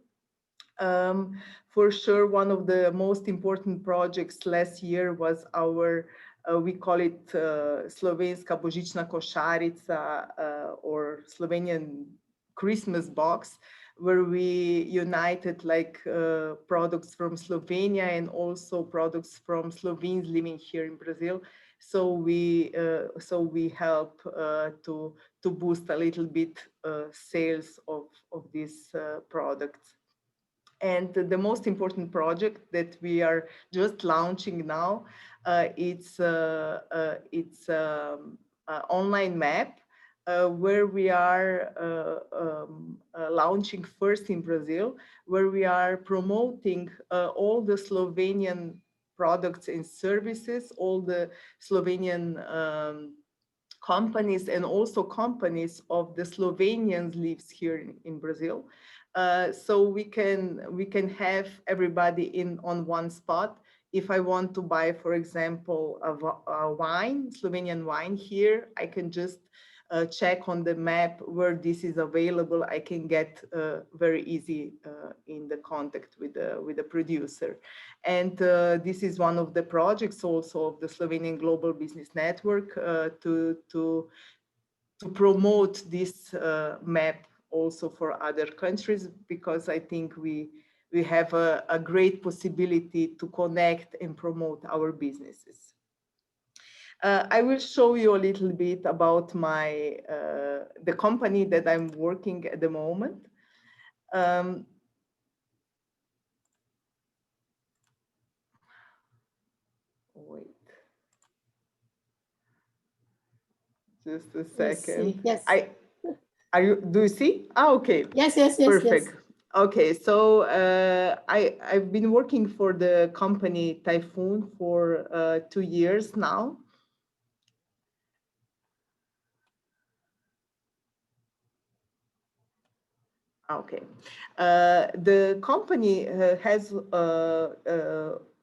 For sure, one of the most important projects last year was our We call it Slovenska božična košarica or Slovenian Christmas box, where we united like products from Slovenia and also products from Slovenes living here in Brazil. So we help to boost a little bit sales of these products. And the most important project that we are just launching now, it's an online map where we are launching first in Brazil, where we are promoting all the Slovenian products and services, all the Slovenian companies and also companies of the Slovenians lives here in Brazil. So we can have everybody on one spot. If I want to buy, for example, a wine, Slovenian wine here, I can just check on the map where this is available. I can get very easy in the contact with the producer. And this is one of the projects also of the Slovenian Global Business Network to promote this map also for other countries, because I think we have a great possibility to connect and promote our businesses. I will show you a little bit about my the company that I'm working at the moment. Wait, just a second. Yes. Do you see? Ah, okay. Yes. Perfect. Yes. Okay, so I've been working for the company Typhoon for 2 years now. Okay, the company has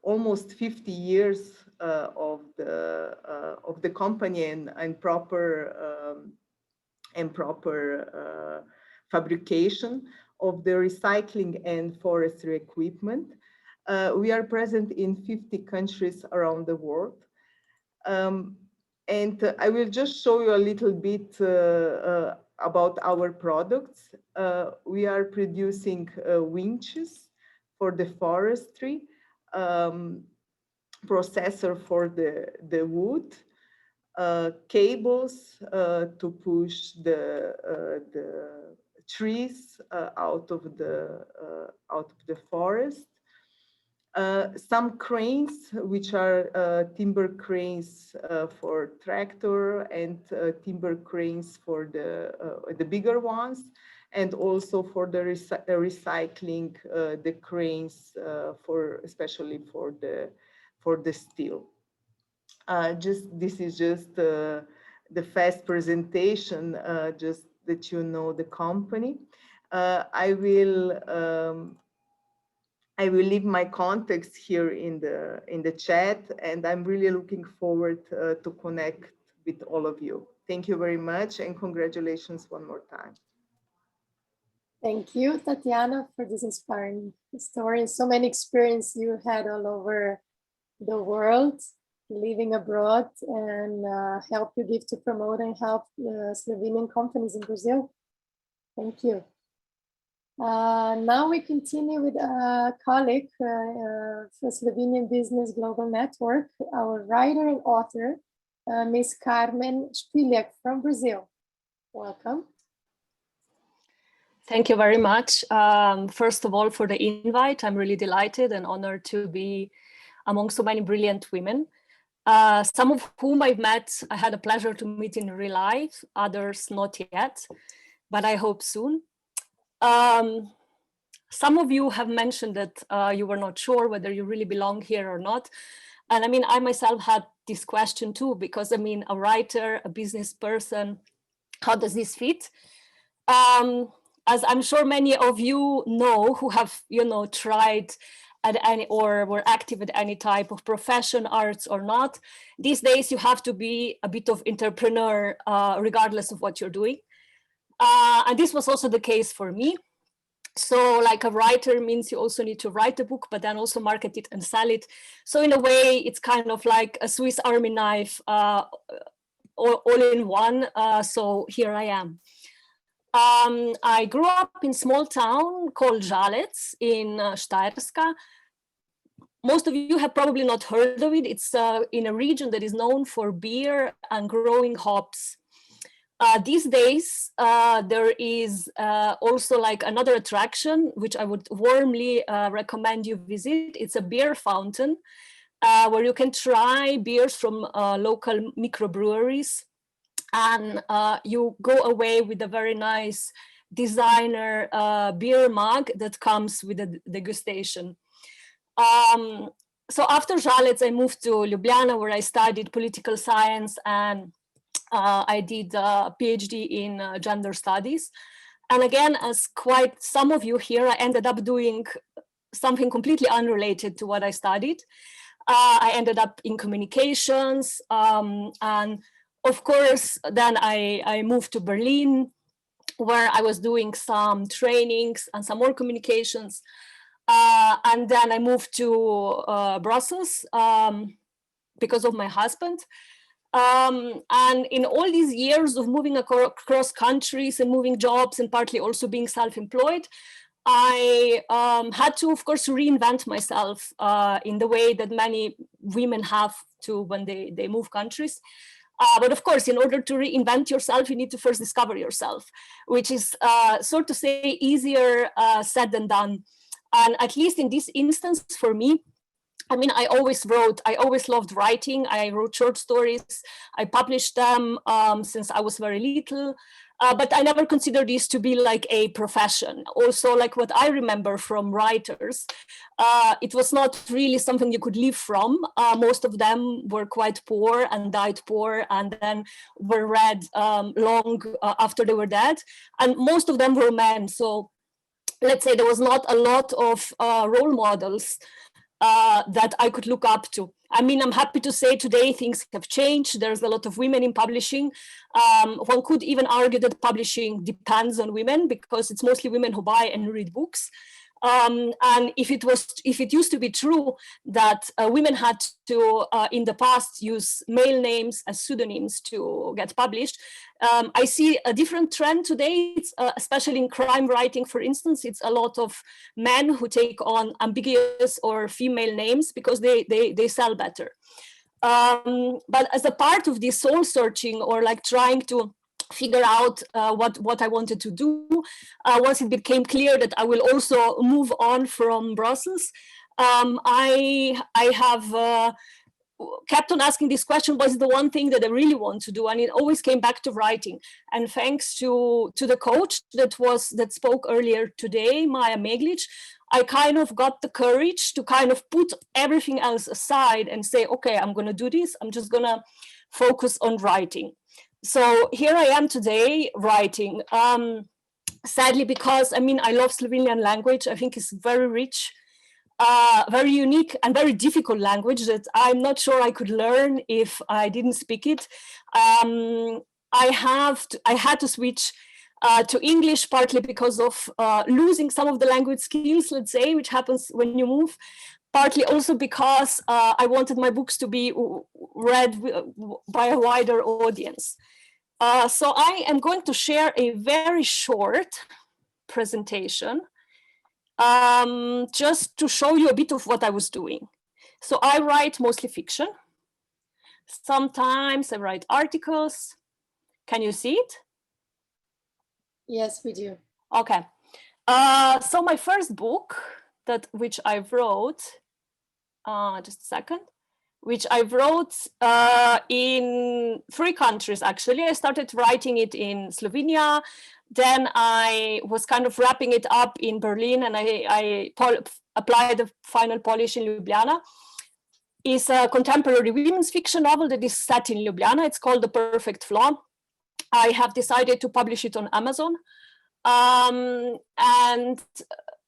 almost 50 years of the company and proper fabrication of the recycling and forestry equipment. We are present in 50 countries around the world. And I will just show you a little bit about our products. We are producing winches for the forestry, processor for the wood, cables to push the trees out of the forest. Some cranes, which are timber cranes for tractor, and timber cranes for the bigger ones, and also for the recycling, the cranes especially for the steel. This is just the fast presentation, just that you know the company. I will leave my contacts here in the chat, and I'm really looking forward to connect with all of you. Thank you very much, and congratulations one more time. Thank you, Tatiana, for this inspiring story and so many experiences you had all over the world, living abroad, and help you give to promote and help Slovenian companies in Brazil. Thank you. Now we continue with a colleague for Slovenian Business Global Network, our writer and author, Ms. Carmen Špiljak from Brazil. Welcome. Thank you very much. First of all, for the invite. I'm really delighted and honored to be among so many brilliant women, some of whom I've met, I had a pleasure to meet in real life, others not yet, but I hope soon. Some of you have mentioned that you were not sure whether you really belong here or not. And I mean, I myself had this question too, because I mean, a writer, a business person, how does this fit? As I'm sure many of you know, who have, tried at any or were active at any type of profession, arts or not, these days you have to be a bit of entrepreneur, regardless of what you're doing. And this was also the case for me. So like a writer means you also need to write a book, but then also market it and sell it. So in a way, it's kind of like a Swiss Army knife, all in one. So here I am. I grew up in a small town called Žalec in Steierska. Most of you have probably not heard of it. It's in a region that is known for beer and growing hops. These days, there is also like another attraction, which I would warmly recommend you visit. It's a beer fountain where you can try beers from local microbreweries, and you go away with a very nice designer beer mug that comes with a degustation. So after Žalec, I moved to Ljubljana, where I studied political science, and I did a PhD in gender studies. And again, as quite some of you here, I ended up doing something completely unrelated to what I studied. I ended up in communications, and of course, then I moved to Berlin, where I was doing some trainings and some more communications. And then I moved to Brussels because of my husband. And in all these years of moving across countries and moving jobs and partly also being self-employed, I had to, of course, reinvent myself in the way that many women have to when they move countries. But of course, in order to reinvent yourself, you need to first discover yourself, which is, so to say, easier said than done. And at least in this instance, for me, I mean, I always loved writing. I wrote short stories. I published them since I was very little. But I never considered this to be like a profession. Also, like what I remember from writers, it was not really something you could live from. Most of them were quite poor and died poor, and then were read long after they were dead. And most of them were men. So let's say there was not a lot of role models that I could look up to. I mean, I'm happy to say today things have changed. There's a lot of women in publishing. One could even argue that publishing depends on women because it's mostly women who buy and read books. And if it used to be true that women had to, in the past, use male names as pseudonyms to get published, I see a different trend today, especially in crime writing, for instance. It's a lot of men who take on ambiguous or female names because they sell better. But as a part of this soul searching, or like trying to figure out what I wanted to do, once it became clear that I will also move on from Brussels, I have kept on asking this question, what is the one thing that I really want to do? And it always came back to writing. And thanks to the coach that spoke earlier today, Maja Meglic, I kind of got the courage to kind of put everything else aside and say, okay, I'm going to do this. I'm just going to focus on writing. So here I am today writing, sadly, because I mean, I love Slovenian language. I think it's very rich, very unique and very difficult language that I'm not sure I could learn if I didn't speak it. I had to switch to English, partly because of losing some of the language skills, let's say, which happens when you move. Partly also because I wanted my books to be read by a wider audience. So I am going to share a very short presentation just to show you a bit of what I was doing. So I write mostly fiction. Sometimes I write articles. Can you see it? Yes, we do. Okay. So my first book, which I wrote, just a second, which I wrote in 3 countries, actually. I started writing it in Slovenia. Then I was kind of wrapping it up in Berlin, and I applied the final polish in Ljubljana. It's a contemporary women's fiction novel that is set in Ljubljana. It's called The Perfect Flaw. I have decided to publish it on Amazon. And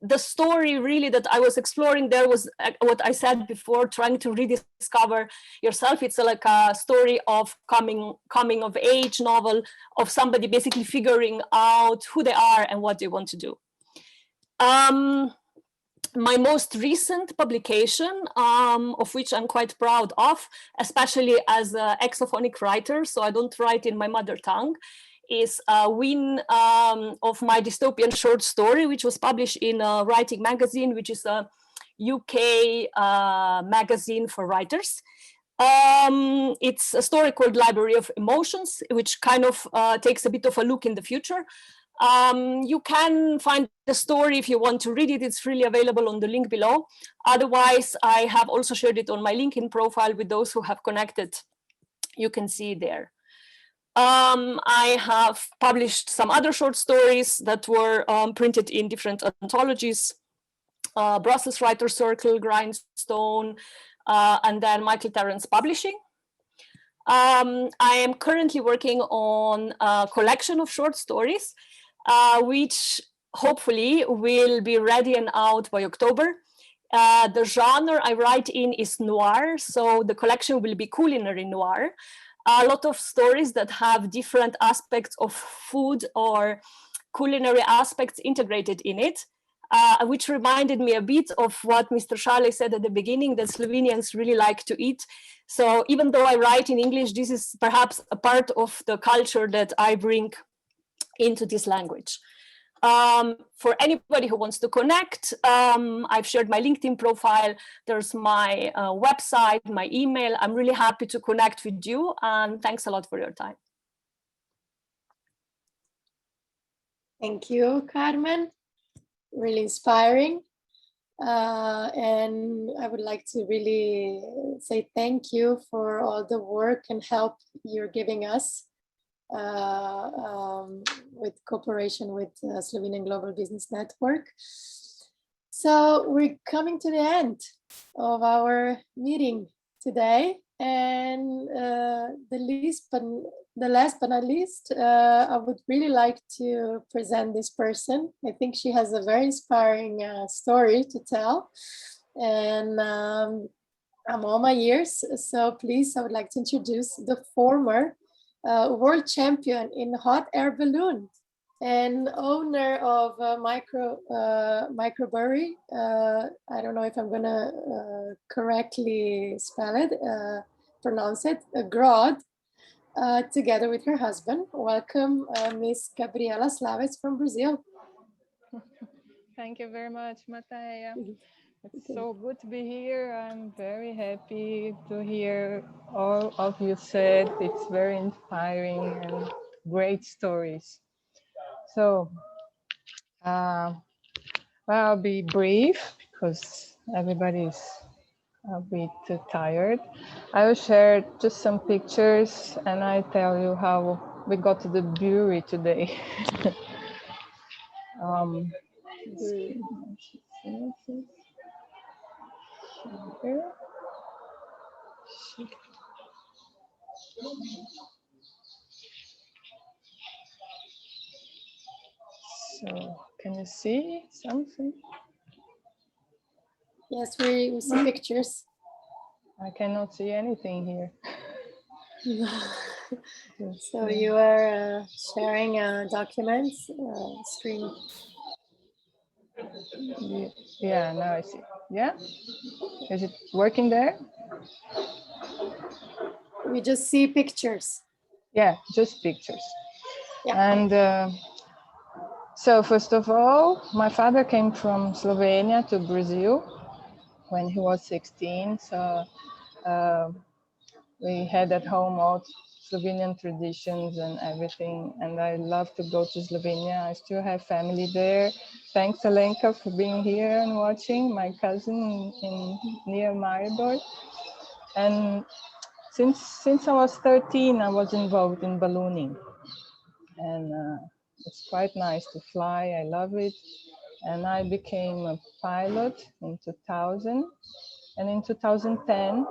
the story really that I was exploring there was what I said before, trying to rediscover yourself. It's like a story of coming of age novel of somebody basically figuring out who they are and what they want to do. My most recent publication, of which I'm quite proud of, especially as an exophonic writer, so I don't write in my mother tongue, is a win of my dystopian short story, which was published in Writing Magazine, which is a UK magazine for writers. It's a story called Library of Emotions, which kind of takes a bit of a look in the future. You can find the story if you want to read it. It's freely available on the link below. Otherwise, I have also shared it on my LinkedIn profile with those who have connected. You can see it there. I have published some other short stories that were printed in different anthologies. Brussels Writer Circle, Grindstone, and then Michael Terrance Publishing. I am currently working on a collection of short stories, which hopefully will be ready and out by October. The genre I write in is noir, so the collection will be culinary noir. A lot of stories that have different aspects of food or culinary aspects integrated in it. Which reminded me a bit of what Mr. Šale said at the beginning, that Slovenians really like to eat. So even though I write in English, this is perhaps a part of the culture that I bring into this language. For anybody who wants to connect, I've shared my LinkedIn profile. There's my website, my email. I'm really happy to connect with you, and thanks a lot for your time. Thank you, Carmen. Really inspiring. And I would like to really say thank you for all the work and help you're giving us with cooperation with Slovenian Global Business Network. So we're coming to the end of our meeting today. And the last but not least, I would really like to present this person. I think she has a very inspiring story to tell. And I'm all my ears. So please, I would like to introduce the former world champion in hot air balloon and owner of Microbrewery. I don't know if I'm gonna correctly spell it, pronounce it, Grod, together with her husband. Welcome, Miss Gabriela Slavec from Brazil. Thank you very much, Mateja. It's so good to be here. I'm very happy to hear all of you said. It's very inspiring and great stories. So, well, I'll be brief because everybody's a bit tired. I will share just some pictures and I tell you how we got to the brewery today. So, can you see something? Yes, we see pictures. I cannot see anything here. So you are sharing documents, screen. Yeah, now I see. Yeah? Is it working there? We just see pictures. Yeah, just pictures. Yeah. And so first of all, my father came from Slovenia to Brazil when he was 16. So we had at home all Slovenian traditions and everything. And I love to go to Slovenia. I still have family there. Thanks, Alenka, for being here and watching. My cousin near Maribor. And since I was 13, I was involved in ballooning. And it's quite nice to fly. I love it. And I became a pilot in 2000. And in 2010,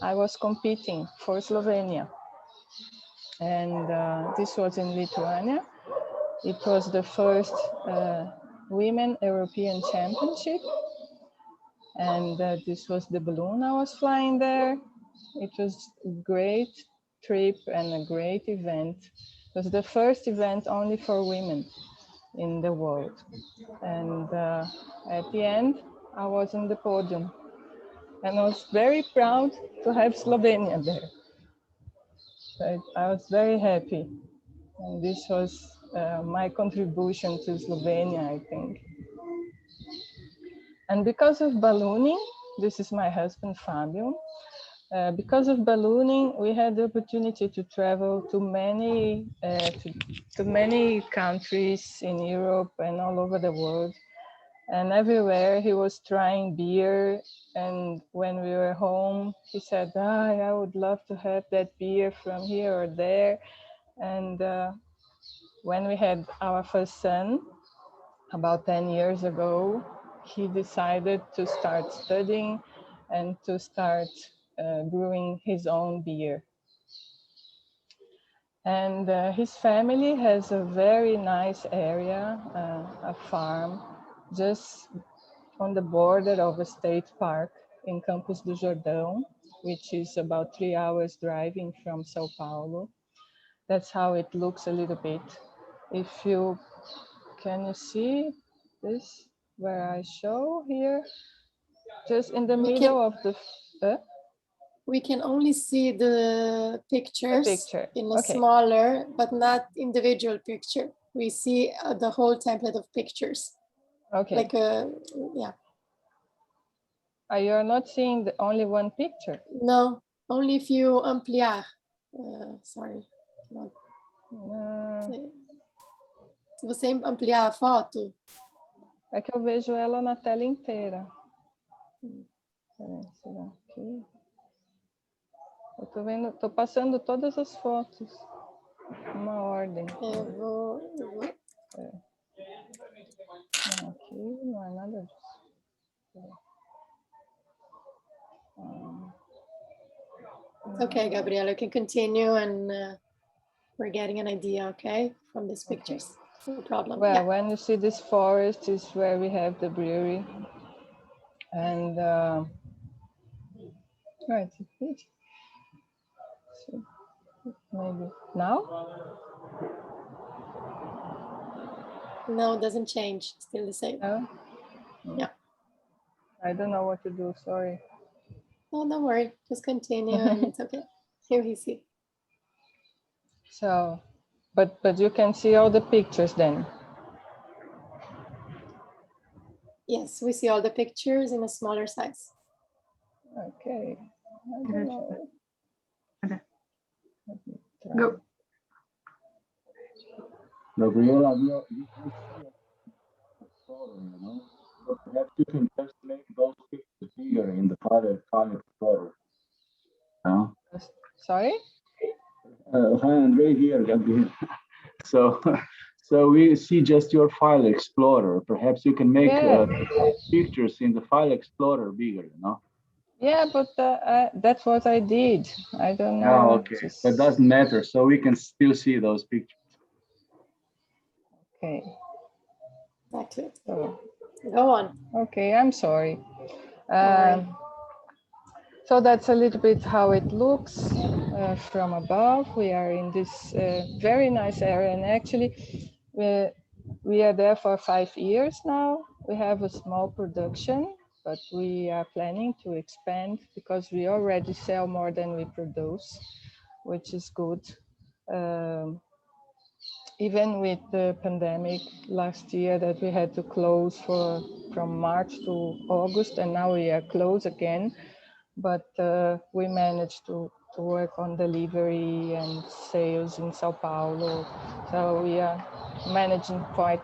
I was competing for Slovenia. And this was in Lithuania. It was the first Women European Championship. And this was the balloon I was flying there. It was a great trip and a great event. It was the first event only for women. in the world. And at the end, I was on the podium. And I was very proud to have Slovenia there. I was very happy. And this was my contribution to Slovenia, I think. And because of ballooning, this is my husband, Fabio. Because of ballooning, we had the opportunity to travel to many countries in Europe and all over the world. And everywhere he was trying beer. And when we were home, he said, I would love to have that beer from here or there. And when we had our first son, about 10 years ago, he decided to start studying and to start brewing his own beer. And his family has a very nice area, a farm, just on the border of a state park in Campos do Jordão, which is about 3 hours driving from Sao Paulo. That's how it looks a little bit. Can you see this where I show here? Just in the middle of the... We can only see the pictures in a Okay. smaller, but not individual picture. We see the whole template of pictures. Okay. Like yeah. You're not seeing only one picture? No, only if you ampliar. Sorry. Se você ampliar a foto. É que eu vejo ela na tela inteira. Será aqui? Eu tô vendo, tô passando todas as fotos. Uma ordem. Eu vou... Não, aqui não é nada disso. Okay, Gabriela, you can continue and we're getting an idea, okay, from these pictures. Okay. No problem. Well, when you see this forest is where we have the brewery. And right, so maybe now? No, it doesn't change. Still the same. No? Yeah. I don't know what to do, sorry. No, don't worry. Just continue and it's okay. Here we see. So, but you can see all the pictures then? Yes, we see all the pictures in a smaller size. Okay. I don't know. Go. Gabriela, perhaps you can just make those pictures bigger in the file explorer. Sorry? Hi, Andre here, Gabriel. So we see just your file explorer. Perhaps you can make pictures in the file explorer bigger, Yeah, but that's what I did. I don't know. Oh, okay. That doesn't matter. So we can still see those pictures. Okay. That's it. Go on. Okay, I'm sorry. So that's a little bit how it looks from above. We are in this very nice area, and actually we are there for 5 years now. We have a small production, but we are planning to expand because we already sell more than we produce, which is good. Even with the pandemic last year that we had to close from March to August, and now we are closed again. But we managed to work on delivery and sales in Sao Paulo. So we are managing quite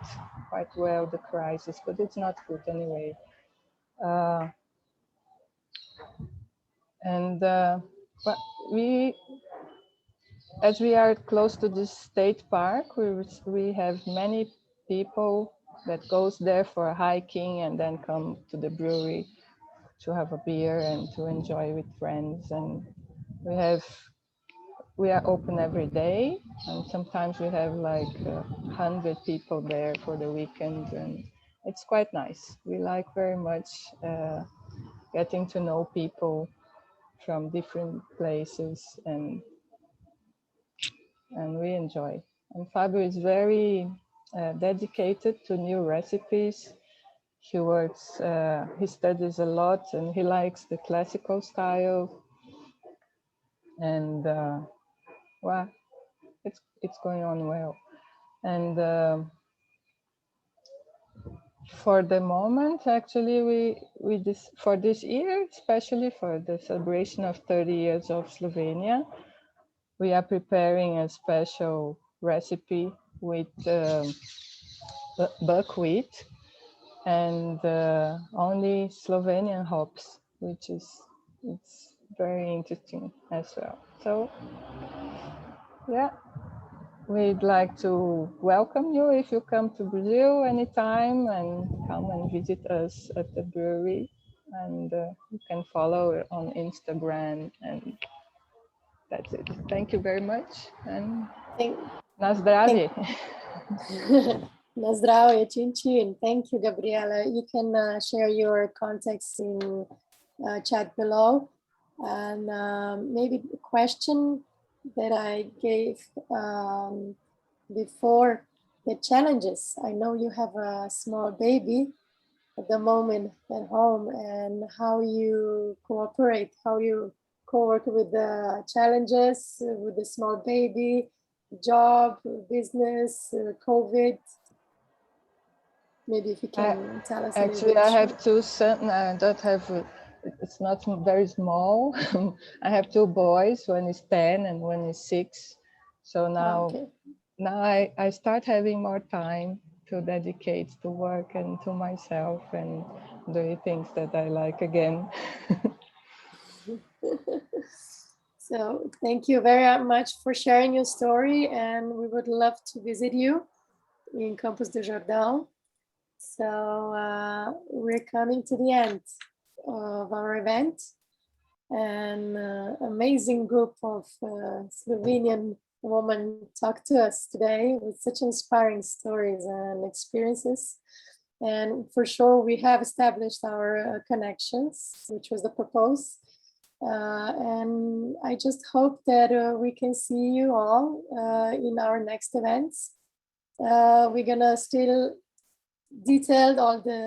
well the crisis, but it's not good anyway. But as we are close to this state park, we have many people that goes there for hiking and then come to the brewery to have a beer and to enjoy with friends. And we are open every day, and sometimes we have like 100 people there for the weekend, and it's quite nice. We like very much getting to know people from different places, and we enjoy. And Fabio is very dedicated to new recipes. He works, he studies a lot, and he likes the classical style. And well, it's going on well. And for the moment, actually, for this year, especially for the celebration of 30 years of Slovenia, we are preparing a special recipe with buckwheat and only Slovenian hops, which it's very interesting as well. So yeah, we'd like to welcome you if you come to Brazil anytime, and come and visit us at the brewery. And you can follow it on Instagram, and that's it. Thank you very much. And na zdravje. Na zdravje, chin chin. Thank you, Gabriela. You can share your contacts in chat below. And maybe the question that I gave before, the challenges. I know you have a small baby at the moment at home, and how you cooperate, how you co-work with the challenges, with the small baby, job, business, COVID. Maybe if you can tell us. Actually, I have two sons. I don't have, it's not very small. I have two boys, one is 10 and one is 6. So now, now I start having more time to dedicate to work and to myself and doing things that I like again. So thank you very much for sharing your story, and we would love to visit you in Campos do Jordão. So we're coming to the end of our event. An amazing group of Slovenian women talked to us today with such inspiring stories and experiences. And for sure, we have established our connections, which was the purpose. And I just hope that we can see you all in our next events. We're gonna still detail all the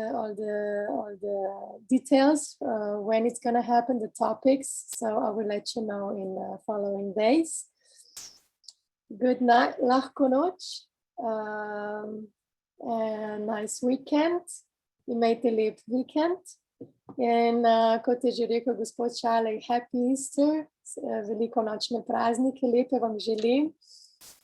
details when it's gonna happen, the topics. So I will let you know in the following days. Good night, lahko noč, and nice weekend. Imejte lep vikend. In kot je že rekel gospod Šalej, happy Easter, velikonočne praznike, lepe vam želim.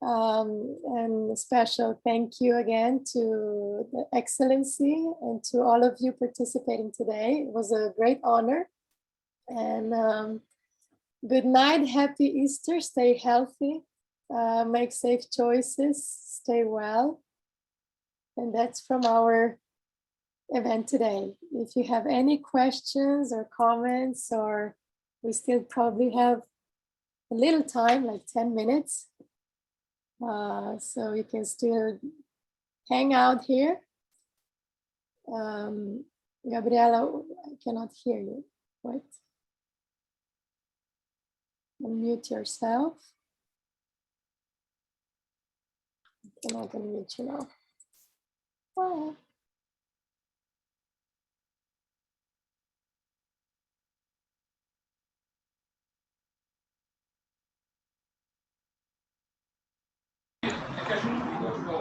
And a special thank you again to the Excellency and to all of you participating today. It was a great honor. And good night, happy Easter, stay healthy, make safe choices, stay well. And that's from our event today. If you have any questions or comments, or we still probably have a little time, like 10 minutes. So you can still hang out here. Gabriela, I cannot hear you. What? Unmute yourself. I cannot unmute you now. Oh.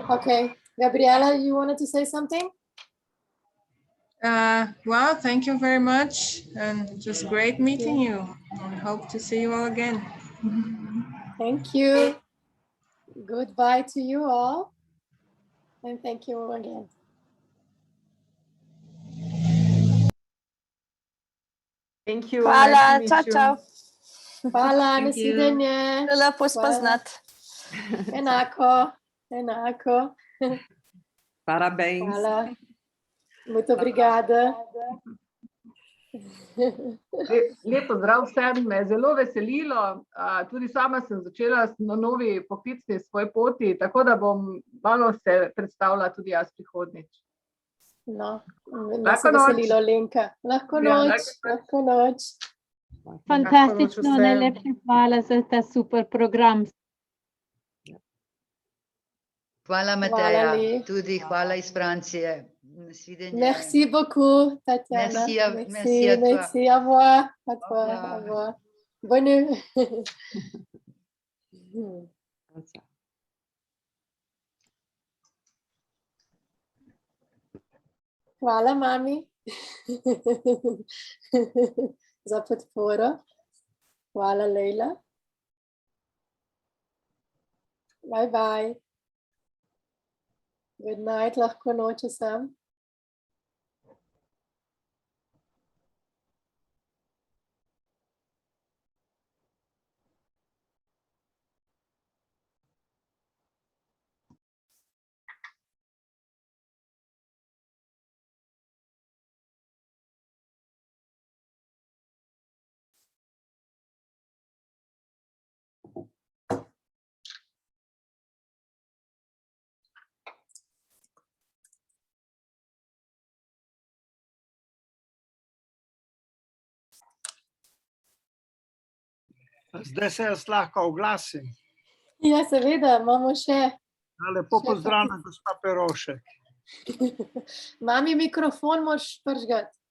Okay, Gabriela, you wanted to say something? Well, thank you very much, and just great meeting you. I hope to see you all again. Thank you. Goodbye to you all, and thank you again. Thank you. Hvala, nice ciao, ciao. Hvala, nasvidenje. Lepo spoznat. Enako, enako. Parabéns. Hvala. Muito obrigada. Lep pozdrav vsem, me je zelo veselilo. Tudi sama sem začela na novi poklicni svoj poti, tako da bom malo se predstavila tudi jaz prihodnjič. No, me se veselilo, Lenka. Lahko noč, lahko noč. Fantastično, najlepša hvala za ta super program. Hvala, Mateja. Tudi hvala iz Francije. Nasvidenje. Merci beaucoup, Tatiana. Merci à toi. Merci, au revoir. À toi, au revoir. Bonne nuit. Hvala, mami, za podporo. Hvala, Leila. Bye, bye. Good night, lahko noč vsem. Zdaj se jaz lahko oglasim. Ja, seveda, imamo še. Lepo pozdravljam, gospa Perovšek. Mami, mikrofon moraš pržgati.